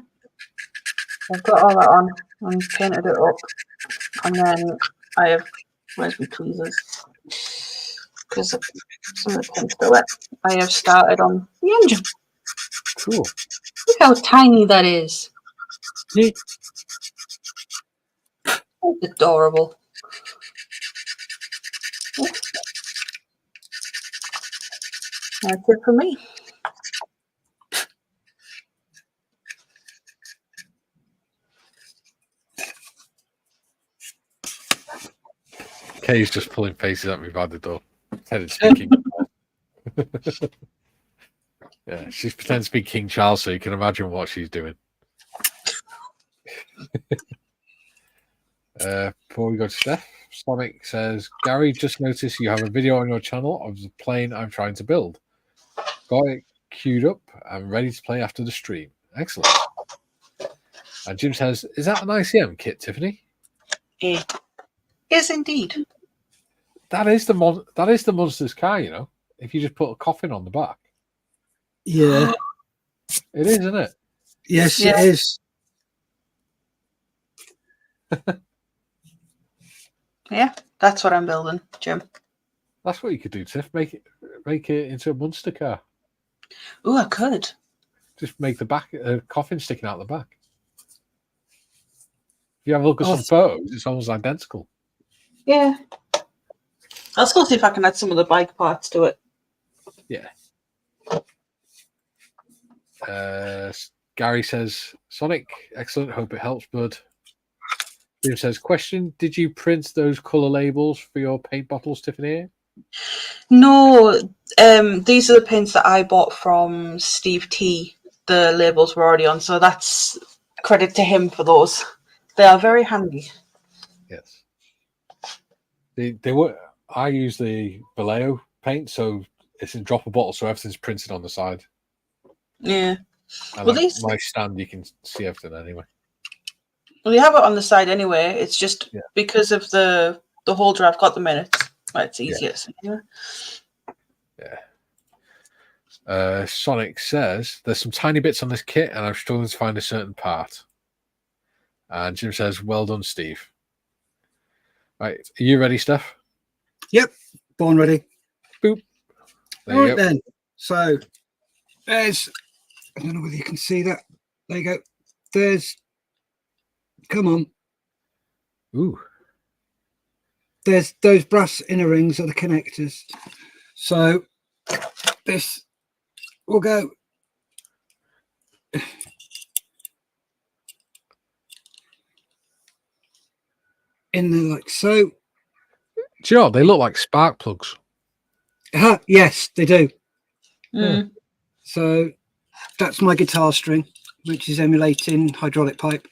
I've got all that on and painted it up. And then I have, where's my tweezers? Because some of the paint's still wet. I have started on the engine. Cool. Look how tiny that is. Yeah. It's adorable. That's it for me. Kay's just pulling faces at me by the door. Pretending to be King Charles. Yeah, she's pretending to be King Charles, so you can imagine what she's doing. Before we go to Steph, Sonic says, Gary, just noticed you have a video on your channel of the plane I'm trying to build. Got it queued up and ready to play after the stream. Excellent. And Jim says, is that an ICM kit, Tiffany? It is indeed. That is the monster's car, you know. If you just put a coffin on the back. Yeah. It is, isn't it? Yes, Yeah. it is. Yeah, that's what I'm building, Jim. That's what you could do, Tiff. Make it into a monster car. Oh, I could. Just make the back coffin sticking out the back. If you have a look at some photos, it's almost identical. Yeah. I'll still see if I can add some of the bike parts to it. Yeah. Gary says, Sonic, excellent. Hope it helps, bud. Jim says, question, did you print those colour labels for your paint bottles, Tiffany? No, these are the paints that I bought from Steve T. The labels were already on, so that's credit to him for those. They are very handy. Yes. They were. I use the Vallejo paint, so it's a drop of bottle, so everything's printed on the side. Yeah. And Well, on these my stand, you can see everything anyway. well, you have it on the side anyway. It's just because of the holder I've got them in it. It's easier. Anyway. Yeah. Sonic says there's some tiny bits on this kit, and I'm struggling to find a certain part. And Jim says, "Well done, Steve." Right, are you ready, Steph? Yep, born ready. Boop. There All you right go. then. So there's, I don't know whether you can see that. There you go. There's, come on. Ooh. There's those brass inner rings are the connectors. So this will go in there like so. Do you know what? They look like spark plugs. Yes, they do. Mm. So that's my guitar string, which is emulating hydraulic pipe.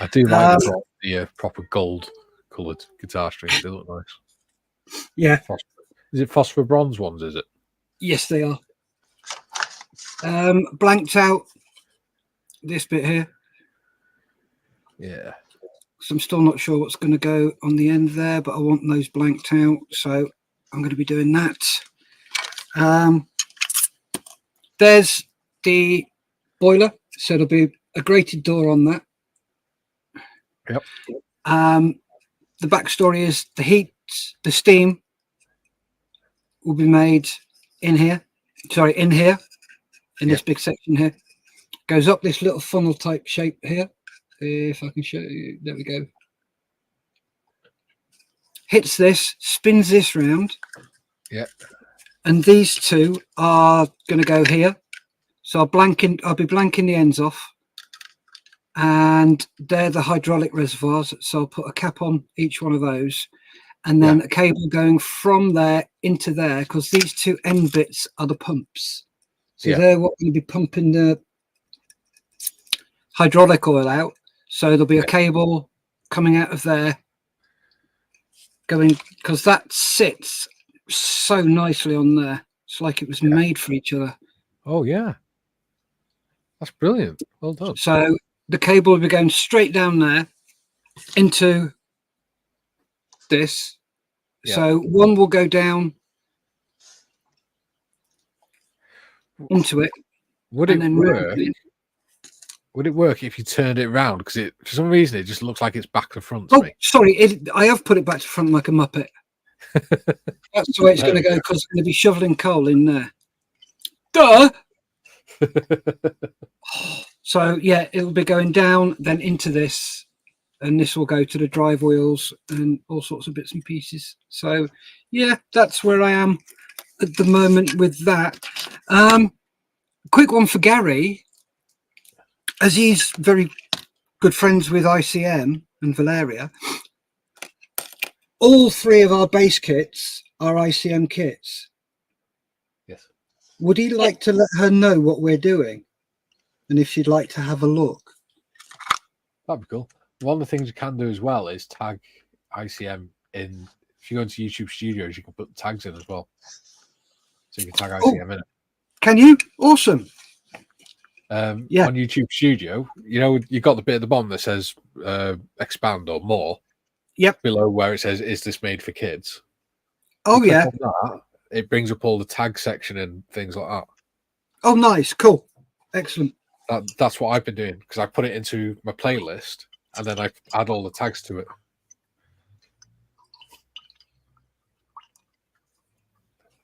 I do like the proper gold coloured guitar strings. They look nice. Yeah. Is it phosphor bronze ones, is it? Yes, they are. Blanked out this bit here. Yeah. So I'm still not sure what's going to go on the end there, but I want those blanked out. So I'm going to be doing that. There's the boiler. So there'll be a grated door on that. Yep. The backstory is the heat, the steam will be made in here. Sorry, in here, in this big section here. Goes up this little funnel type shape here. If I can show you, there we go. Hits this, spins this round. Yeah. And these two are going to go here. So I'll be blanking the ends off. And they're the hydraulic reservoirs. So I'll put a cap on each one of those. And then a cable going from there into there, because these two end bits are the pumps. So they're what going to be pumping the hydraulic oil out. So there'll be a cable coming out of there, going, because that sits so nicely on there. It's like it was made for each other. Oh, yeah. That's brilliant. Well done. So the cable will be going straight down there into this. So one will go down into it. Would it work? Would it work if you turned it around? Because for some reason, it just looks like it's back to front to me. Sorry. I have put it back to front like a Muppet. That's the way it's going to go, because it's going to be shoveling coal in there. Duh! So, yeah, it'll be going down, then into this. And this will go to the drive wheels and all sorts of bits and pieces. So, yeah, that's where I am at the moment with that. Quick one for Gary, as he's very good friends with ICM and Valeria. All 3 of our base kits are ICM kits. Yes. Would he like to let her know what we're doing, and if she'd like to have a look? That'd be cool. One of the things you can do as well is tag ICM in. If you go into YouTube Studios, you can put the tags in as well. So you can tag ICM in it. Can you? Awesome. On YouTube Studio, you got the bit at the bottom that says expand or more. Yep. Below where it says, "Is this made for kids?" Oh, yeah. On that, it brings up all the tag section and things like that. Oh, nice. Cool. Excellent. That's what I've been doing, because I put it into my playlist and then I add all the tags to it.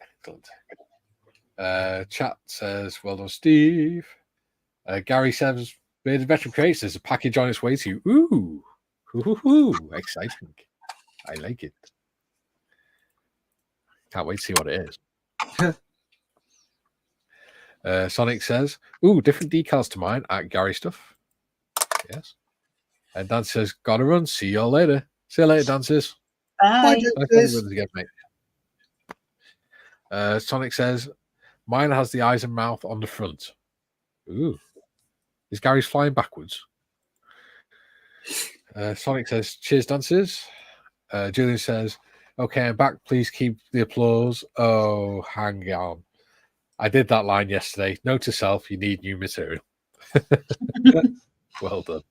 Excellent. Chat says, "Well done, Steve." Gary says, "Bearded Veteran Creates, there's a package on its way to you." Ooh, exciting. I like it. Can't wait to see what it is. Sonic says, "Ooh, different decals to mine at Gary Stuff." Yes. And Dan says, "Gotta run. See y'all later." See you later, Dances. Bye. Again, mate. Sonic says, "Mine has the eyes and mouth on the front." Ooh. Is Gary's flying backwards? Sonic says, "Cheers, Dances." Julian says, "Okay, I'm back. Please keep the applause." Oh, hang on. I did that line yesterday. Note to self, you need new material. Well done.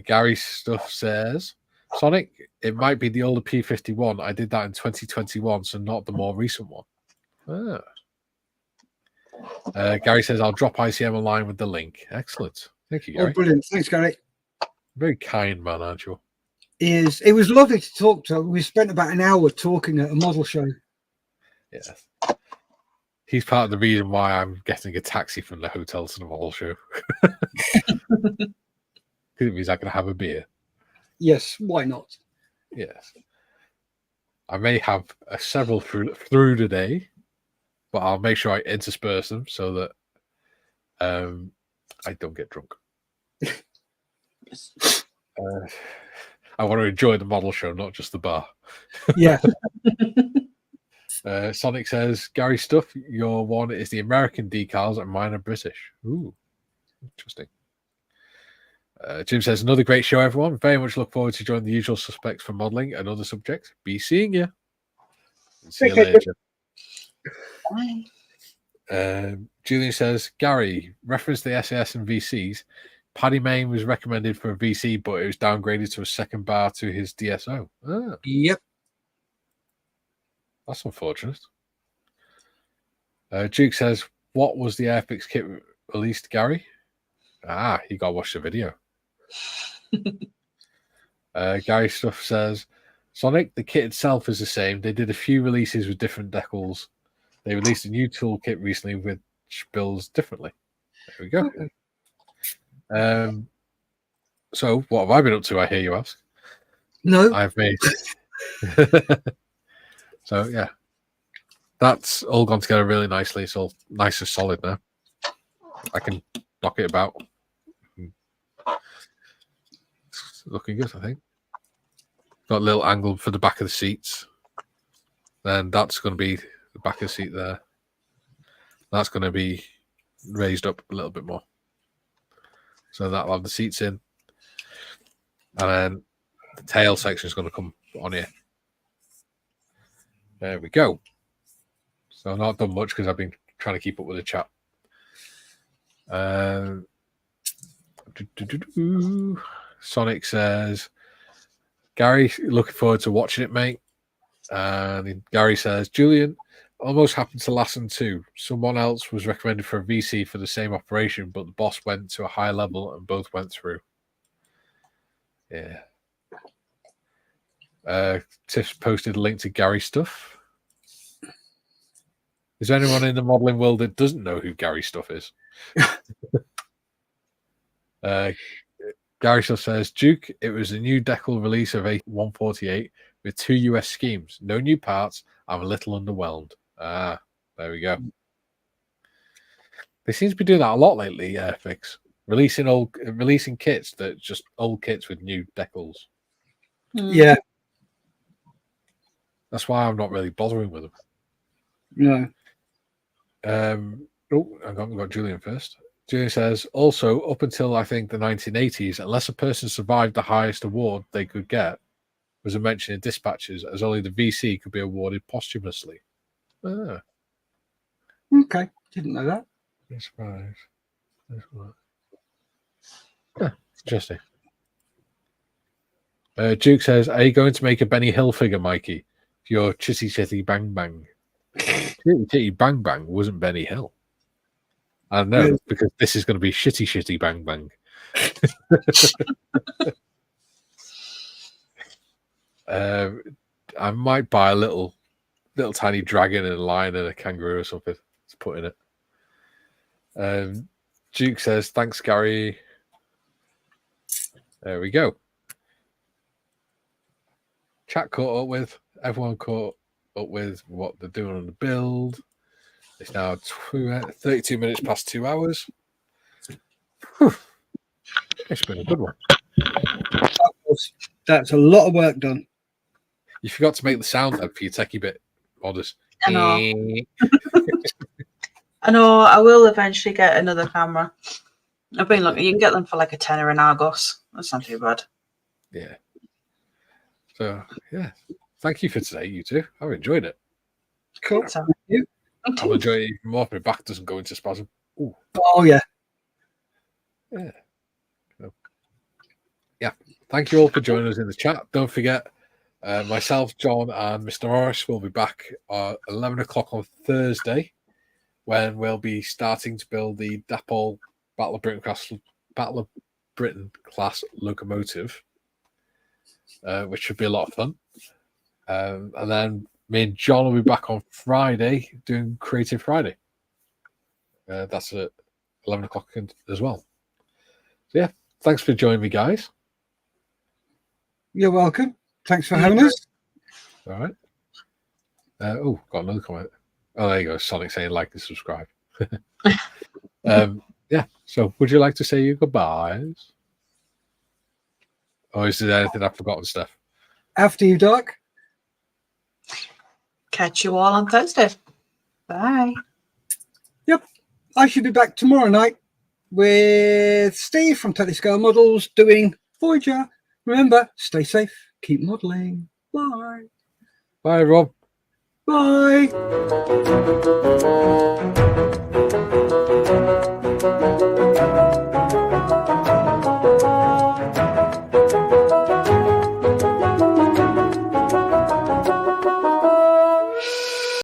Gary Stuff says, "Sonic, it might be the older P51. I did that in 2021, so not the more recent one." Gary says, "I'll drop ICM online with the link." Excellent. Thank you, Gary. Oh, brilliant. Thanks, Gary. Very kind man, aren't you? It was lovely to talk to. We spent about an hour talking at a model show. Yes. He's part of the reason why I'm getting a taxi from the hotel to the model show. Because it means I can have a beer. Yes, why not? Yes. I may have several through today, but I'll make sure I intersperse them so that I don't get drunk. I want to enjoy the model show, not just the bar. Yeah. Sonic says, "Gary Stuff, your one is the American decals and mine are British." Ooh, interesting. Jim says, "Another great show, everyone. Very much look forward to joining the usual suspects for modelling and other subjects. Be seeing you." See you later, Jim. Bye. Julian says, "Gary, reference the SAS and VCs. Paddy Main was recommended for a VC, but it was downgraded to a second bar to his DSO." Yep. That's unfortunate. Duke says, "What was the Airfix kit released, Gary?" You got to watch the video. Gary Stuff says, "Sonic, the kit itself is the same. They did a few releases with different decals. They released a new toolkit recently which builds differently." There we go. Okay. So what have I been up to, I hear you ask? No. I've made... So, yeah. That's all gone together really nicely. It's all nice and solid now. I can knock it about. It's looking good, I think. Got a little angle for the back of the seats. Then that's going to be the back of the seat there. That's going to be raised up a little bit more. So that'll have the seats in. And then the tail section is going to come on here. There we go. So I've not done much because I've been trying to keep up with the chat. Sonic says, "Gary, looking forward to watching it, mate." And Gary says, "Julian, almost happened to Lassen too. Someone else was recommended for a VC for the same operation, but the boss went to a higher level and both went through." Yeah. Tiff's posted a link to Gary Stuff. Is there anyone in the modelling world that doesn't know who Gary Stuff is? Gary Stuff says, "Duke, it was a new decal release of a 148 with 2 US schemes. No new parts. I'm a little underwhelmed." There we go. They seem to be doing that a lot lately, Airfix. Releasing kits that just old kits with new decals. Yeah. That's why I'm not really bothering with them. No. Hang on, we've got Julian first. Julian says, also, up until I think the 1980s, unless a person survived the highest award they could get, was a mention in dispatches, as only the VC could be awarded posthumously. Ah. Okay, didn't know that. That's right. Yeah, interesting. Duke says, are you going to make a Benny Hill figure, Mikey? For your Chitty Chitty Bang Bang. Chitty Chitty Bang Bang wasn't Benny Hill. I know, because this is going to be Shitty Shitty Bang Bang. I might buy a little tiny dragon and a lion and a kangaroo or something to put in it. Duke says, thanks, Gary. There we go. Chat caught up with. Everyone caught up with what they're doing on the build. It's now 32 minutes past 2 hours. Whew. It's been a good one. That's a lot of work done. You forgot to make the sound for your techie bit modders. I know. I know. I will eventually get another camera. I've been looking. You can get them for like a tenner in Argos. That's not too bad. Yeah. So, yeah. Thank you for today, you two. I've enjoyed it. Cool. So, I'll enjoy it even more if my back doesn't go into spasm. Ooh. Oh, yeah. Yeah. Yeah. Thank you all for joining us in the chat. Don't forget, myself, John, and Mr. Morris will be back at 11 o'clock on Thursday when we'll be starting to build the Dapol Battle of Britain class locomotive, which should be a lot of fun. And then me and John will be back on Friday doing Creative Friday. That's at 11 o'clock as well. So, yeah, thanks for joining me, guys. You're welcome. Thanks for having us. All right. Got another comment. Oh, there you go. Sonic saying like and subscribe. Yeah. So, would you like to say your goodbyes? Or is there anything I've forgotten, Steph? After you, Doc. catch you all on Thursday. Bye. Yep. I should be back tomorrow night with Steve from Telescale Models doing Voyager. Remember, stay safe, keep modeling. Bye. Bye, Rob. Bye.